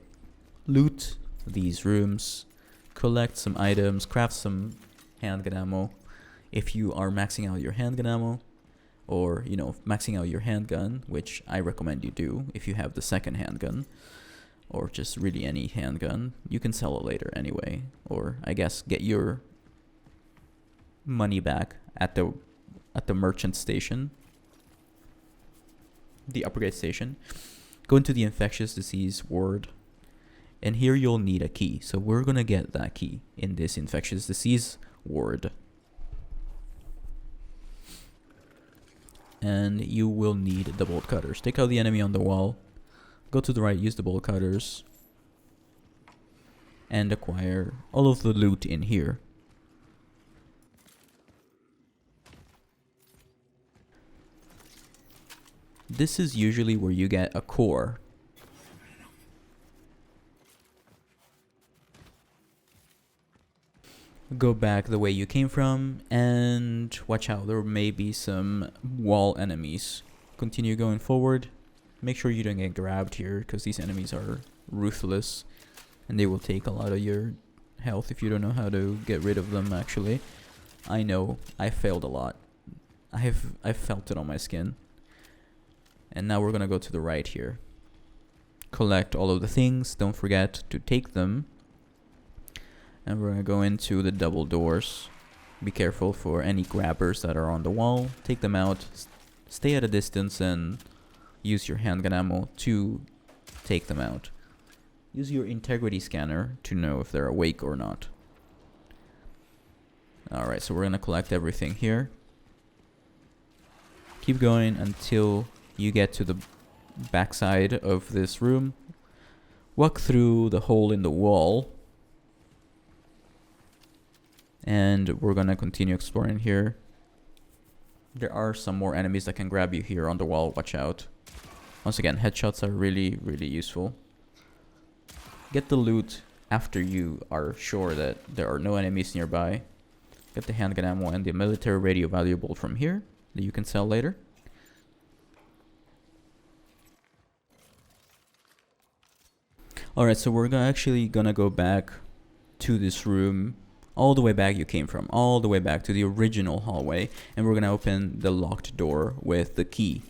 loot these rooms, collect some items, craft some handgun ammo. If you are maxing out your handgun ammo, or maxing out your handgun, which I recommend you do if you have the second handgun, or just really any handgun, you can sell it later anyway, or I guess get your money back at the merchant station, the upgrade station. Go into the infectious disease ward, and here you'll need a key. So we're gonna get that key in this infectious disease ward. And you will need the bolt cutters. Take out the enemy on the wall. Go to the right, use the bolt cutters. And acquire all of the loot in here. This is usually where you get a core. Go back the way you came from and watch out, there may be some wall enemies. Continue going forward. Make sure you don't get grabbed here because these enemies are ruthless and they will take a lot of your health if you don't know how to get rid of them actually. I know, I failed a lot. I've felt it on my skin. And now we're gonna go to the right here. Collect all of the things. Don't forget to take them. And we're gonna go into the double doors. Be careful for any grabbers that are on the wall. Take them out. Stay at a distance and use your handgun ammo to take them out. Use your integrity scanner to know if they're awake or not. Alright, so we're gonna collect everything here. Keep going until you get to the backside of this room. Walk through the hole in the wall. And we're gonna continue exploring here. There are some more enemies that can grab you here on the wall. Watch out. Once again, headshots are really, really useful. Get the loot after you are sure that there are no enemies nearby. Get the handgun ammo and the military radio valuable from here that you can sell later. Alright, so we're actually gonna go back to this room. All the way back you came from. All the way back to the original hallway. And we're gonna open the locked door with the key.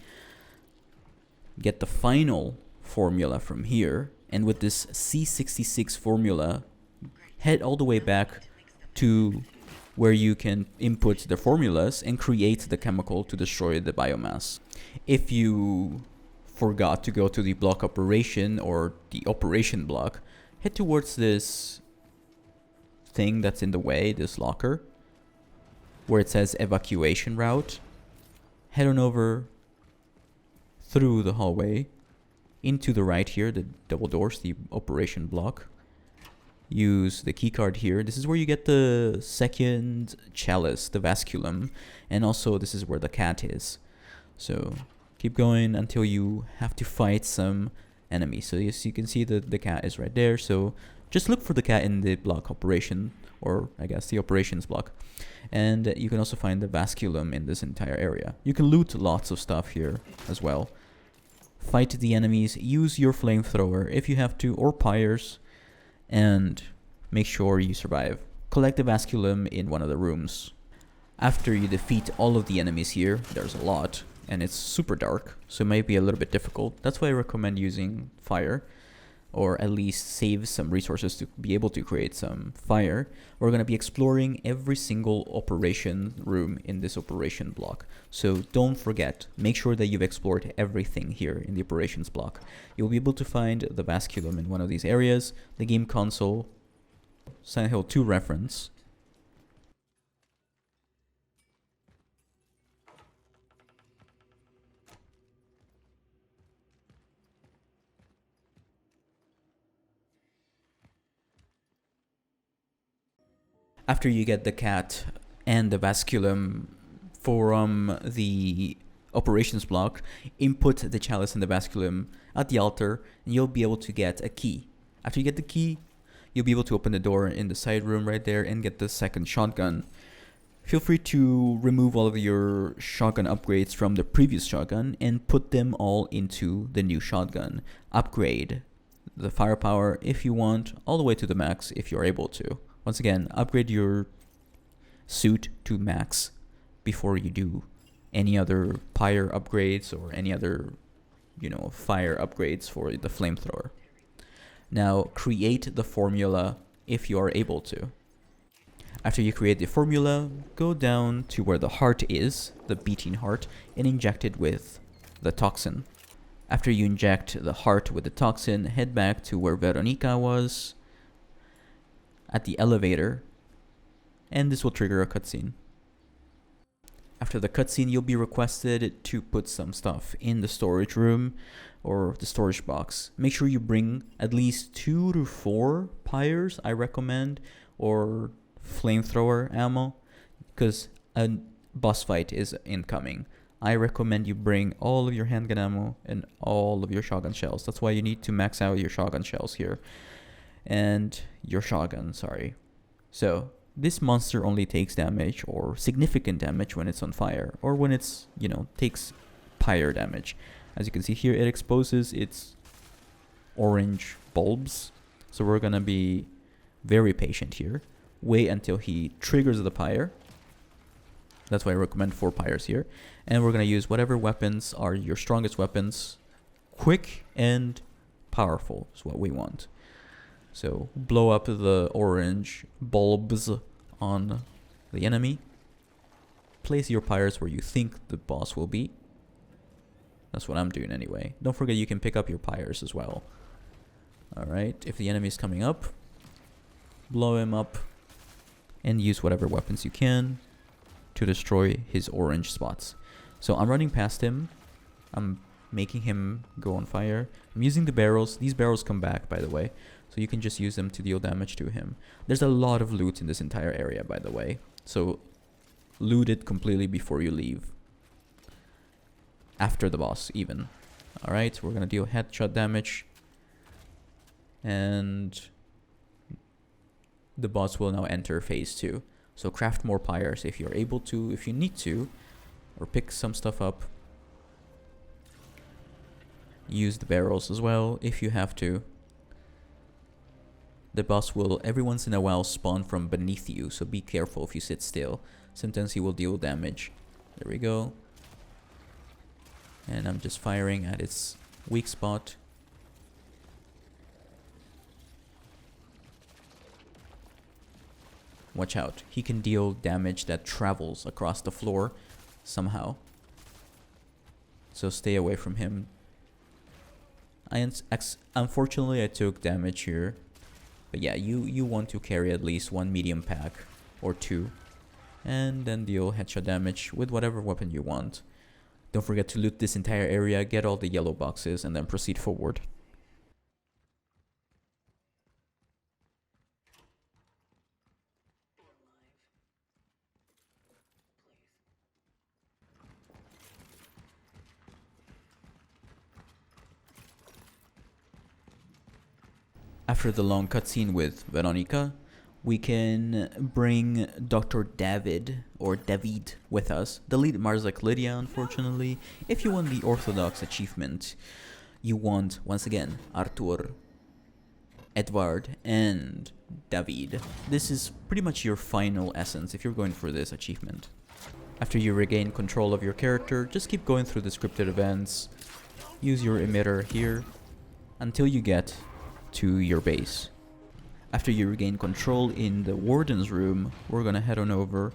Get the final formula from here. And with this C66 formula, head all the way back to where you can input the formulas and create the chemical to destroy the biomass. If you forgot to go to the block operation or the operation block, head towards this thing that's in the way, this locker, where it says evacuation route. Head on over through the hallway into the right here, the double doors, the operation block. Use the keycard here. This is where you get the second chalice, the vasculum, and also this is where the cat is. So keep going until you have to fight some enemies. So as you can see, the cat is right there. So just look for the cat in the block operation, or I guess the operations block. And you can also find the vasculum in this entire area. You can loot lots of stuff here as well. Fight the enemies. Use your flamethrower if you have to, or pyres. And make sure you survive. Collect the vasculum in one of the rooms. After you defeat all of the enemies here, there's a lot, and it's super dark, so it might be a little bit difficult. That's why I recommend using fire, or at least save some resources to be able to create some fire. We're going to be exploring every single operation room in this operation block. So don't forget, make sure that you've explored everything here in the operations block. You'll be able to find the vasculum in one of these areas, the game console, Silent Hill 2 reference. After you get the cat and the vasculum from the operations block, input the chalice and the vasculum at the altar, and you'll be able to get a key. After you get the key, you'll be able to open the door in the side room right there and get the second shotgun. Feel free to remove all of your shotgun upgrades from the previous shotgun and put them all into the new shotgun. Upgrade the firepower if you want, all the way to the max if you're able to. Once again, upgrade your suit to max before you do any other pyre upgrades or any other, fire upgrades for the flamethrower. Now, create the formula if you are able to. After you create the formula, go down to where the heart is, the beating heart, and inject it with the toxin. After you inject the heart with the toxin, head back to where Weronika was, at the elevator, and this will trigger a cutscene. After the cutscene, you'll be requested to put some stuff in the storage room or the storage box. Make sure you bring at least 2 to 4 pyres, I recommend, or flamethrower ammo, because a boss fight is incoming. I recommend you bring all of your handgun ammo and all of your shotgun shells. That's why you need to max out your shotgun shells here. And your shotgun, sorry. So this monster only takes damage or significant damage when it's on fire, or when it's, takes pyre damage. As you can see here, it exposes its orange bulbs. So we're gonna be very patient here. Wait until he triggers the pyre. That's why I recommend 4 pyres here. And we're going to use whatever weapons are your strongest weapons. Quick and powerful is what we want. So blow up the orange bulbs on the enemy. Place your pyres where you think the boss will be. That's what I'm doing anyway. Don't forget you can pick up your pyres as well. Alright, if the enemy is coming up, blow him up and use whatever weapons you can to destroy his orange spots. So I'm running past him. I'm making him go on fire. I'm using the barrels. These barrels come back, by the way. So you can just use them to deal damage to him. There's a lot of loot in this entire area, by the way. So loot it completely before you leave. After the boss, even. Alright, we're going to deal headshot damage. And the boss will now enter phase 2. So craft more pyres if you're able to, if you need to. Or pick some stuff up. Use the barrels as well if you have to. The boss will every once in a while spawn from beneath you, so be careful if you sit still. Sometimes he will deal damage. There we go. And I'm just firing at its weak spot. Watch out. He can deal damage that travels across the floor somehow. So stay away from him. Unfortunately, I took damage here. But yeah, you want to carry at least 1 medium pack or 2. And then deal headshot damage with whatever weapon you want. Don't forget to loot this entire area, get all the yellow boxes, and then proceed forward. After the long cutscene with Weronika, we can bring Dr. David or David with us. Delete Marzak Lydia, unfortunately. If you want the Orthodox achievement, you want, once again, Artur, Edward, and David. This is pretty much your final essence if you're going for this achievement. After you regain control of your character, just keep going through the scripted events. Use your emitter here until you get to your base. After you regain control in the warden's room, we're gonna head on over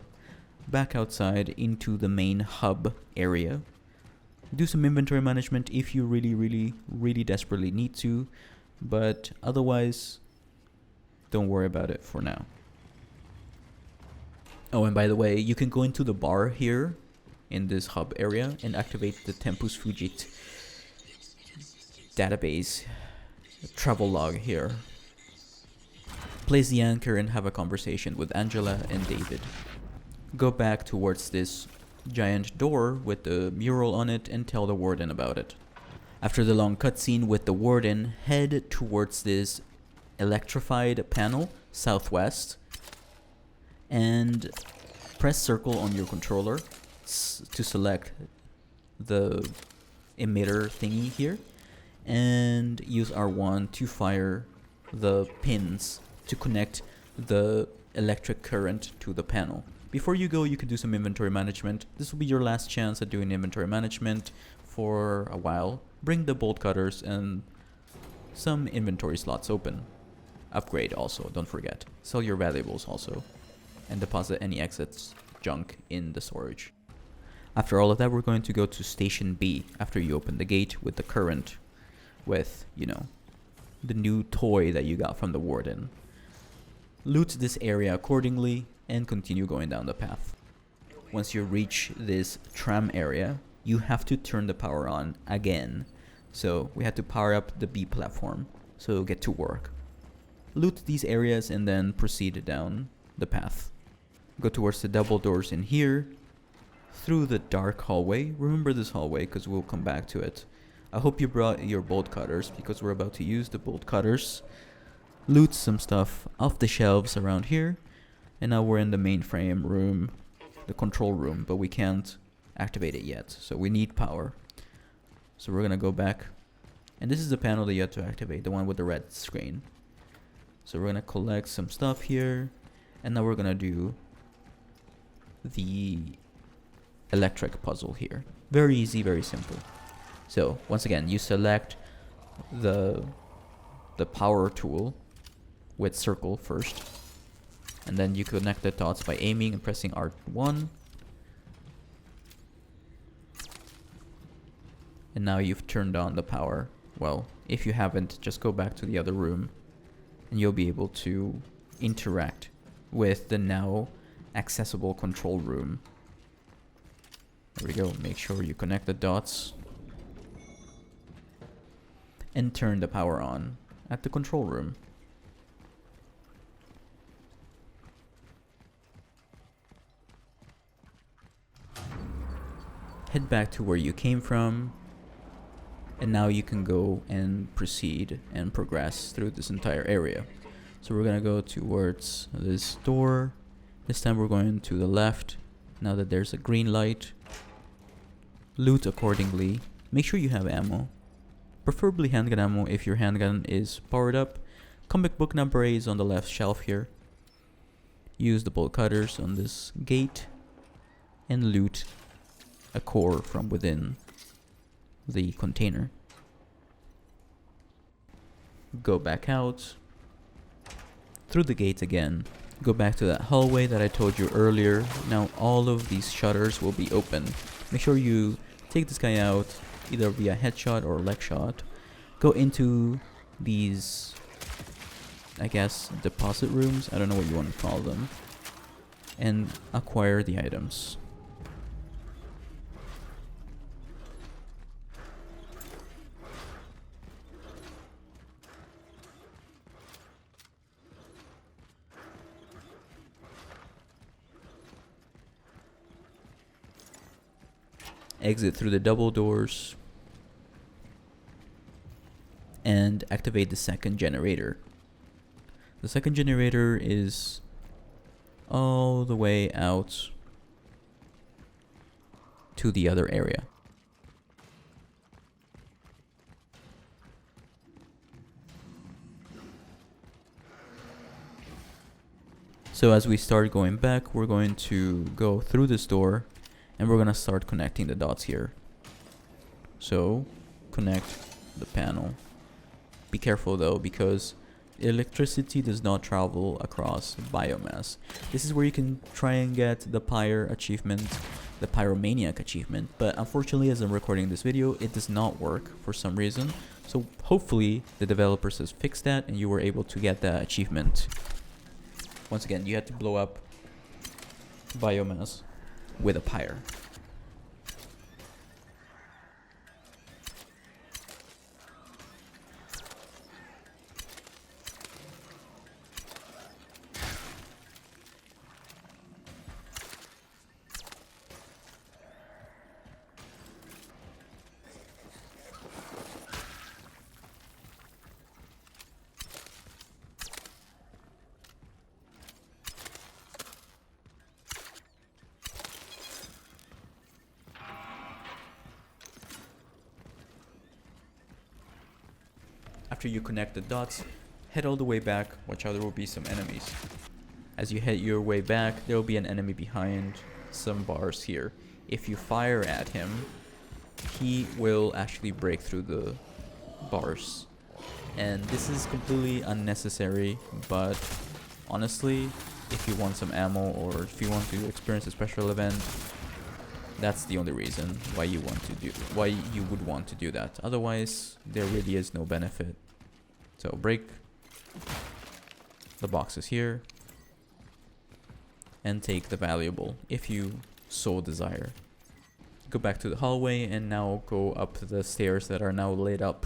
back outside into the main hub area. Do some inventory management if you really desperately need to, but otherwise don't worry about it for now. Oh, and by the way, you can go into the bar here in this hub area and activate the Tempus Fugit database travel log here. Place the anchor and have a conversation with Angela and David. Go back towards this giant door with the mural on it and tell the warden about it. After the long cutscene with the warden, head towards this electrified panel southwest and press circle on your controller to select the emitter thingy here, and use R1 to fire the pins to connect the electric current to the panel. Before you go, you can do some inventory management. This will be your last chance at doing inventory management for a while. Bring the bolt cutters and some inventory slots open. Upgrade also, don't forget. Sell your valuables also. And deposit any excess junk in the storage. After all of that, we're going to go to Station B after you open the gate with the current, with, you know, the new toy that you got from the warden. Loot this area accordingly and continue going down the path. Once you reach this tram area, you have to turn the power on again. So we had to power up the B platform, so get to work. Loot these areas and then proceed down the path. Go towards the double doors in here, through the dark hallway. Remember this hallway because we'll come back to it. I hope you brought your bolt cutters because we're about to use the bolt cutters. Loot some stuff off the shelves around here. And now we're in the mainframe room, the control room, but we can't activate it yet. So we need power. So we're gonna go back. And this is the panel that you have to activate, the one with the red screen. So we're gonna collect some stuff here. And now we're gonna do the electric puzzle here. Very easy, very simple. So once again, you select the power tool with circle first, and then you connect the dots by aiming and pressing R1. And now you've turned on the power. Well, if you haven't, just go back to the other room and you'll be able to interact with the now accessible control room. There we go. Make sure you connect the dots and turn the power on at the control room. Head back to where you came from, and now you can go and proceed and progress through this entire area. So we're gonna go towards this door. This time we're going to the left. Now that there's a green light, loot accordingly. Make sure you have ammo, preferably handgun ammo if your handgun is powered up. Comic book number 8 is on the left shelf here. Use the bolt cutters on this gate and loot a core from within the container. Go back out through the gate again. Go back to that hallway that I told you earlier. Now all of these shutters will be open. Make sure you take this guy out either via headshot or leg shot. Go into these, I guess, deposit rooms. I don't know what you want to call them. And acquire the items. Exit through the double doors and activate the second generator. The second generator is all the way out to the other area. So as we start going back, we're going to go through this door and we're gonna start connecting the dots here. So connect the panel. Be careful though, because electricity does not travel across biomass. This is where you can try and get the Pyre achievement, the Pyromaniac achievement, but unfortunately as I'm recording this video, it does not work for some reason. So hopefully the developers has fixed that and you were able to get that achievement. Once again, you have to blow up biomass with a pyre. After you connect the dots, head all the way back. Watch out, there will be some enemies. As you head your way back, there will be an enemy behind some bars here. If you fire at him, he will actually break through the bars. And this is completely unnecessary, but honestly, if you want some ammo or if you want to experience a special event, that's the only reason why you would want to do that. Otherwise, there really is no benefit. So break the boxes here and take the valuable if you so desire. Go back to the hallway and now go up the stairs that are now lit up.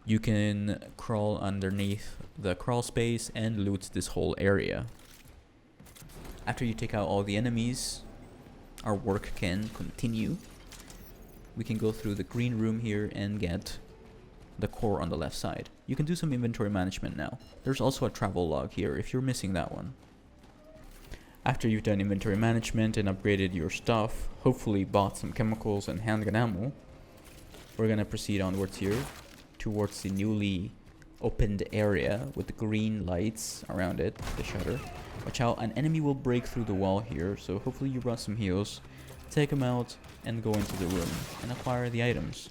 You can crawl underneath the crawl space and loot this whole area. After you take out all the enemies, our work can continue. We can go through the green room here and get the core on the left side. You can do some inventory management now. There's also a travel log here if you're missing that one. After you've done inventory management and upgraded your stuff, hopefully bought some chemicals and handgun ammo, we're gonna proceed onwards here towards the newly opened area with the green lights around it, the shutter. Watch out, an enemy will break through the wall here, so hopefully you brought some heals. take them out, and go into the room and acquire the items.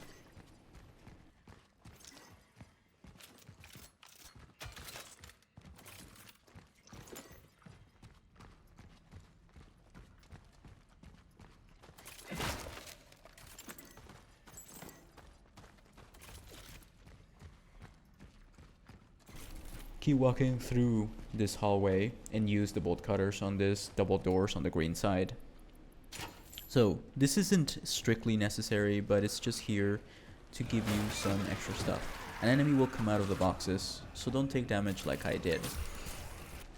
Keep walking through this hallway and use the bolt cutters on this double doors on the green side. So this isn't strictly necessary, but it's just here to give you some extra stuff. An enemy will come out of the boxes, so don't take damage like I did.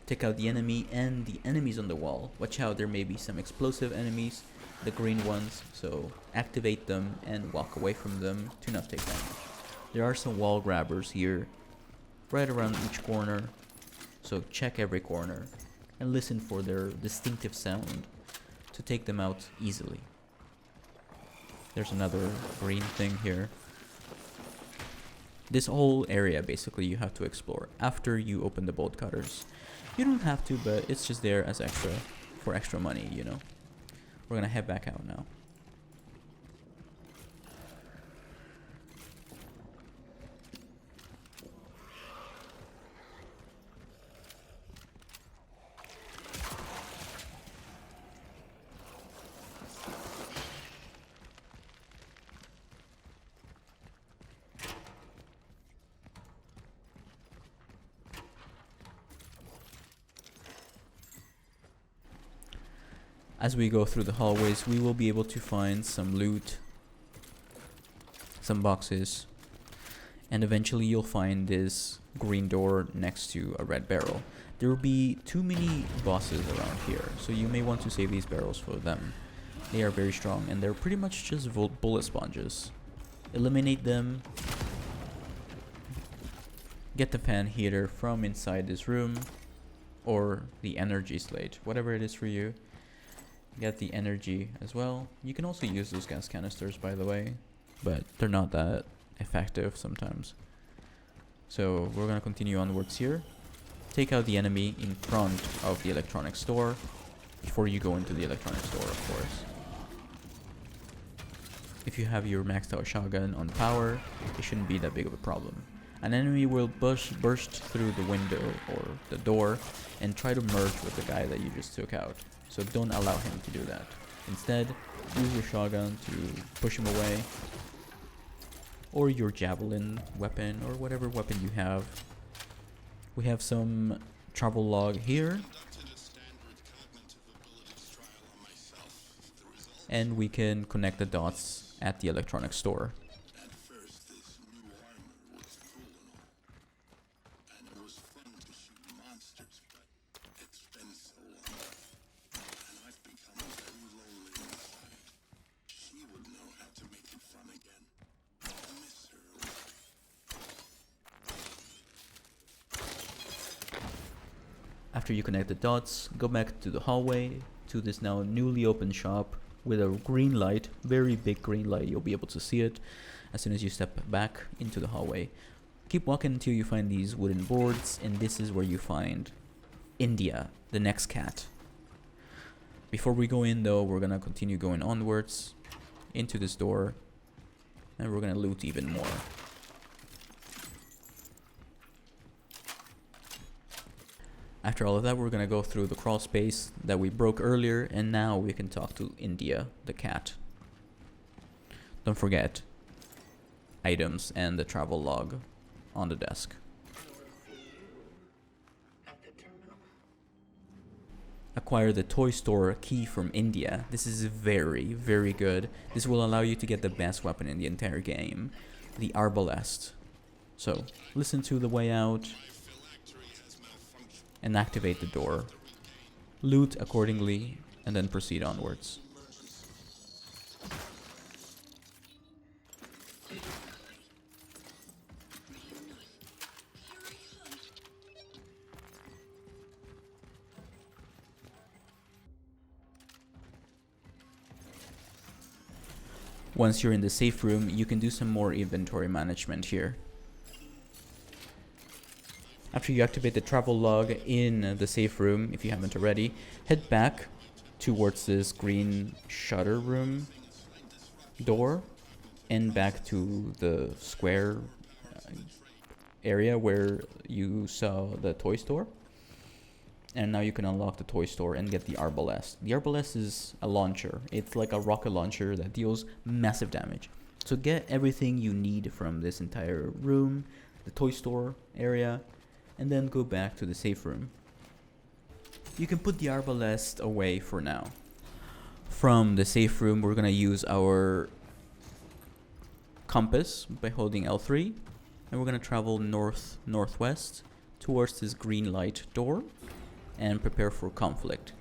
Take out the enemy and the enemies on the wall. Watch out, there may be some explosive enemies, the green ones, so activate them and walk away from them to not take damage. There are some wall grabbers here right around each corner, so check every corner and listen for their distinctive sound to take them out easily. There's another green thing here. This whole area basically you have to explore after you open the bolt cutters. You don't have to, but it's just there as extra, for extra money, you know. We're gonna head back out now. As we go through the hallways, we will be able to find some loot, some boxes, and eventually you'll find this green door next to a red barrel. There will be too many bosses around here, so you may want to save these barrels for them. They are very strong and they're pretty much just bullet sponges. Eliminate them. Get the fan heater from inside this room, or the energy slate, whatever it is for you. Get the energy as well. You can also use those gas canisters, by the way, but they're not that effective sometimes. So we're gonna continue onwards here. Take out the enemy in front of the electronics store before you go into the electronics store, of course. If you have your maxed out shotgun on power, it shouldn't be that big of a problem. An enemy will burst through the window or the door and try to merge with the guy that you just took out. So don't allow him to do that. Instead, use your shotgun to push him away, or your javelin weapon, or whatever weapon you have. We have some travel log here, and we can connect the dots at the electronics store. After you connect the dots, go back to the hallway to this now newly opened shop with a green light, very big green light. You'll be able to see it as soon as you step back into the hallway. Keep walking until you find these wooden boards, and this is where you find India, the next cat. Before we go in though, we're gonna continue going onwards into this door, and we're gonna loot even more. After all of that, we're gonna go through the crawl space that we broke earlier, and now we can talk to India, the cat. Don't forget items and the travel log on the desk. Acquire the toy store key from India. This is very, very good. This will allow you to get the best weapon in the entire game, the arbalest. So, listen to the way out and activate the door. Loot accordingly, and then proceed onwards. Once you're in the safe room, you can do some more inventory management here. After you activate the travel log in the safe room, if you haven't already, head back towards this green shutter room door and back to the square area where you saw the toy store. And now you can unlock the toy store and get the arbalest. The arbalest is a launcher. It's like a rocket launcher that deals massive damage. So get everything you need from this entire room, the toy store area, and then go back to the safe room. You can put the arbalest away for now. From the safe room, we're gonna use our compass by holding L3, and we're gonna travel northwest towards this green light door and prepare for conflict.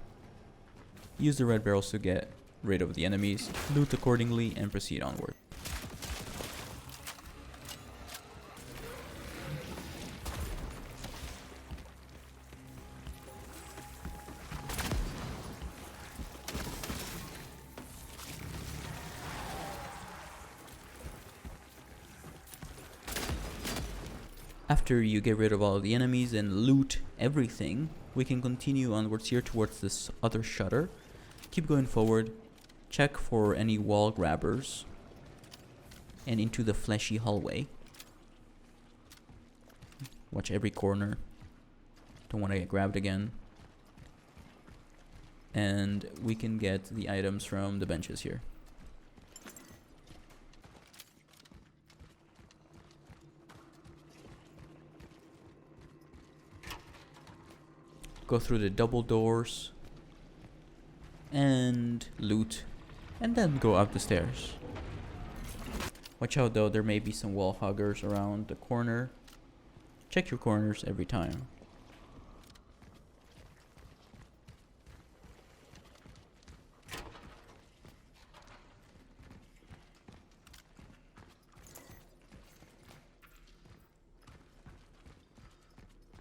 Use the red barrels to get rid of the enemies, loot accordingly, and proceed onward. After you get rid of all of the enemies and loot everything, we can continue onwards here towards this other shutter. Keep going forward, check for any wall grabbers, and into the fleshy hallway. Watch every corner. Don't want to get grabbed again. And we can get the items from the benches here. Go through the double doors and loot, and then go up the stairs. Watch out though, there may be some wall huggers around the corner. Check your corners every time.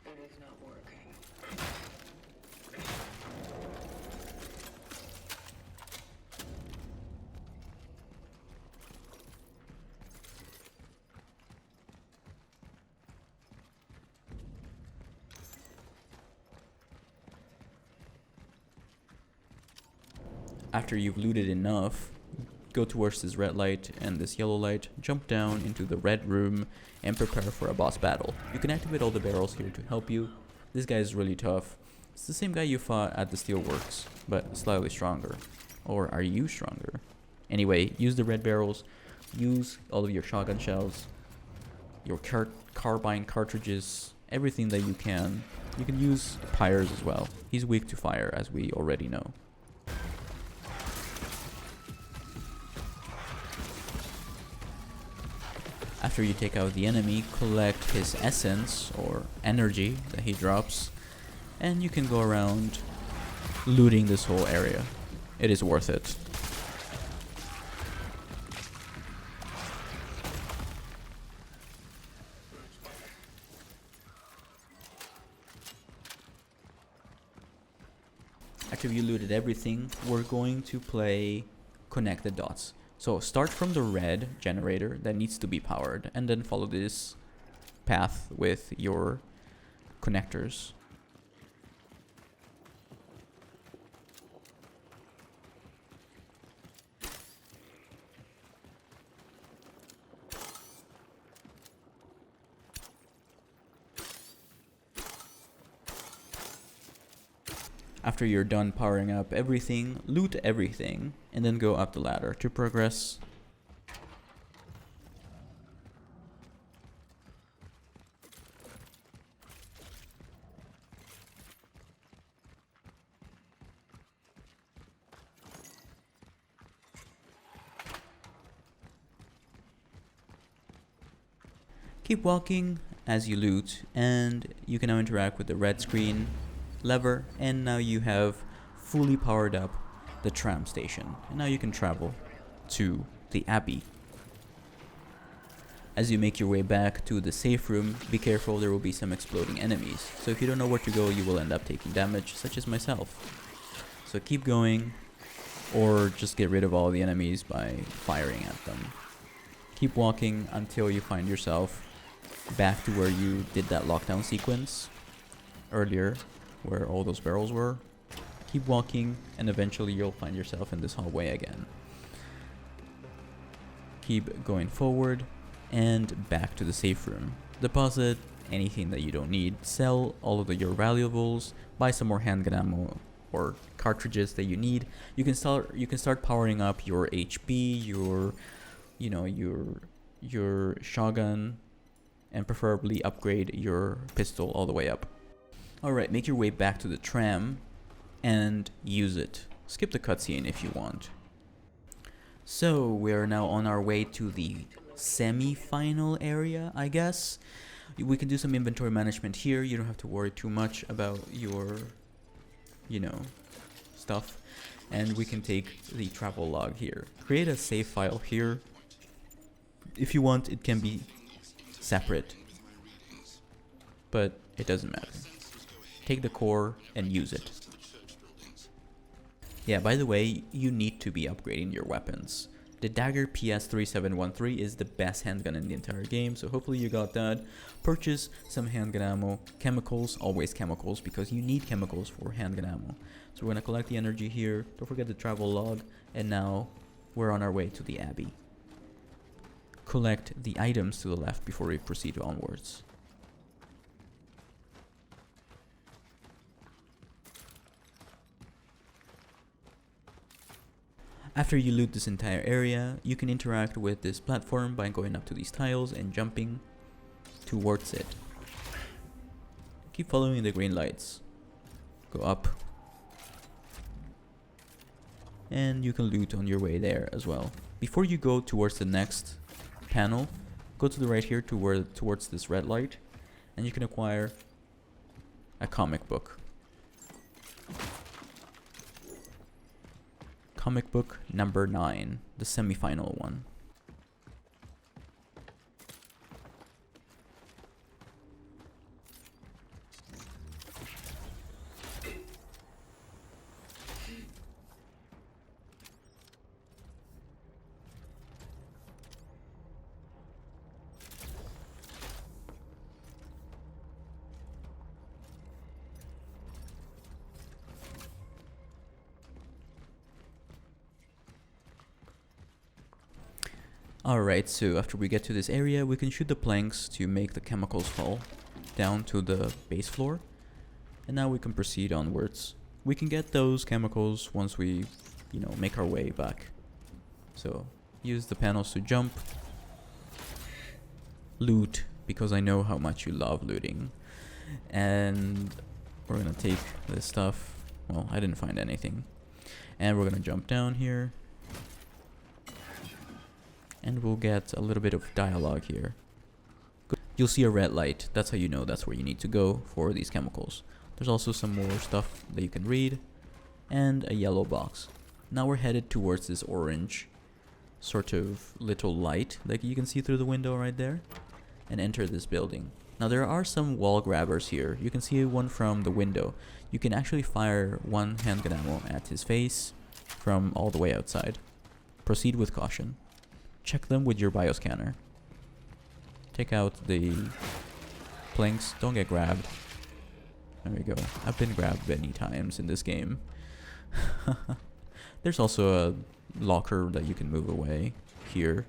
It is not working. After you've looted enough, go towards this red light and this yellow light, jump down into the red room, and prepare for a boss battle. You can activate all the barrels here to help you. This guy is really tough. It's the same guy you fought at the Steelworks, but slightly stronger. Or are you stronger? Anyway, use the red barrels, use all of your shotgun shells, your carbine cartridges, everything that you can. You can use Pyres as well. He's weak to fire, as we already know. After you take out the enemy, collect his essence or energy that he drops, and you can go around looting this whole area. It is worth it. After you looted everything, we're going to play Connect the Dots. So start from the red generator that needs to be powered, and then follow this path with your connectors. After you're done powering up everything, loot everything, and then go up the ladder to progress. Keep walking as you loot, and you can now interact with the red screen lever, and now you have fully powered up the tram station, and now you can travel to the Abbey. As you make your way back to the safe room, be careful, there will be some exploding enemies, so if you don't know where to go, you will end up taking damage, such as myself. So keep going, or just get rid of all the enemies by firing at them. Keep walking until you find yourself back to where you did that lockdown sequence earlier, where all those barrels were. Keep walking, and eventually you'll find yourself in this hallway again. Keep going forward, and back to the safe room. Deposit anything that you don't need, sell all of your valuables, buy some more handgun ammo or cartridges that you need. You can start powering up your HP, your shotgun, and preferably upgrade your pistol all the way up. Alright, make your way back to the tram and use it. Skip the cutscene if you want. So we are now on our way to the semi-final area, I guess. We can do some inventory management here. You don't have to worry too much about your, stuff. And we can take the travel log here. Create a save file here. If you want, it can be separate, but it doesn't matter. Take the core and use it. Yeah, by the way, you need to be upgrading your weapons. The Dagger PS3713 is the best handgun in the entire game, so hopefully you got that. Purchase some handgun ammo, chemicals, always chemicals, because you need chemicals for handgun ammo. So we're gonna collect the energy here, don't forget the travel log, and now we're on our way to the Abbey. Collect the items to the left before we proceed onwards. After you loot this entire area, you can interact with this platform by going up to these tiles and jumping towards it. Keep following the green lights. Go up. And you can loot on your way there as well. Before you go towards the next panel, go to the right here towards this red light, and you can acquire a comic book. Comic book number 9, the semi-final one. Alright, so after we get to this area, we can shoot the planks to make the chemicals fall down to the base floor. And now we can proceed onwards. We can get those chemicals once we, make our way back. So, use the panels to jump. Loot, because I know how much you love looting. And we're gonna take this stuff. Well, I didn't find anything. And we're gonna jump down here. And we'll get a little bit of dialogue here. You'll see a red light. That's how you know that's where you need to go for these chemicals. There's also some more stuff that you can read. And a yellow box. Now we're headed towards this orange sort of little light that you can see through the window right there. And enter this building. Now there are some wall grabbers here. You can see one from the window. You can actually fire one handgun ammo at his face from all the way outside. Proceed with caution. Check them with your bioscanner. Take out the planks. Don't get grabbed. There we go. I've been grabbed many times in this game. There's also a locker that you can move away here.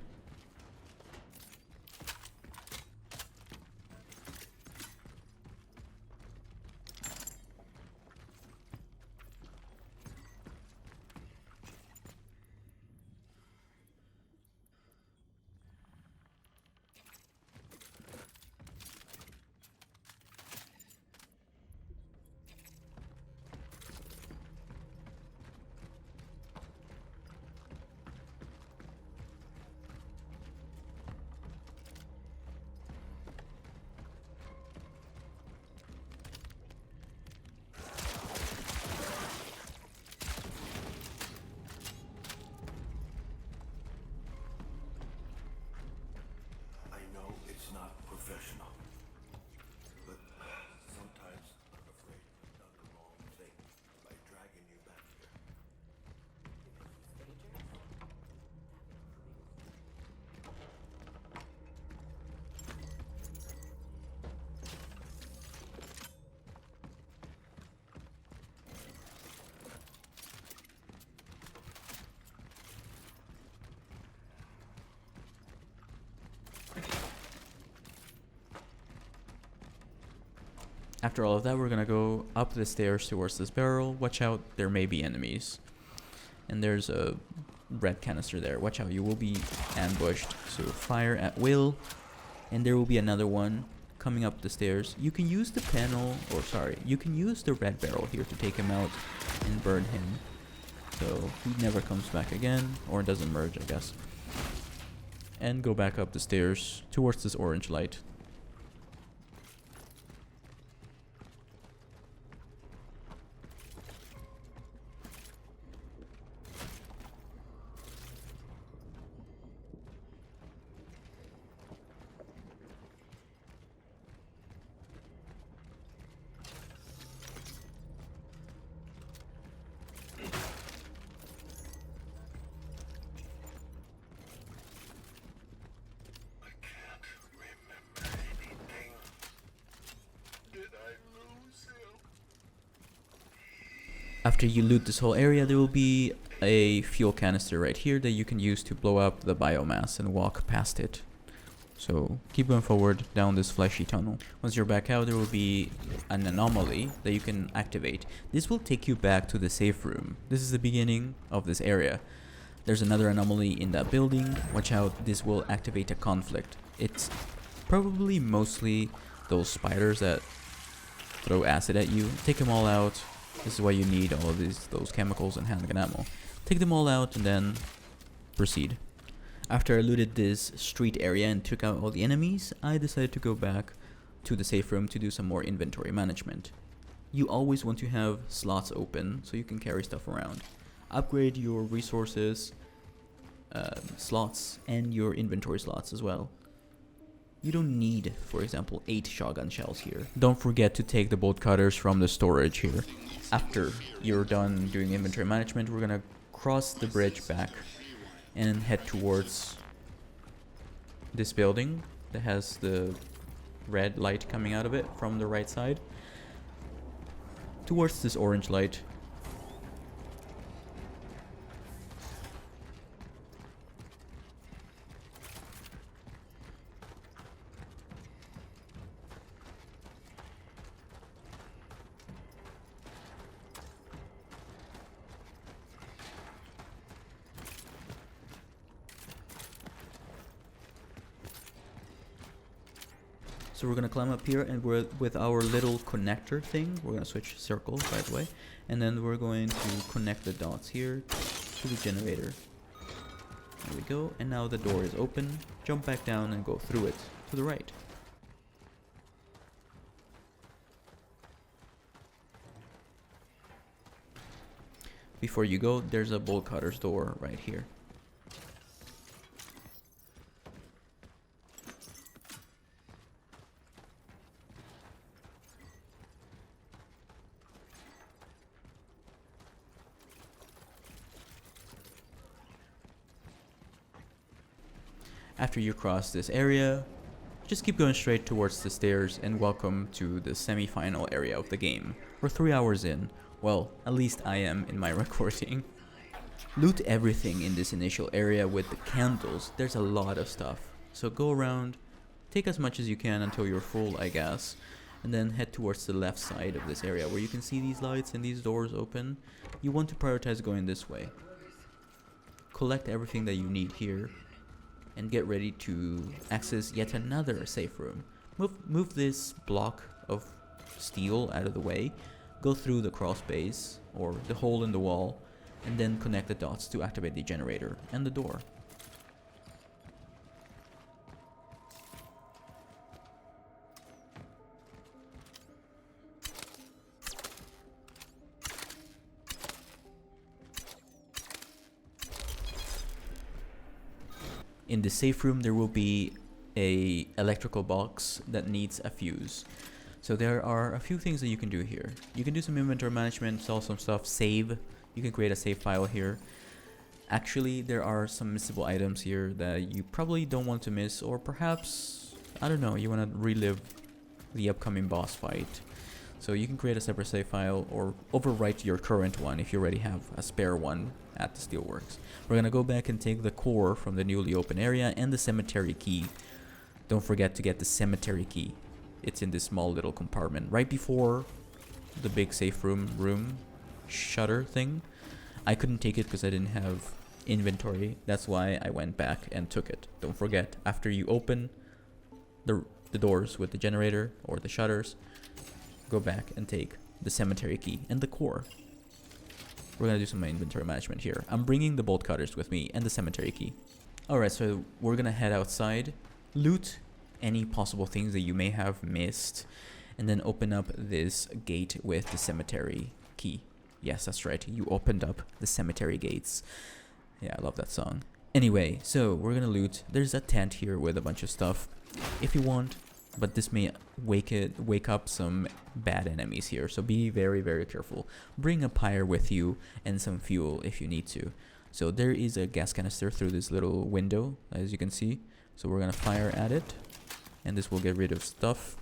After all of that, we're gonna go up the stairs towards this barrel. Watch out, there may be enemies. And there's a red canister there. Watch out, you will be ambushed. So fire at will. And there will be another one coming up the stairs. You can use the panel, or sorry, you can use the red barrel here to take him out and burn him. So he never comes back again, or doesn't merge, I guess. And go back up the stairs towards this orange light. After you loot this whole area, there will be a fuel canister right here that you can use to blow up the biomass and walk past it. So keep going forward down this fleshy tunnel. Once you're back out, there will be an anomaly that you can activate. This will take you back to the safe room. This is the beginning of this area. There's another anomaly in that building. Watch out, this will activate a conflict. It's probably mostly those spiders that throw acid at you. Take them all out. This is why you need all of those chemicals and handgun ammo. Take them all out and then proceed. After I looted this street area and took out all the enemies, I decided to go back to the safe room to do some more inventory management. You always want to have slots open so you can carry stuff around. Upgrade your resources slots and your inventory slots as well. You don't need, for example, 8 shotgun shells here. Don't forget to take the bolt cutters from the storage here. After you're done doing inventory management, we're gonna cross the bridge back and head towards this building that has the red light coming out of it from the right side. Towards this orange light. So we're gonna climb up here, and we're with our little connector thing. We're gonna switch circles, by the way, and then we're going to connect the dots here to the generator. There we go, and now the door is open. Jump back down and go through it to the right. Before you go, there's a bolt cutter's door right here. After you cross this area, just keep going straight towards the stairs, and welcome to the semi-final area of the game. We're 3 hours in. Well, at least I am in my recording. Loot everything in this initial area with the candles. There's a lot of stuff. So go around, take as much as you can until you're full, I guess. And then head towards the left side of this area where you can see these lights and these doors open. You want to prioritize going this way. Collect everything that you need here. And get ready to access yet another safe room. Move this block of steel out of the way, go through the crawl space or the hole in the wall, and then connect the dots to activate the generator and the door. In the safe room, there will be a electrical box that needs a fuse. So there are a few things that you can do here. You can do some inventory management, sell some stuff, save. You can create a save file here. Actually, there are some missable items here that you probably don't want to miss, or perhaps, I don't know, you want to relive the upcoming boss fight. So you can create a separate save file or overwrite your current one if you already have a spare one at the Steelworks. We're gonna go back and take the core from the newly open area and the cemetery key. Don't forget to get the cemetery key. It's in this small little compartment right before the big safe room shutter thing. I couldn't take it because I didn't have inventory. That's why I went back and took it. Don't forget, after you open the doors with the generator or the shutters, go back and take the cemetery key and the core. We're gonna do some inventory management here. I'm bringing the bolt cutters with me and the cemetery key. Alright, so we're gonna head outside, loot any possible things that you may have missed, and then open up this gate with the cemetery key. Yes, that's right, you opened up the cemetery gates. Yeah, I love that song. Anyway, so we're gonna loot. There's a tent here with a bunch of stuff if you want, but this may wake up some bad enemies here, so be very, very careful. Bring a pyre with you and some fuel if you need to. So there is a gas canister through this little window, as you can see. So we're gonna fire at it, and this will get rid of stuff,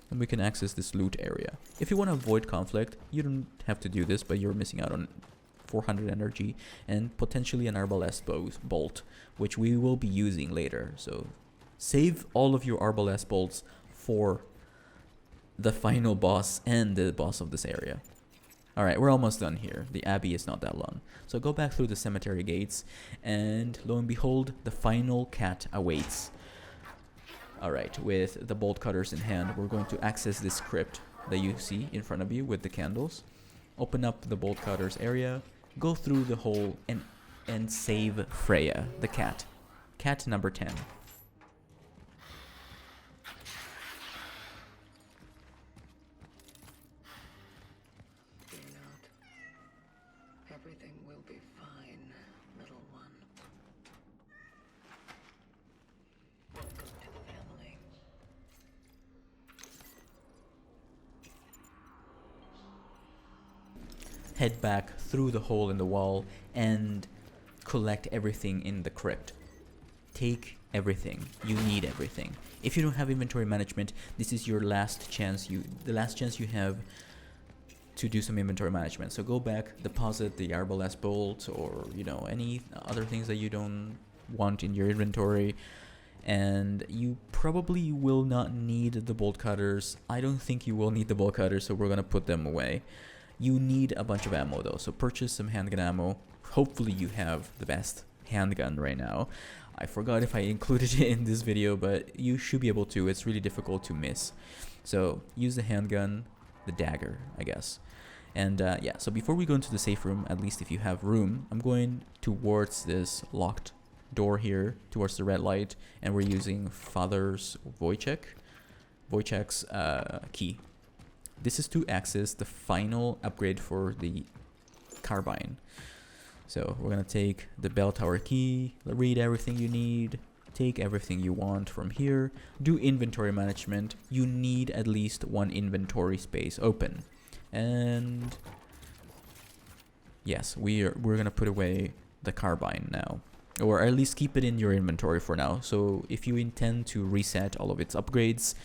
and we can access this loot area. If you want to avoid conflict, you don't have to do this, but you're missing out on 400 energy and potentially an arbalest bolt, which we will be using later. So save all of your arbalest bolts for the final boss and the boss of this area. Alright, we're almost done here. The Abbey is not that long. So go back through the cemetery gates, and lo and behold, the final cat awaits. Alright, with the bolt cutters in hand, we're going to access this crypt that you see in front of you with the candles. Open up the bolt cutters area, go through the hole, and save Freya, the cat. Cat number 10. Fear not. Everything will be fine, little one. Welcome to the family. Head back through the hole in the wall and collect everything in the crypt. Take everything. You need everything. If you don't have inventory management, this is your last chance. The last chance you have to do some inventory management. So go back, deposit the arbalest bolt, or any other things that you don't want in your inventory. And you probably will not need the bolt cutters. I don't think you will need the bolt cutters, so we're gonna put them away. You need a bunch of ammo though, so purchase some handgun ammo. Hopefully you have the best handgun right now. I forgot if I included it in this video, but you should be able to. It's really difficult to miss. So use the handgun, the dagger, I guess. And yeah, so before we go into the safe room, at least if you have room, I'm going towards this locked door here, towards the red light, and we're using Father's Wojciech's key. This is to access the final upgrade for the carbine. So we're gonna take the bell tower key, read everything you need, take everything you want from here, do inventory management. You need at least one inventory space open. And yes, we're gonna put away the carbine now, or at least keep it in your inventory for now. So if you intend to reset all of its upgrades,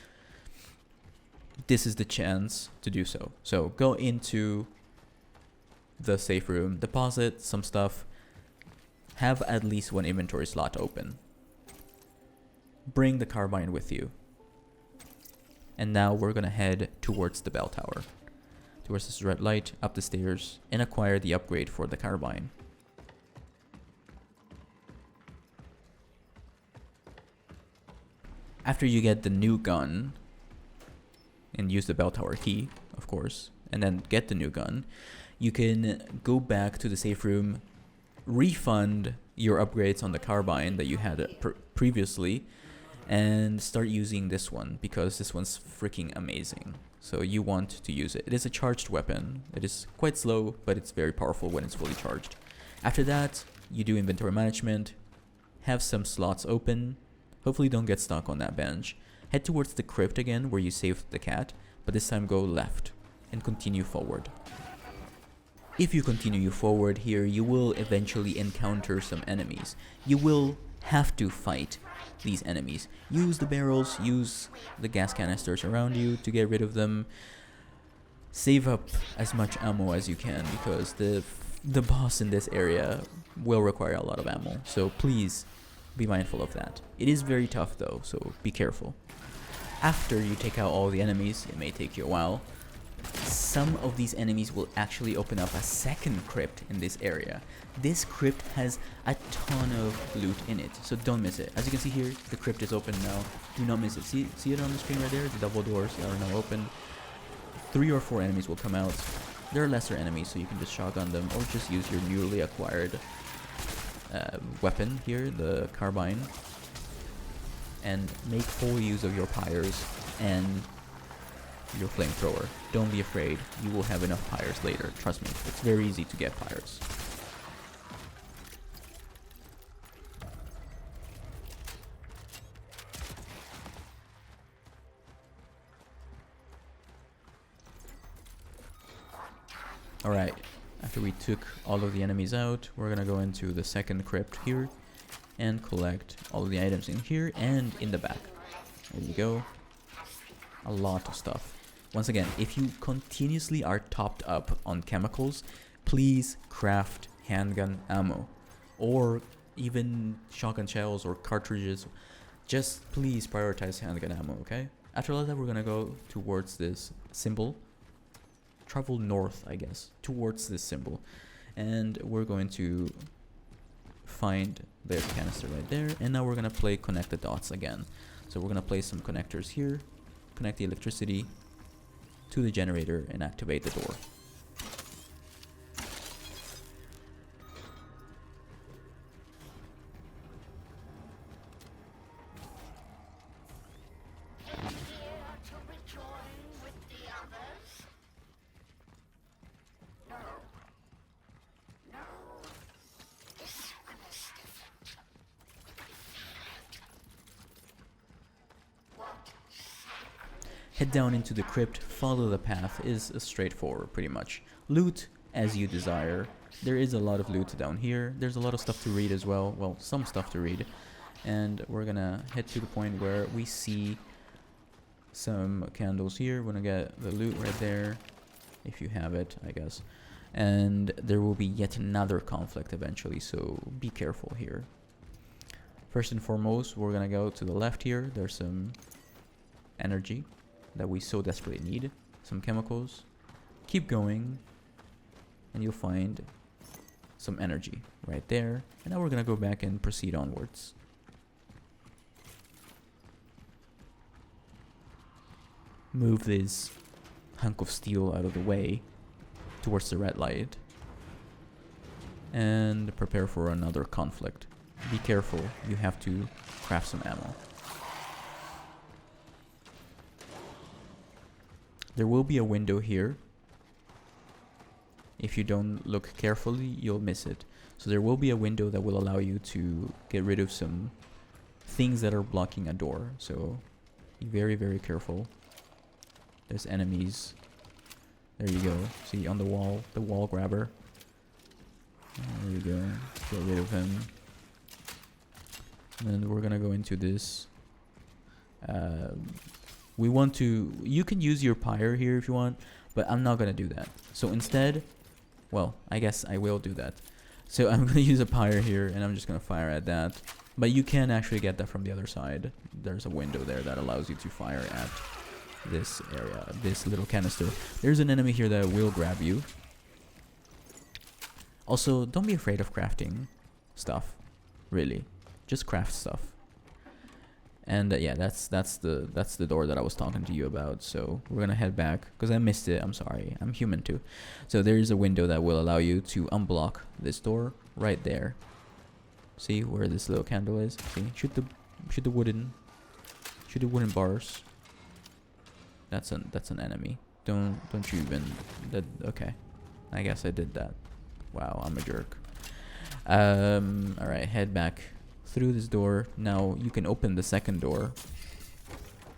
this is the chance to do so. So go into the safe room, deposit some stuff, have at least one inventory slot open, bring the carbine with you, and now we're gonna head towards the bell tower, towards this red light, up the stairs, and acquire the upgrade for the carbine. After you get the new gun and use the bell tower key, of course, and then get the new gun, you can go back to the safe room, refund your upgrades on the carbine that you had previously, and start using this one, because this one's freaking amazing. So you want to use it. It is a charged weapon. It is quite slow, but it's very powerful when it's fully charged. After that, you do inventory management, have some slots open, hopefully don't get stuck on that bench. Head towards the crypt again where you saved the cat, but this time go left and continue forward. If you continue forward here, you will eventually encounter some enemies. You will have to fight these enemies. Use the barrels, use the gas canisters around you to get rid of them. Save up as much ammo as you can, because the boss in this area will require a lot of ammo. So please be mindful of that. It is very tough though, so be careful. After you take out all the enemies, it may take you a while, some of these enemies will actually open up a second crypt in this area. This crypt has a ton of loot in it, so don't miss it. As you can see here, the crypt is open now. Do not miss it. See it on the screen right there? The double doors are now open. 3 or 4 enemies will come out. They're lesser enemies, so you can just shotgun them or just use your newly acquired weapon here, the carbine, and make full use of your pyres and your flamethrower. Don't be afraid, you will have enough pyres later. Trust me, it's very easy to get pyres. Alright, after we took all of the enemies out, we're gonna go into the second crypt here and collect all of the items in here and in the back. There you go. A lot of stuff. Once again, if you continuously are topped up on chemicals, please craft handgun ammo or even shotgun shells or cartridges. Just please prioritize handgun ammo, okay? After all that, we're gonna go towards this symbol. Travel north, I guess, towards this symbol, and we're going to find the canister right there. And now we're gonna play connect the dots again. So we're gonna place some connectors here, connect the electricity to the generator and activate the door. Head down into the crypt, follow the path, is straightforward pretty much. Loot as you desire. There is a lot of loot down here. There's a lot of stuff to read as well. Well, some stuff to read. And we're gonna head to the point where we see some candles here. We're gonna get the loot right there, if you have it, I guess. And there will be yet another conflict eventually, so be careful here. First and foremost, we're gonna go to the left here. There's some energy that we so desperately need, some chemicals. Keep going and you'll find some energy right there. And now we're gonna go back and proceed onwards. Move this hunk of steel out of the way towards the red light and prepare for another conflict. Be careful, you have to craft some ammo. There will be a window here. If you don't look carefully, you'll miss it. So there will be a window that will allow you to get rid of some things that are blocking a door. So be very, very careful. There's enemies. There you go. See on the wall grabber. There you go. Get rid of him. And then we're gonna go into this. We want to, you can use your pyre here if you want, but I'm not going to do that. So instead, well, I guess I will do that. So I'm going to use a pyre here and I'm just going to fire at that. But you can actually get that from the other side. There's a window there that allows you to fire at this area, this little canister. There's an enemy here that will grab you. Also, don't be afraid of crafting stuff, really. Just craft stuff. And yeah, that's the door that I was talking to you about. So we're gonna head back because I missed it. I'm sorry. I'm human too. So there is a window that will allow you to unblock this door right there. See where this little candle is? See, shoot the wooden bars. That's an enemy. Don't you even okay. I guess I did that. Wow, I'm a jerk. All right, head back through this door. Now you can open the second door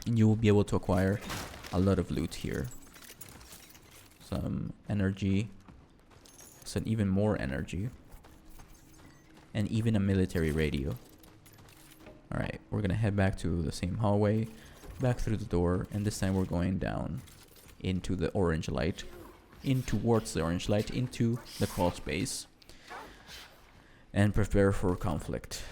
and you will be able to acquire a lot of loot here. Some energy, some even more energy, and even a military radio. Alright, we're gonna head back to the same hallway, back through the door, and this time we're going down into the orange light, towards the orange light, into the crawl space, and prepare for conflict.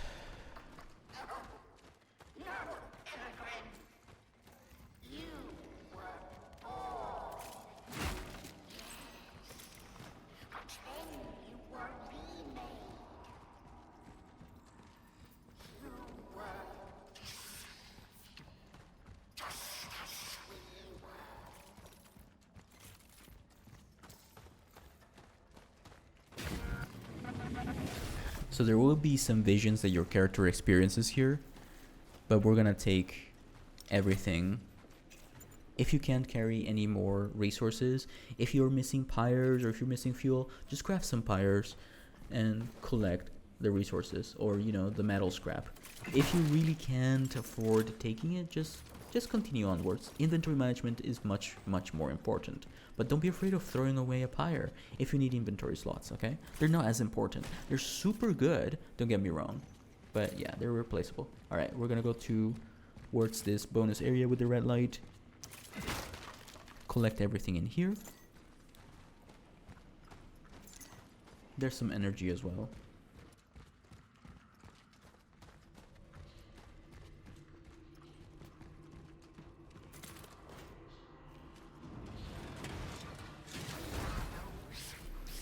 So there will be some visions that your character experiences here, but we're gonna take everything. If you can't carry any more resources, if you're missing pyres or if you're missing fuel, just craft some pyres and collect the resources, or you know, the metal scrap. If you really can't afford taking it, just continue onwards. Inventory management is much more important, but don't be afraid of throwing away a pyre if you need inventory slots. Okay, they're not as important. They're super good, don't get me wrong, but yeah, they're replaceable. All right, we're gonna go towards this bonus area with the red light, collect everything in here. There's some energy as well.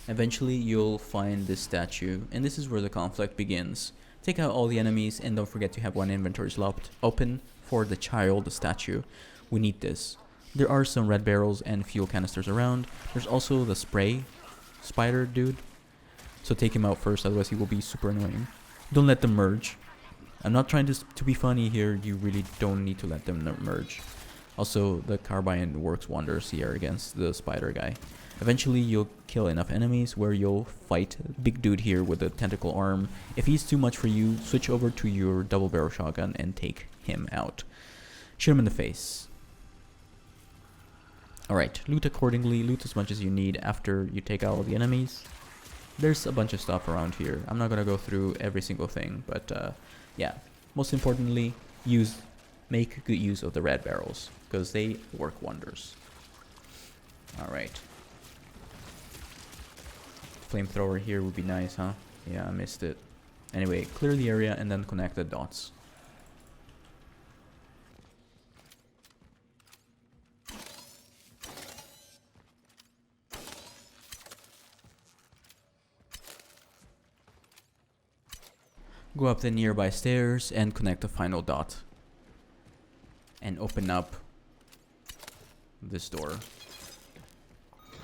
Eventually you'll find this statue, and this is where the conflict begins. Take out all the enemies, and don't forget to have one inventory slot open for the child, the statue. We need this. There are some red barrels and fuel canisters around. There's also the spray spider dude, so take him out first, otherwise he will be super annoying. Don't let them merge. I'm not trying to be funny here, you really don't need to let them merge. Also, the carbine works wonders here against the spider guy. Eventually you'll kill enough enemies where you'll fight big dude here with the tentacle arm. If he's too much for you, switch over to your double barrel shotgun and take him out. Shoot him in the face. Alright, loot accordingly, loot as much as you need after you take out all the enemies. There's a bunch of stuff around here. I'm not gonna go through every single thing, but yeah. Most importantly, make good use of the red barrels, because they work wonders. Alright. Flamethrower here would be nice, huh? Yeah, I missed it. Anyway, clear the area and then connect the dots. Go up the nearby stairs and connect the final dot. And open up this door.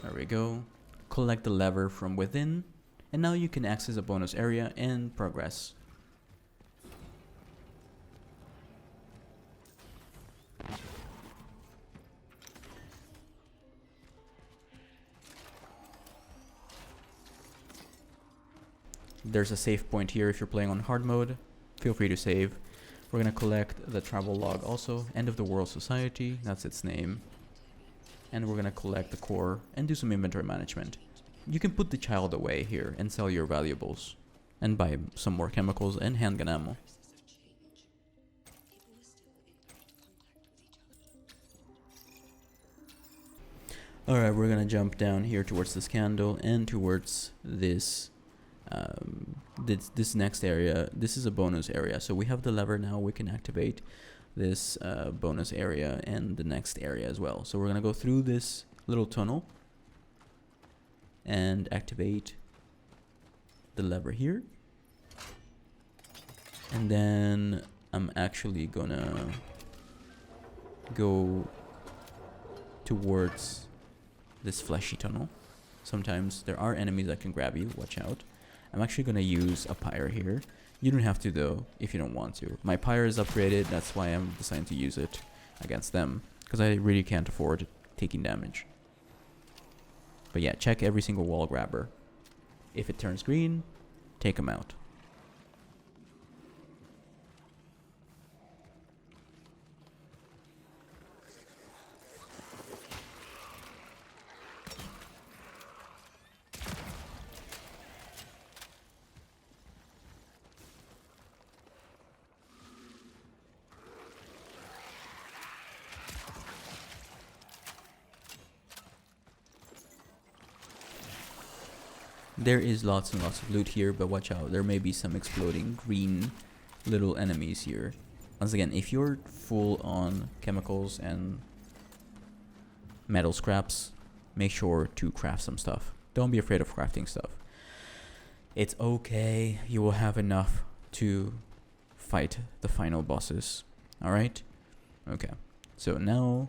There we go. Collect the lever from within, and now you can access a bonus area and progress. There's a save point here if you're playing on hard mode. Feel free to save. We're gonna collect the travel log also, End of the World Society, that's its name. And we're gonna collect the core and do some inventory management. You can put the child away here and sell your valuables and buy some more chemicals and handgun ammo. Alright, we're gonna jump down here towards this candle and towards this this next area. This is a bonus area, so we have the lever now. We can activate this bonus area and the next area as well. So we're gonna go through this little tunnel and activate the lever here, and then I'm actually gonna go towards this fleshy tunnel. Sometimes there are enemies that can grab you, watch out. I'm actually gonna use a pyre here. You don't have to though, if you don't want to. My pyre is upgraded, that's why I'm deciding to use it against them, because I really can't afford taking damage. But yeah, check every single wall grabber. If it turns green, take them out. There is lots and lots of loot here, but watch out, there may be some exploding green little enemies here. Once again, if you're full on chemicals and metal scraps, make sure to craft some stuff. Don't be afraid of crafting stuff. It's okay, you will have enough to fight the final bosses. Alright? Okay, so now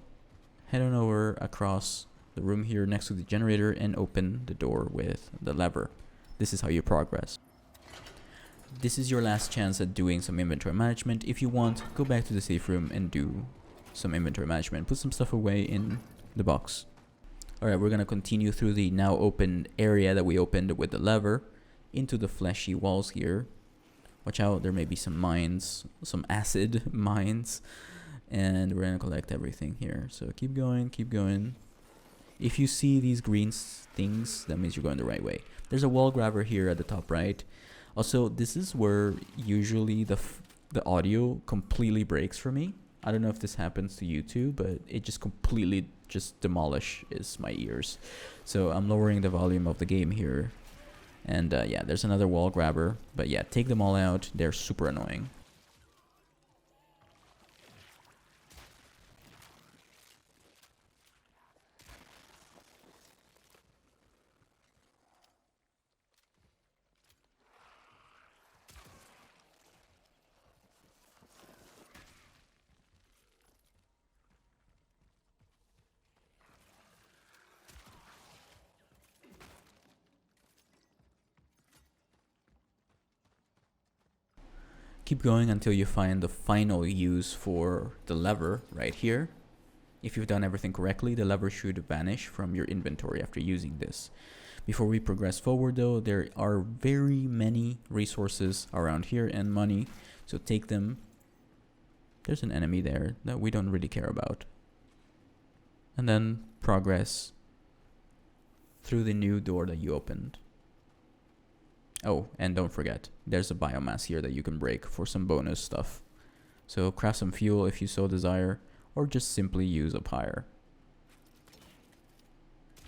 head on over across the room here next to the generator and open the door with the lever. This is how you progress. this is your last chance at doing some inventory management. If you want, go back to the safe room and do some inventory management. Put some stuff away in the box. Alright, we're gonna continue through the now open area that we opened with the lever into the fleshy walls here. Watch out, there may be some mines, some acid mines, and we're gonna collect everything here. So keep going, keep going. If you see these green things, that means you're going the right way. There's a wall grabber here at the top right. Also, this is where usually the audio completely breaks for me. I don't know if this happens to you too, but it just completely just demolishes my ears. So I'm lowering the volume of the game here. And yeah, there's another wall grabber. But yeah, take them all out. They're super annoying. Keep going until you find the final use for the lever right here. If you've done everything correctly, the lever should vanish from your inventory after using this. Before we progress forward though, there are very many resources around here and money, so take them. There's an enemy there that we don't really care about. And then progress through the new door that you opened. Oh, and don't forget, there's a biomass here that you can break for some bonus stuff. So craft some fuel if you so desire, or just simply use a pyre.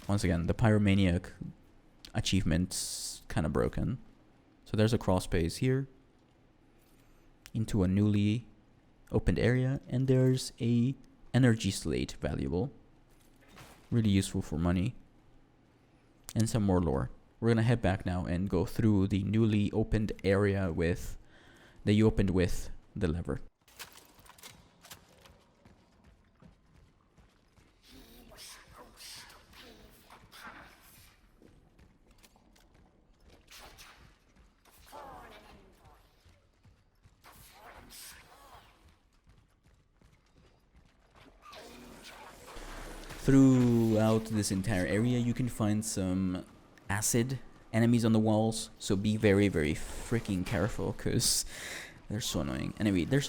Once again, the pyromaniac achievement's kind of broken. So there's a crawl space here into a newly opened area, and there's a energy slate valuable. Really useful for money. And some more lore. We're gonna head back now and go through the newly opened area that you opened with the lever. Throughout this entire area, you can find some acid enemies on the walls, so be very freaking careful because they're so annoying. Anyway, there's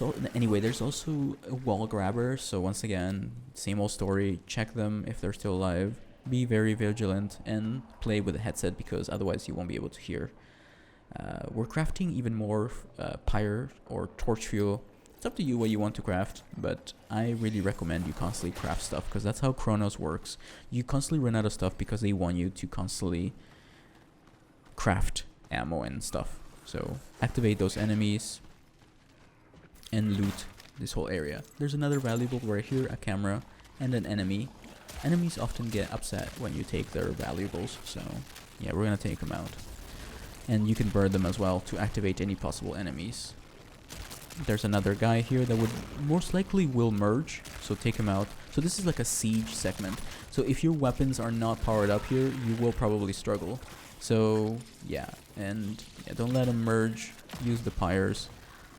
also a wall grabber, so once again, same old story. Check them if they're still alive. Be very vigilant and play with a headset because otherwise you won't be able to hear. We're crafting even more pyre or torch fuel. It's up to you what you want to craft, but I really recommend you constantly craft stuff because that's how Cronos works. You constantly run out of stuff because they want you to constantly craft ammo and stuff. So activate those enemies and loot this whole area. There's another valuable right here, a camera and an enemy. Enemies often get upset when you take their valuables, so yeah, we're gonna take them out. And you can burn them as well to activate any possible enemies. There's another guy here that would most likely will merge, so take him out. So this is like a siege segment. So if your weapons are not powered up here, you will probably struggle. So yeah, and yeah, don't let them merge. Use the pyres.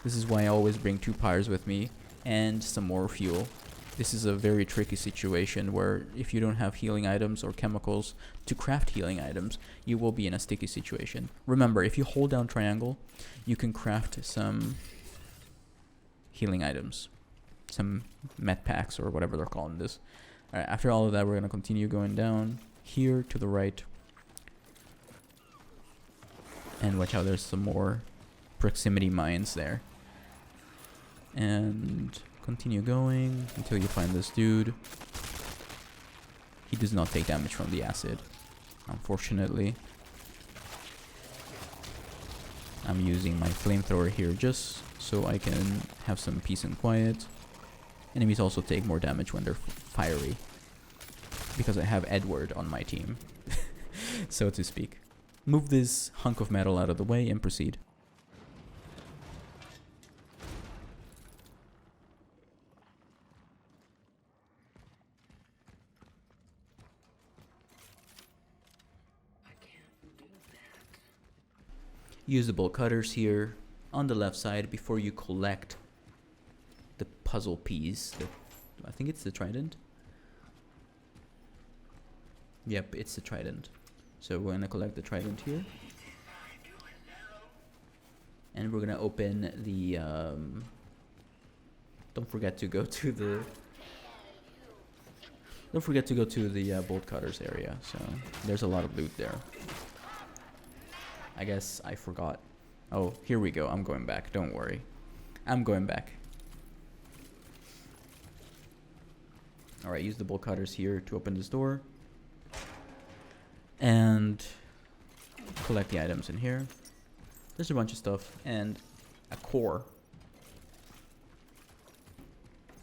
This is why I always bring 2 pyres with me and some more fuel. This is a very tricky situation where if you don't have healing items or chemicals to craft healing items, you will be in a sticky situation. Remember, if you hold down triangle, you can craft some healing items, some med packs or whatever they're calling this. Alright, after all of that, we're going to continue going down here to the right. And watch out, there's some more proximity mines there. And continue going until you find this dude. He does not take damage from the acid, unfortunately. I'm using my flamethrower here just so I can have some peace and quiet. Enemies also take more damage when they're fiery, because I have Edward on my team, so to speak. Move this hunk of metal out of the way and proceed. Use the bolt cutters here on the left side before you collect the puzzle piece. I think it's the trident. Yep, it's the trident. So we're gonna collect the trident here. And we're gonna open the don't forget to go to the bolt cutters area. So there's a lot of loot there. I guess I forgot. Oh, here we go. I'm going back. Don't worry. I'm going back. Alright, use the bolt cutters here to open this door. And collect the items in here. There's a bunch of stuff and a core.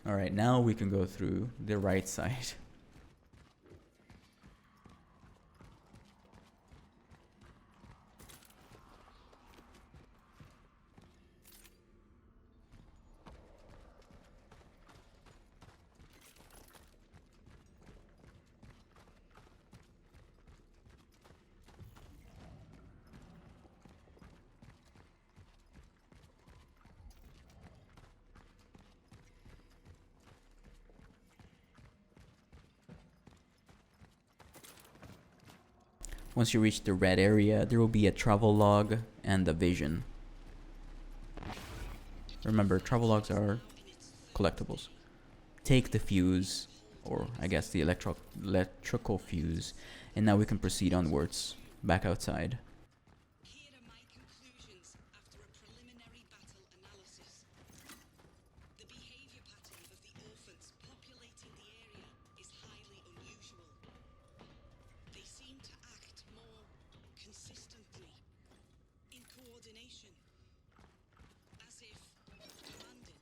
Alright, now we can go through the right side. Once you reach the red area, there will be a travel log and a vision. Remember, travel logs are collectibles. Take the fuse, or I guess the electrical fuse, and now we can proceed onwards, back outside. Here are my conclusions after a preliminary battle analysis. The behavior pattern of the orphans populating the area is highly unusual. They seem to act more consistently, in coordination, as if commanded.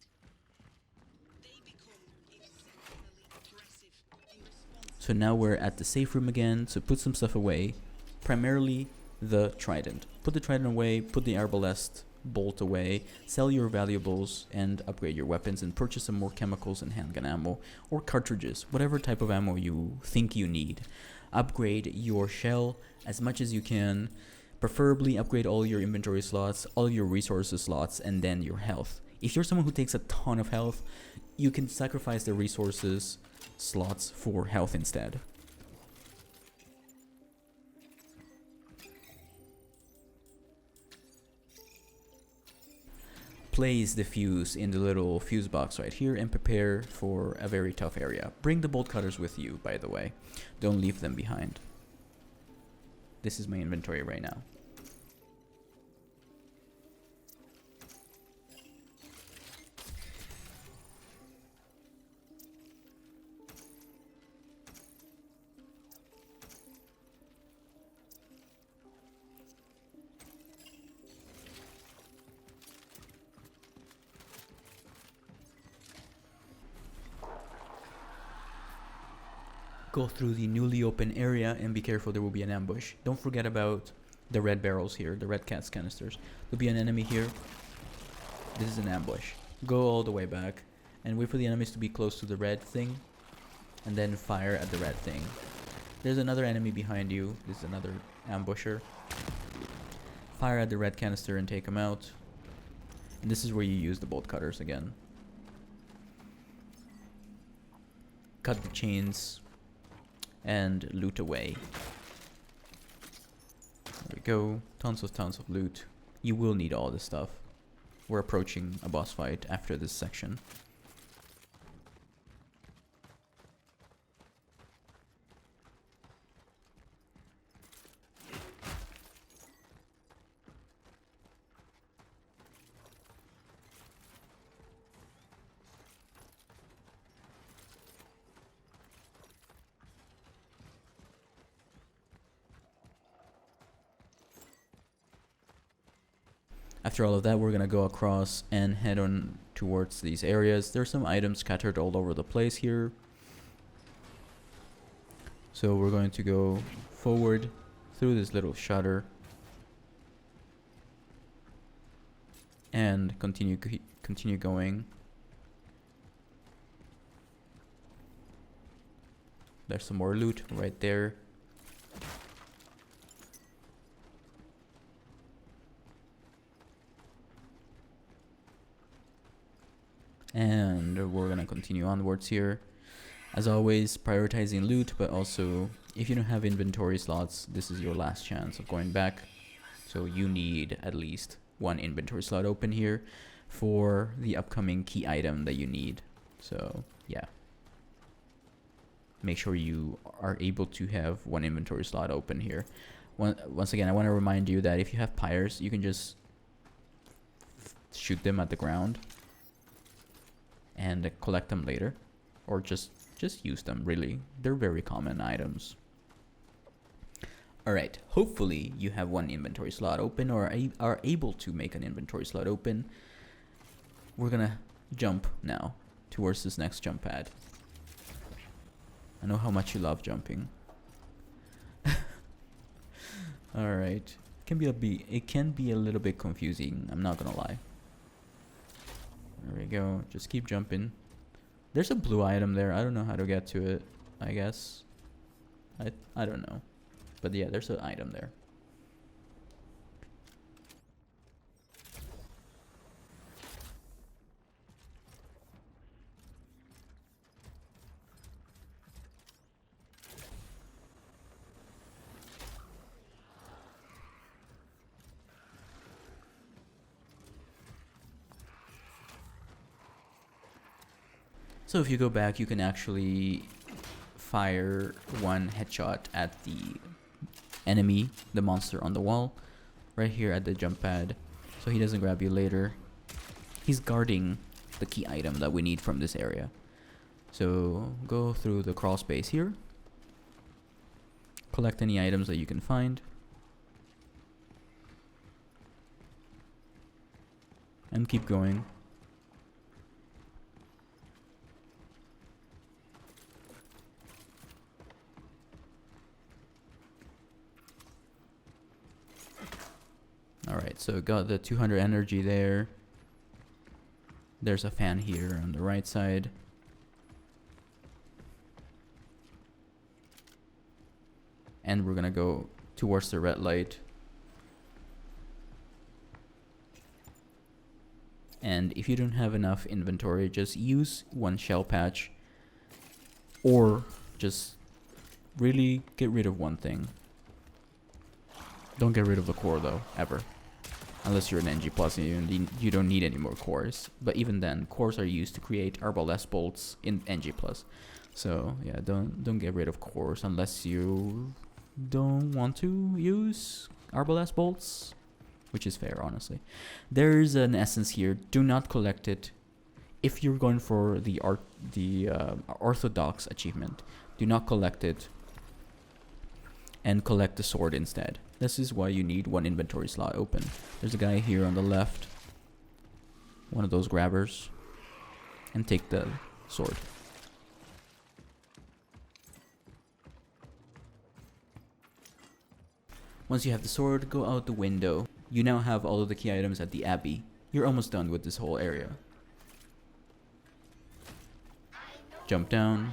They become exceptionally aggressive in response. So now we're at the safe room again, so put some stuff away. Primarily the trident. Put the trident away, put the arbalest bolt away, sell your valuables and upgrade your weapons and purchase some more chemicals and handgun ammo or cartridges, whatever type of ammo you think you need. Upgrade your shell as much as you can. Preferably upgrade all your inventory slots, all your resources slots, and then your health. If you're someone who takes a ton of health, you can sacrifice the resources slots for health instead. Place the fuse in the little fuse box right here and prepare for a very tough area. Bring the bolt cutters with you, by the way. Don't leave them behind. This is my inventory right now. Go through the newly open area and be careful, there will be an ambush. Don't forget about the red barrels here, the red cats canisters. There'll be an enemy here. This is an ambush. Go all the way back and wait for the enemies to be close to the red thing and then fire at the red thing. There's another enemy behind you. This is another ambusher. Fire at the red canister and take him out. And this is where you use the bolt cutters again. Cut the chains and loot away. There we go. Tons of loot. You will need all this stuff. We're approaching a boss fight after this section. After all of that, we're gonna go across and head on towards these areas. There's some items scattered all over the place here. So we're going to go forward through this little shutter and continue going. There's some more loot right there. And we're gonna continue onwards here. As always, prioritizing loot, but also if you don't have inventory slots, this is your last chance of going back. So you need at least one inventory slot open here for the upcoming key item that you need. So yeah, make sure you are able to have one inventory slot open here. Once again, I want to remind you that if you have pyres, you can just shoot them at the ground and collect them later, or just use them. Really, they're very common items. Alright, hopefully you have one inventory slot open, or are able to make an inventory slot open. We're gonna jump now towards this next jump pad. I know how much you love jumping. Alright, it can be a little bit confusing, I'm not gonna lie. There we go, just keep jumping. There's a blue item there, I don't know how to get to it, I guess. I don't know. But yeah, there's an item there. So if you go back, you can actually fire one headshot at the enemy, the monster on the wall, right here at the jump pad, so he doesn't grab you later. He's guarding the key item that we need from this area. So go through the crawl space here, collect any items that you can find, and keep going. Alright, so got the 200 energy there. There's a fan here on the right side. And we're gonna go towards the red light. And if you don't have enough inventory, just use one shell patch. Or just really get rid of one thing. Don't get rid of the core though, ever. Unless you're an NG plus and you don't need any more cores. But even then, cores are used to create arbalest bolts in NG plus. So yeah, don't get rid of cores unless you don't want to use arbalest bolts, which is fair, honestly. There's an essence here. Do not collect it. If you're going for the Orthodox achievement, do not collect it and collect the sword instead. This is why you need one inventory slot open. There's a guy here on the left, one of those grabbers, and take the sword. Once you have the sword, go out the window. You now have all of the key items at the Abbey. You're almost done with this whole area. Jump down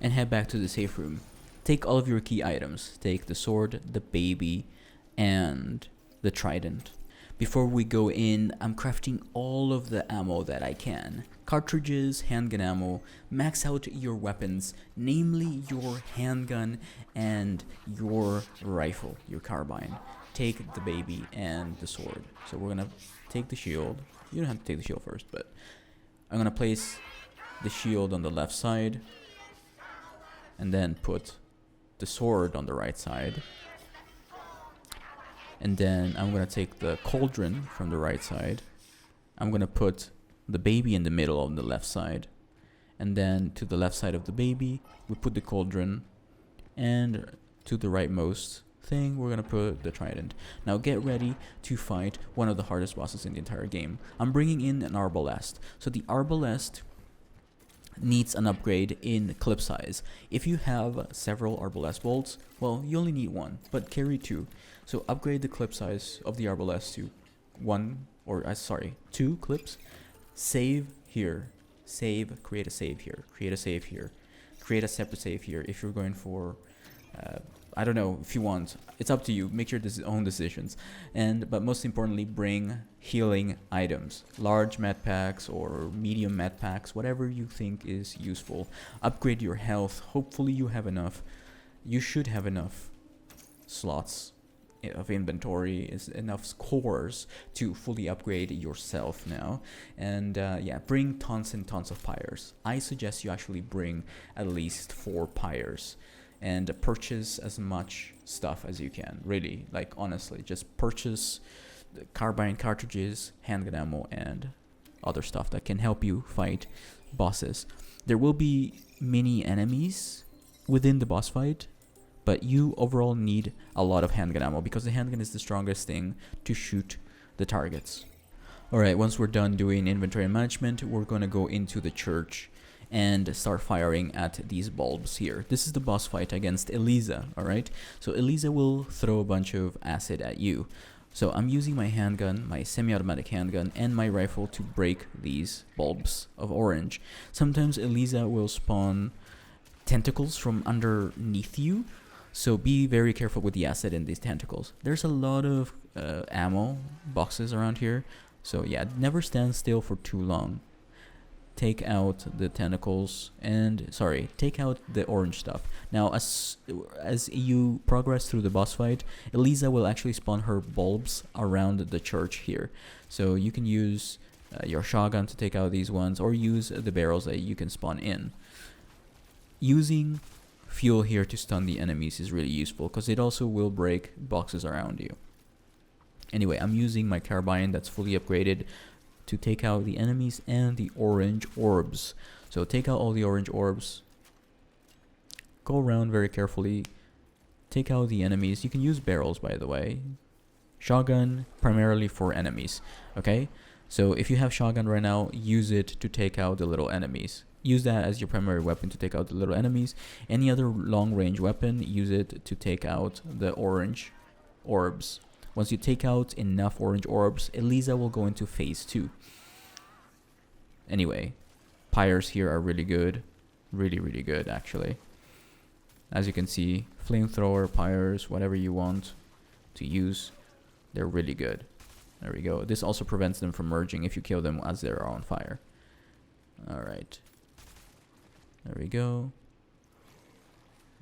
and head back to the safe room. Take all of your key items. Take the sword, the baby, and the trident. Before we go in, I'm crafting all of the ammo that I can. Cartridges, handgun ammo, max out your weapons, namely your handgun and your rifle, your carbine. Take the baby and the sword. So we're gonna take the shield. You don't have to take the shield first, but I'm gonna place the shield on the left side and then put the sword on the right side. And then I'm gonna take the cauldron from the right side. I'm gonna put the baby in the middle on the left side. And then to the left side of the baby, we put the cauldron. And to the rightmost thing, we're gonna put the trident. Now get ready to fight one of the hardest bosses in the entire game. I'm bringing in an arbalest. So the arbalest needs an upgrade in clip size. If you have several arbalest bolts, well, you only need one, but carry two. So upgrade the clip size of the arbalest to two clips. Save here. Create a save here. Create a save here. Create a separate save here if you're going for I don't know if you want. It's up to you. Make your own decisions. But most importantly, bring healing items, large med packs or medium med packs, whatever you think is useful. Upgrade your health. Hopefully you have enough. You should have enough slots of inventory, is enough cores to fully upgrade yourself now. And yeah, bring tons and tons of pyres. I suggest you actually bring at least 4 pyres and purchase as much stuff as you can. Really, like honestly, just purchase the carbine cartridges, handgun ammo, and other stuff that can help you fight bosses. There will be mini enemies within the boss fight, but you overall need a lot of handgun ammo because the handgun is the strongest thing to shoot the targets. Alright, once we're done doing inventory management, we're gonna go into the church and start firing at these bulbs here. This is the boss fight against Eliza, alright? So Eliza will throw a bunch of acid at you. So I'm using my handgun, my semi-automatic handgun, and my rifle to break these bulbs of orange. Sometimes Eliza will spawn tentacles from underneath you, so be very careful with the acid in these tentacles. There's a lot of ammo boxes around here, so yeah, never stand still for too long. Take out the tentacles and take out the orange stuff. Now as you progress through the boss fight, Eliza will actually spawn her bulbs around the church here, so you can use your shotgun to take out these ones, or use the barrels that you can spawn in. Using fuel here to stun the enemies is really useful because it also will break boxes around you. Anyway, I'm using my carbine that's fully upgraded to take out the enemies and the orange orbs. So take out all the orange orbs. Go around very carefully. Take out the enemies. You can use barrels, by the way. Shotgun primarily for enemies. Okay? So if you have shotgun right now, use it to take out the little enemies. Use that as your primary weapon to take out the little enemies. Any other long range weapon, use it to take out the orange orbs. Once you take out enough orange orbs, Eliza will go into phase 2. Anyway, pyres here are really good. Really, really good, actually. As you can see, flamethrower, pyres, whatever you want to use, they're really good. There we go. This also prevents them from merging if you kill them as they're on fire. Alright. There we go.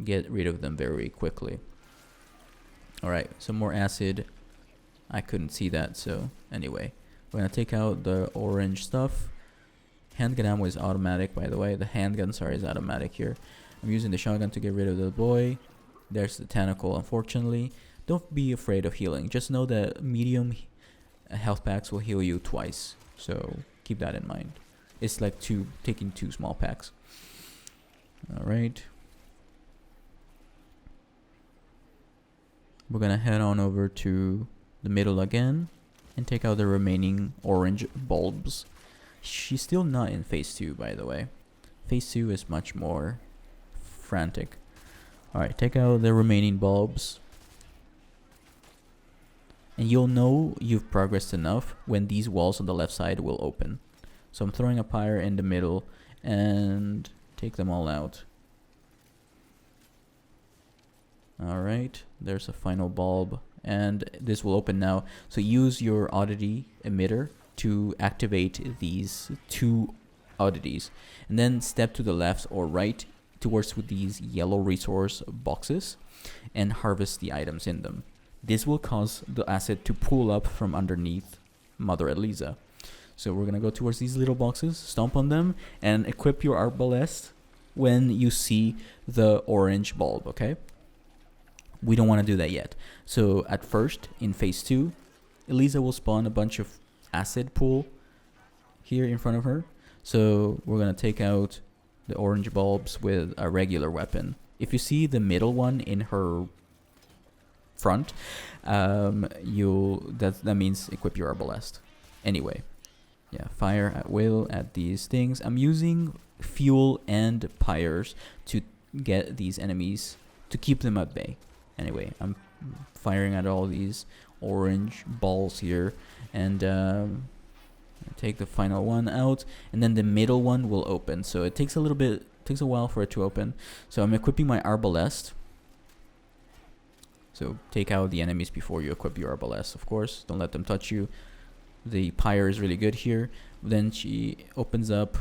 Get rid of them very quickly. Alright, some more acid. I couldn't see that, so anyway. We're gonna take out the orange stuff. Handgun ammo is automatic, by the way. The handgun, is automatic here. I'm using the shotgun to get rid of the boy. There's the tentacle, unfortunately. Don't be afraid of healing. Just know that medium health packs will heal you twice. So keep that in mind. It's like taking 2 small packs. Alright. We're gonna head on over to the middle again and take out the remaining orange bulbs. She's still not in phase 2, by the way. Phase 2 is much more frantic. Alright, take out the remaining bulbs. And you'll know you've progressed enough when these walls on the left side will open. So I'm throwing a pyre in the middle and take them all out. Alright, there's a final bulb, and this will open now. So use your oddity emitter to activate these 2 oddities, and then step to the left or right towards these yellow resource boxes and harvest the items in them. This will cause the acid to pull up from underneath Mother Eliza. So we're gonna go towards these little boxes, stomp on them, and equip your arbalest when you see the orange bulb, okay? We don't want to do that yet. So at first, in phase 2, Eliza will spawn a bunch of acid pool here in front of her. So we're going to take out the orange bulbs with a regular weapon. If you see the middle one in her front, that means equip your arbalest. Anyway, yeah, fire at will at these things. I'm using fuel and pyres to get these enemies, to keep them at bay. Anyway, I'm firing at all these orange balls here, and take the final one out, and then the middle one will open. So it takes a while for it to open. So I'm equipping my arbalest, So take out the enemies before you equip your arbalest, of course. Don't let them touch you. The pyre is really good here. Then she opens up.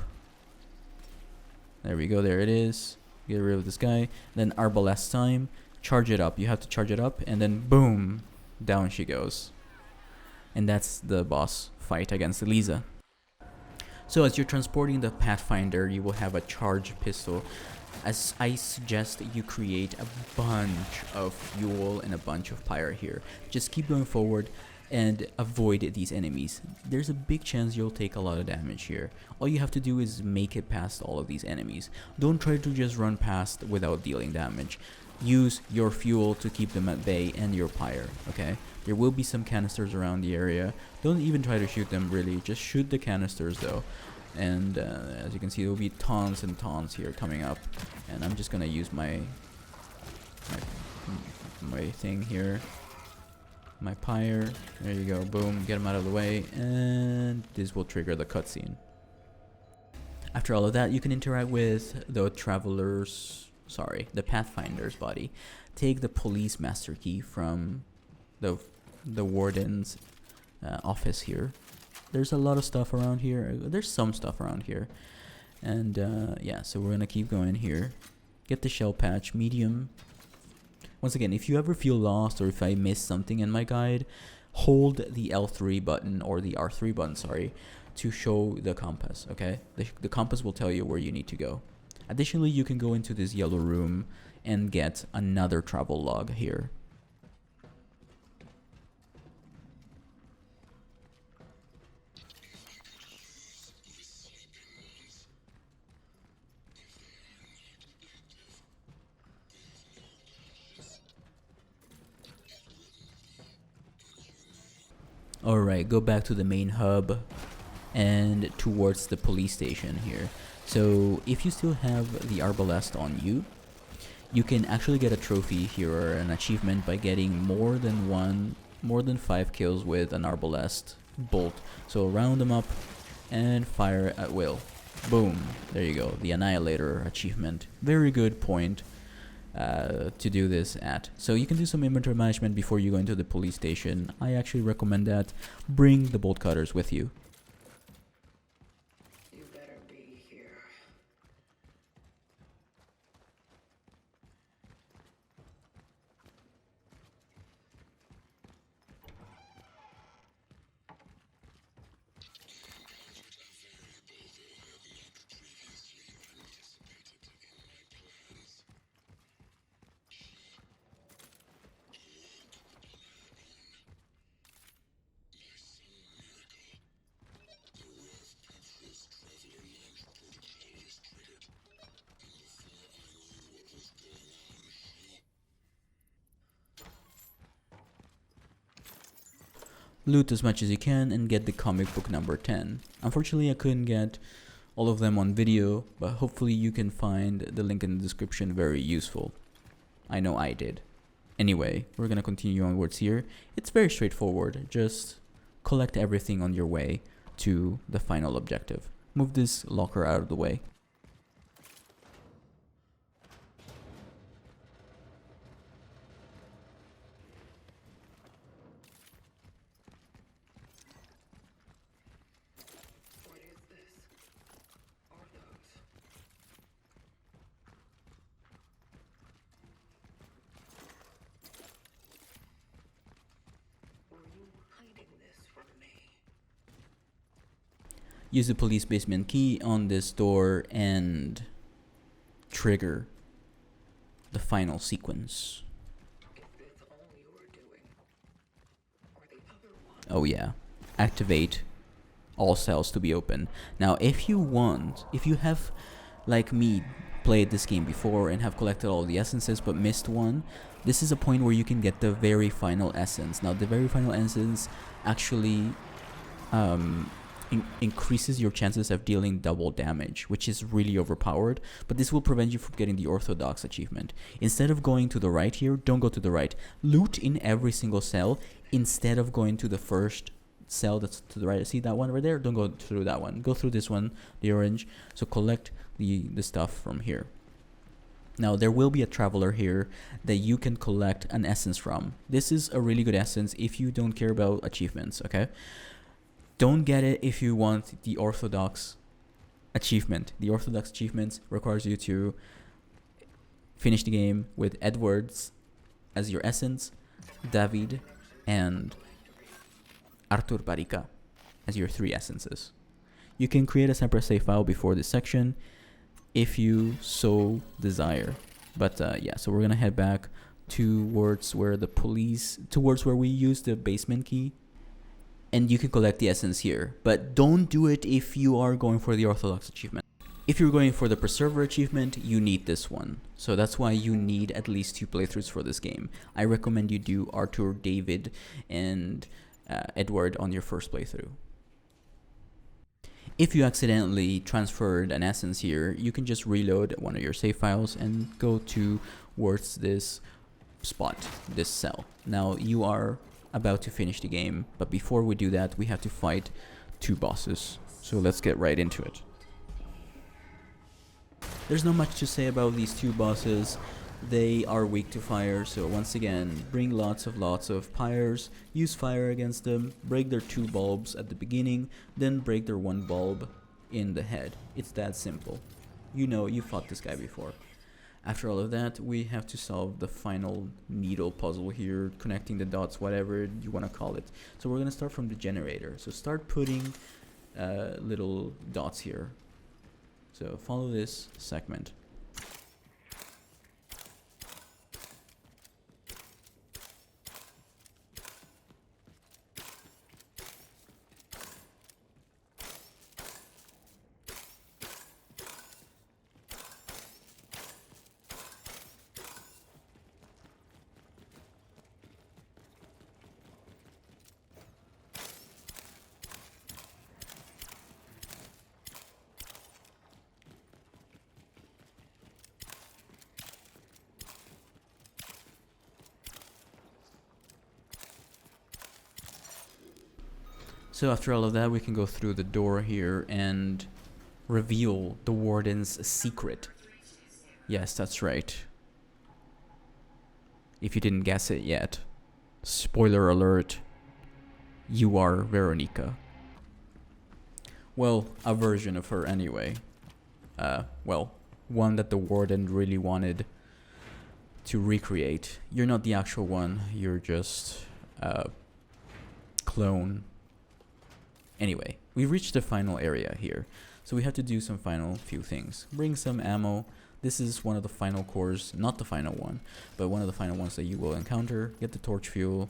There we go, there it is. Get rid of this guy. Then arbalest time. Charge it up. You have to charge it up, and then boom, down she goes. And that's the boss fight against Elisa. So as you're transporting the Pathfinder, you will have a charged pistol. As I suggest you create a bunch of fuel and a bunch of pyre here. Just keep going forward and avoid these enemies. There's a big chance you'll take a lot of damage here. All you have to do is make it past all of these enemies. Don't try to just run past without dealing damage. Use your fuel to keep them at bay and your pyre, okay? There will be some canisters around the area. Don't even try to shoot them really, just shoot the canisters though. And as you can see, there will be tons and tons here coming up. And I'm just gonna use my thing here. My pyre. There you go, boom, get them out of the way. And this will trigger the cutscene. After all of that, you can interact with the Pathfinder's body. Take the police master key from the warden's office here. There's a lot of stuff around here. There's some stuff around here. And yeah, so we're gonna keep going here. Get the shell patch, medium. Once again, if you ever feel lost or if I missed something in my guide, hold the L3 button or the R3 button, sorry, to show the compass, okay? The compass will tell you where you need to go. Additionally, you can go into this yellow room and get another travel log here. Alright, go back to the main hub and towards the police station here. So if you still have the arbalest on you, you can actually get a trophy here or an achievement by getting more than 5 kills with an arbalest bolt. So round them up and fire at will. Boom, there you go, the Annihilator achievement. Very good point to do this at. So you can do some inventory management before you go into the police station. I actually recommend that. Bring the bolt cutters with you. You better be here. Loot as much as you can and get the comic book number 10. Unfortunately, I couldn't get all of them on video, but hopefully you can find the link in the description very useful. I know I did. Anyway, we're gonna continue onwards here. It's very straightforward. Just collect everything on your way to the final objective. Move this locker out of the way. What is this? Are those? Were you hiding this from me? Use the police basement key on this door and trigger the final sequence. Is this all you were doing? Or the other one? Oh yeah, activate all cells to be open. Now if you want, if you have, like me, played this game before and have collected all the essences but missed one, this is a point where you can get the very final essence. Now the very final essence actually increases your chances of dealing double damage, which is really overpowered, but this will prevent you from getting the Orthodox achievement. Instead of going to the right here, don't go to the right. Loot in every single cell instead of going to the first cell that's to the right. See that one right there? Don't go through that one. Go through this one, the orange. So collect the stuff from here. Now there will be a traveler here that you can collect an essence from. This is a really good essence if you don't care about achievements, okay? Don't get it if you want the Orthodox achievement. The Orthodox achievement requires you to finish the game with Edwards as your essence, David and Artur Barika as your 3 essences. You can create a separate save file before this section if you so desire. But yeah, so we're gonna head back towards where we use the basement key, and you can collect the essence here. But don't do it if you are going for the Orthodox achievement. If you're going for the Preserver achievement, you need this one. So that's why you need at least 2 playthroughs for this game. I recommend you do Arthur, David, and Edward on your first playthrough. If you accidentally transferred an essence here, you can just reload one of your save files and go towards this spot, this cell. Now you are about to finish the game, but before we do that, we have to fight 2 bosses. So let's get right into it. There's not much to say about these 2 bosses. They are weak to fire, so once again, bring lots of pyres, use fire against them, break their 2 bulbs at the beginning, then break their 1 bulb in the head. It's that simple. You know, you fought this guy before. After all of that, we have to solve the final needle puzzle here, connecting the dots, whatever you want to call it. So we're going to start from the generator. So start putting little dots here. So follow this segment. So after all of that, we can go through the door here and reveal the warden's secret. Yes, that's right. If you didn't guess it yet, spoiler alert, you are Veronika. Well, a version of her anyway. Well, one that the warden really wanted to recreate. You're not the actual one, you're just a clone. Anyway, we've reached the final area here, so we have to do some final few things. Bring some ammo. This is one of the final cores, not the final one, but one of the final ones that you will encounter. Get the torch fuel,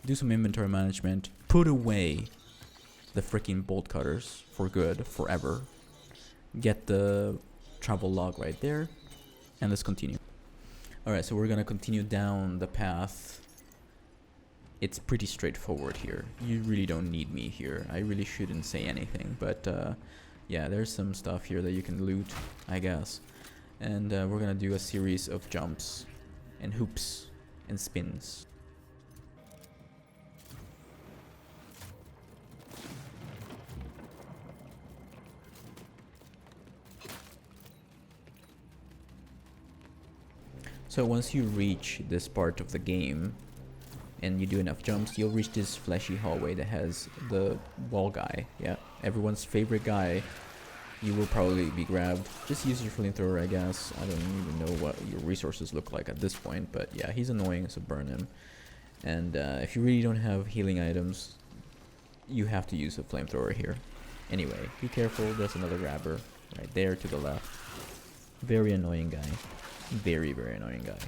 do some inventory management, put away the freaking bolt cutters for good, forever. Get the travel log right there, and let's continue. Alright, so we're gonna continue down the path. It's pretty straightforward here. You really don't need me here. I really shouldn't say anything, but yeah, there's some stuff here that you can loot, I guess. And we're gonna do a series of jumps and hoops and spins. So once you reach this part of the game, and you do enough jumps, you'll reach this fleshy hallway that has the wall guy. Yeah, everyone's favorite guy. You will probably be grabbed. Just use your flamethrower, I guess. I don't even know what your resources look like at this point, but yeah, he's annoying, so burn him. And if you really don't have healing items, you have to use a flamethrower here. Anyway, be careful, there's another grabber right there to the left. Very annoying guy. Very, very annoying guy.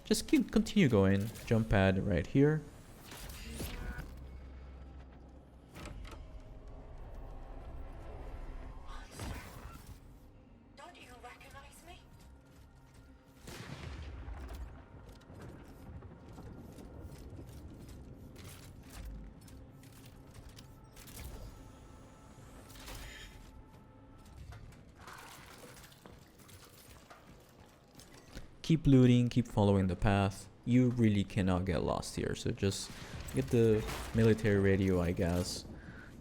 Just continue going. Jump pad right here. Don't you recognize me? Keep looting, keep following the path. You really cannot get lost here, so just get the military radio, I guess.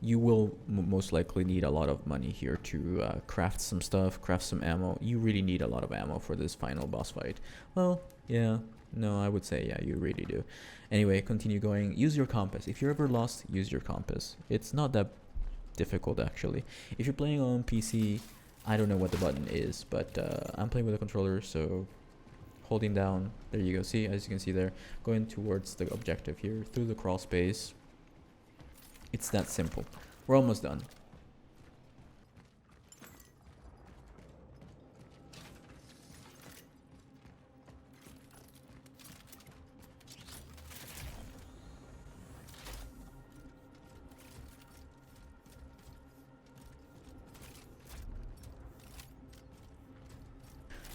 You will most likely need a lot of money here to craft some stuff, craft some ammo. You really need a lot of ammo for this final boss fight. Well, yeah, no, I would say yeah, you really do. Anyway, continue going. Use your compass. If you're ever lost, use your compass. It's not that difficult actually. If you're playing on PC, I don't know what the button is, but I'm playing with a controller, so holding down, there you go. See, as you can see there, going towards the objective here through the crawl space. It's that simple. We're almost done.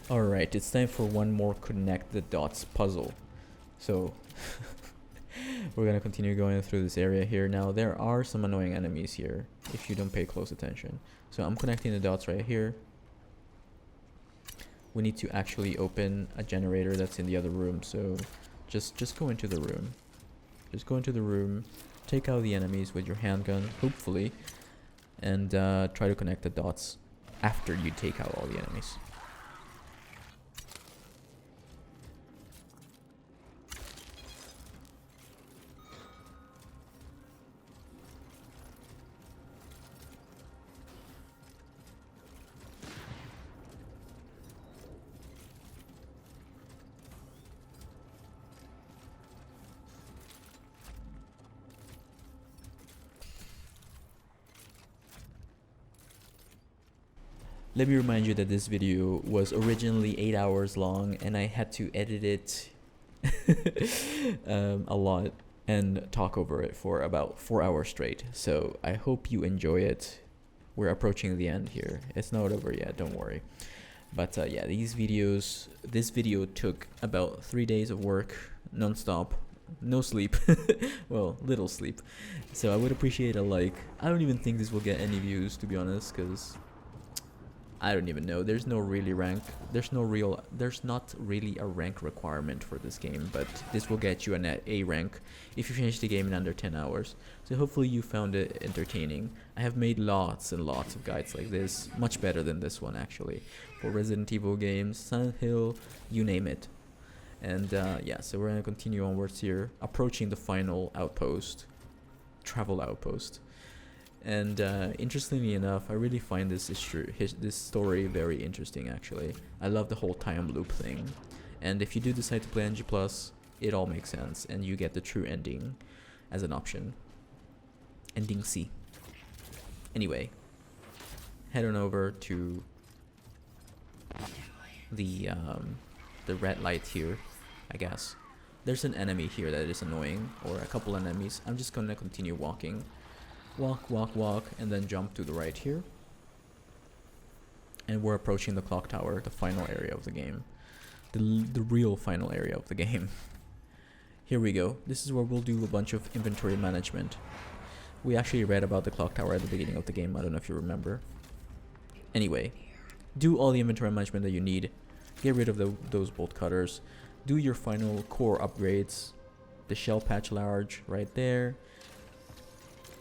Alright, it's time for one more connect the dots puzzle. So we're gonna continue going through this area here. Now there are some annoying enemies here if you don't pay close attention. So I'm connecting the dots right here. We need to actually open a generator that's in the other room, so just go into the room. Just go into the room, take out the enemies with your handgun, hopefully, and try to connect the dots after you take out all the enemies. Let me remind you that this video was originally 8 hours long and I had to edit it a lot and talk over it for about 4 hours straight. So I hope you enjoy it. We're approaching the end here. It's not over yet, don't worry. But yeah, this video took about 3 days of work, non-stop, no sleep. Well, little sleep. So I would appreciate a like. I don't even think this will get any views, to be honest, because I don't even know. There's no really rank. There's not really a rank requirement for this game, but this will get you an A rank if you finish the game in under 10 hours. So hopefully you found it entertaining. I have made lots and lots of guides like this, much better than this one actually, for Resident Evil games, Silent Hill, you name it. And yeah, so we're gonna continue onwards here, approaching the final outpost, travel outpost. And interestingly enough, I really find this story very interesting actually. I love the whole time loop thing. And if you do decide to play NG+, it all makes sense and you get the true ending as an option. Ending C. Anyway, head on over to the red light here, I guess. There's an enemy here that is annoying, or a couple enemies. I'm just gonna continue walking. Walk, walk, walk, and then jump to the right here. And we're approaching the clock tower, the final area of the game. The real final area of the game. Here we go. This is where we'll do a bunch of inventory management. We actually read about the clock tower at the beginning of the game. I don't know if you remember. Anyway, do all the inventory management that you need. Get rid of those bolt cutters. Do your final core upgrades. The shell patch large right there.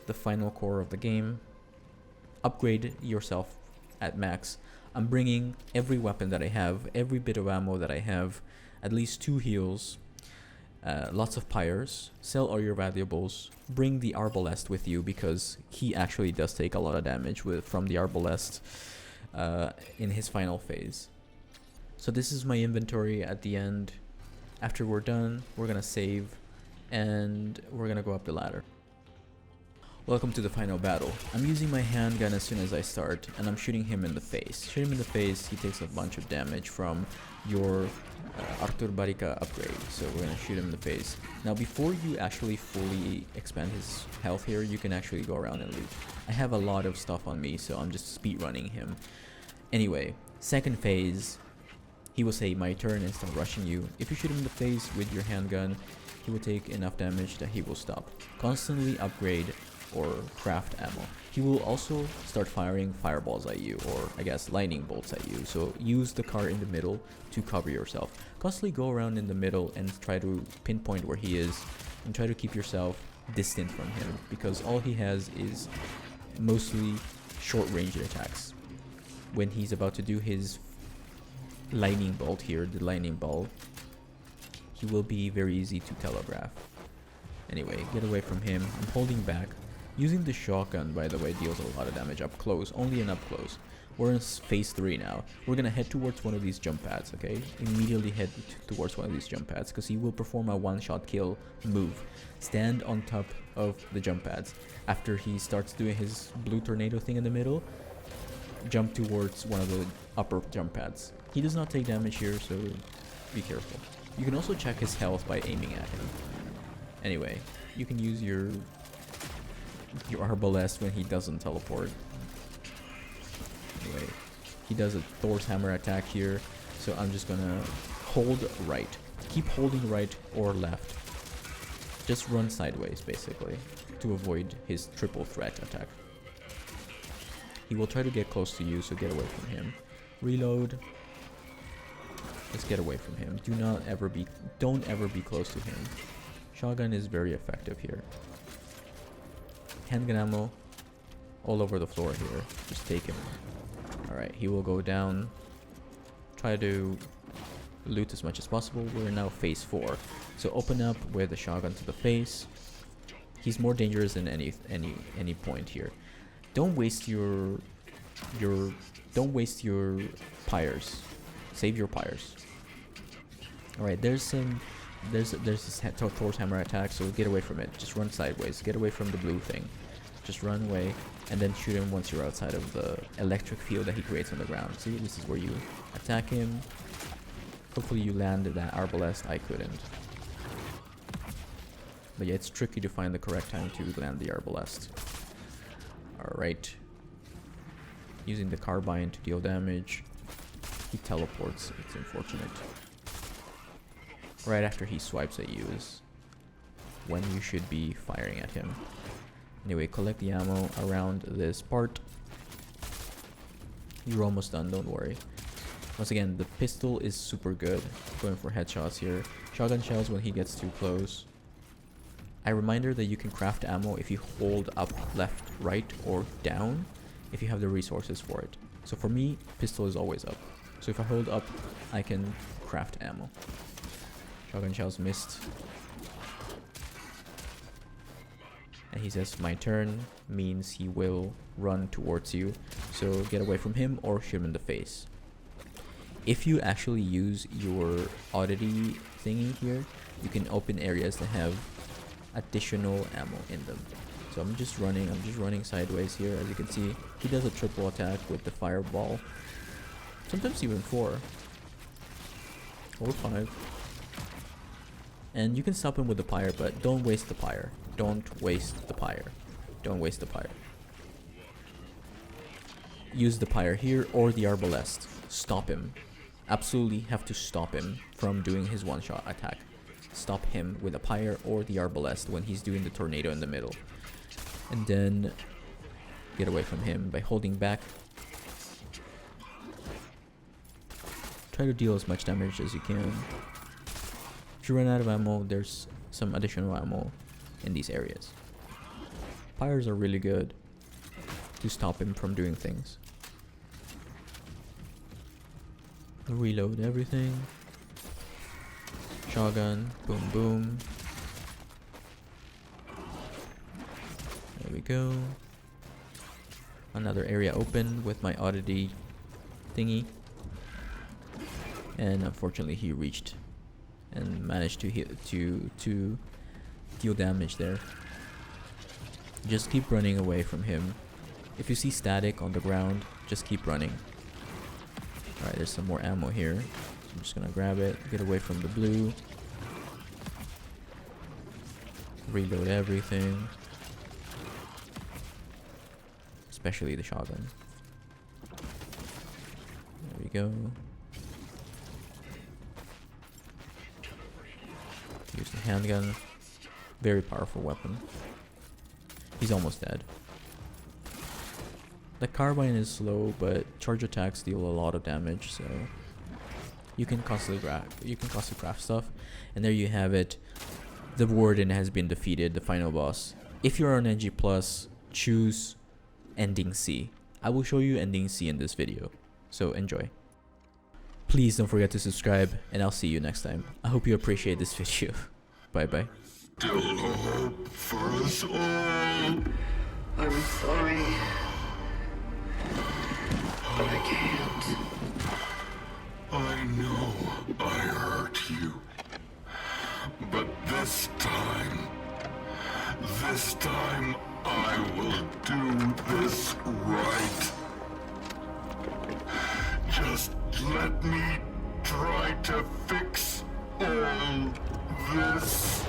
The final core of the game. Upgrade yourself at max. I'm bringing every weapon that I have, every bit of ammo that I have, at least 2 heals, lots of pyres. Sell all your valuables. Bring the arbalest with you because he actually does take a lot of damage from the arbalest in his final phase. So this is my inventory at the end. After we're done, we're gonna save and we're gonna go up the ladder. Welcome to the final battle. I'm using my handgun as soon as I start, and I'm shooting him in the face. Shoot him in the face, he takes a bunch of damage from your Orthodox upgrade, so we're gonna shoot him in the face. Now before you actually fully expand his health here, you can actually go around and loot. I have a lot of stuff on me, so I'm just speed running him. Anyway, second phase, he will say my turn and start rushing you. If you shoot him in the face with your handgun, he will take enough damage that he will stop. Constantly upgrade or craft ammo. He will also start firing fireballs at you, or I guess lightning bolts at you, so use the car in the middle to cover yourself. Constantly go around in the middle and try to pinpoint where he is and try to keep yourself distant from him, because all he has is mostly short range attacks. When he's about to do his lightning bolt here, the lightning ball, he will be very easy to telegraph. Anyway, get away from him. I'm holding back. Using the shotgun, by the way, deals a lot of damage up close, only in up close. We're in phase 3 now. We're gonna head towards one of these jump pads, okay? Immediately head towards one of these jump pads, because he will perform a one-shot kill move. Stand on top of the jump pads. After he starts doing his blue tornado thing in the middle, jump towards one of the upper jump pads. He does not take damage here, so be careful. You can also check his health by aiming at him. Anyway, you can use your arbalest when he doesn't teleport. Anyway, he does a Thor's hammer attack here, so I'm just gonna hold right. Keep holding right or left. Just run sideways, basically, to avoid his triple threat attack. He will try to get close to you, so get away from him. Reload. Just get away from him. Don't ever be close to him. Shotgun is very effective here. Handgun ammo all over the floor here. Just take him. Alright, he will go down. Try to loot as much as possible. We're now phase 4. So open up with the shotgun to the face. He's more dangerous than any point here. Don't waste your pyres. Save your pyres. Alright, there's this Thor's hammer attack, so get away from it. Just run sideways. Get away from the blue thing. Just run away and then shoot him once you're outside of the electric field that he creates on the ground. See, this is where you attack him. Hopefully you land that arbalest. I couldn't. But yeah, it's tricky to find the correct time to land the arbalest. Alright. Using the carbine to deal damage. He teleports. It's unfortunate. Right after he swipes at you is when you should be firing at him. Anyway, collect the ammo around this part. You're almost done, don't worry. Once again, the pistol is super good. Going for headshots here. Shotgun shells when he gets too close. A reminder that you can craft ammo if you hold up, left, right, or down, if you have the resources for it. So for me, pistol is always up. So if I hold up, I can craft ammo. Shotgun shells missed. And he says my turn, means he will run towards you. So get away from him or shoot him in the face. If you actually use your oddity thingy here, you can open areas that have additional ammo in them. So I'm just running sideways here. As you can see, he does a triple attack with the fireball. Sometimes even 4 or 5. And you can stop him with the pyre, but don't waste the pyre. Don't waste the pyre. Don't waste the pyre. Use the pyre here or the arbalest. Stop him. Absolutely have to stop him from doing his one-shot attack. Stop him with a pyre or the arbalest when he's doing the tornado in the middle. And then get away from him by holding back. Try to deal as much damage as you can. If you run out of ammo, there's some additional ammo in these areas. Pyres are really good to stop him from doing things. Reload everything. Shotgun, boom boom. There we go. Another area open with my oddity thingy. And unfortunately he reached and managed to hit to deal damage there. Just keep running away from him. If you see static on the ground, just keep running. Alright, there's some more ammo here. I'm just gonna grab it, get away from the blue. Reload everything. Especially the shotgun. There we go. Use the handgun. Very powerful weapon. He's almost dead. The carbine is slow, but charge attacks deal a lot of damage, so you can constantly craft stuff. And there you have it. The Warden has been defeated, the final boss. If you're on NG+, choose Ending C. I will show you Ending C in this video, so enjoy. Please don't forget to subscribe, and I'll see you next time. I hope you appreciate this video. Bye bye. Still hope for us all. I'm sorry, but I can't. I know I hurt you. But this time I will do this right. Just let me try to fix all this.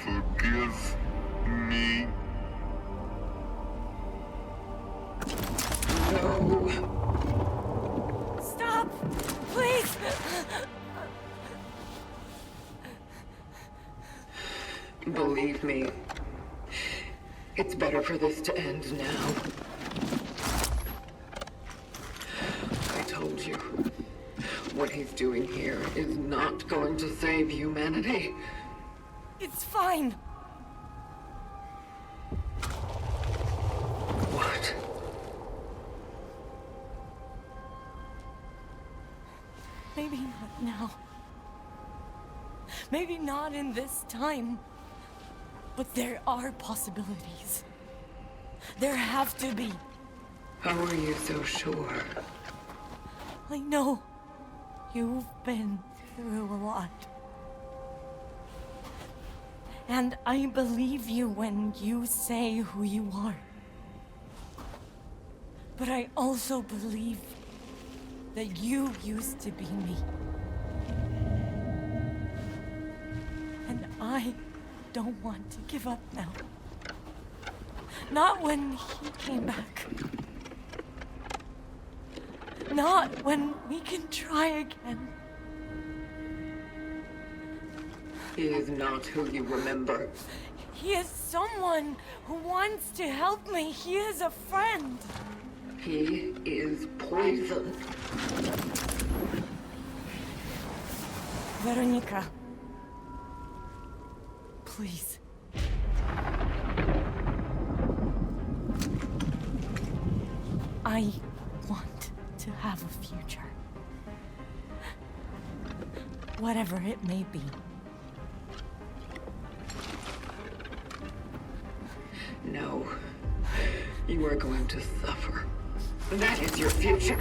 Forgive me. No. Stop! Please! Believe me, it's better for this to end now. I told you, what he's doing here is not going to save humanity. It's fine. What? Maybe not now. Maybe not in this time. But there are possibilities. There have to be. How are you so sure? I know you've been through a lot. And I believe you when you say who you are. But I also believe that you used to be me. And I don't want to give up now. Not when he came back. Not when we can try again. He is not who you remember. He is someone who wants to help me. He is a friend. He is poison. Veronika. Please. I want to have a future. Whatever it may be. No. You are going to suffer. That is your future.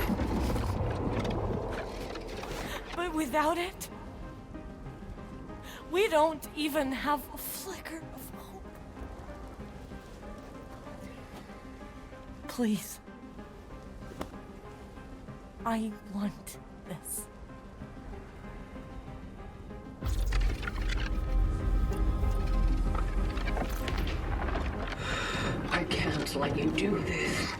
But without it, we don't even have a flicker of hope. Please. I want this. I can't let you do this.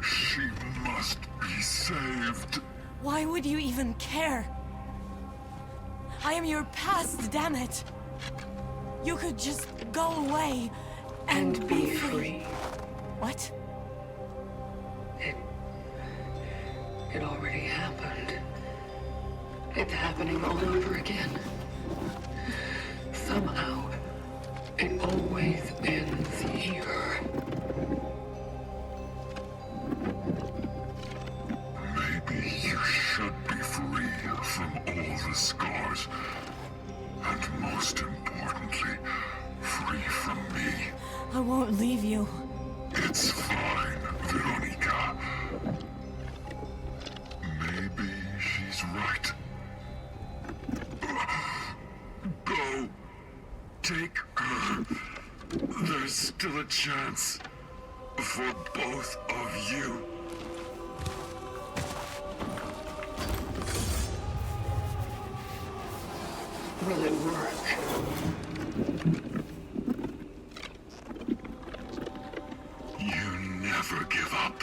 She must be saved. Why would you even care? I am your past, damn it. You could just go away and Be free. What? It already happened. It's happening all over again. Somehow, it always ends here. Maybe you should be free from all the scars. And most importantly, free from me. I won't leave you. It's fine, Veronika. Maybe she's right. Go. Take her. There's still a chance for both of you. Will it work? You never give up.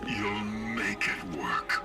You'll make it work.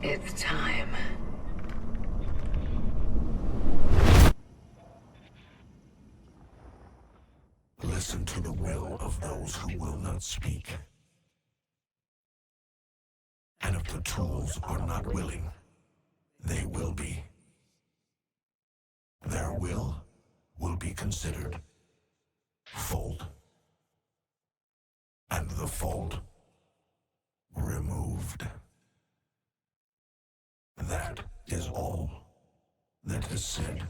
It's time. Listen to the will of those who will not speak. And if the tools are not willing, they will be. Their will be considered fault. And the fault removed. That is all that is said.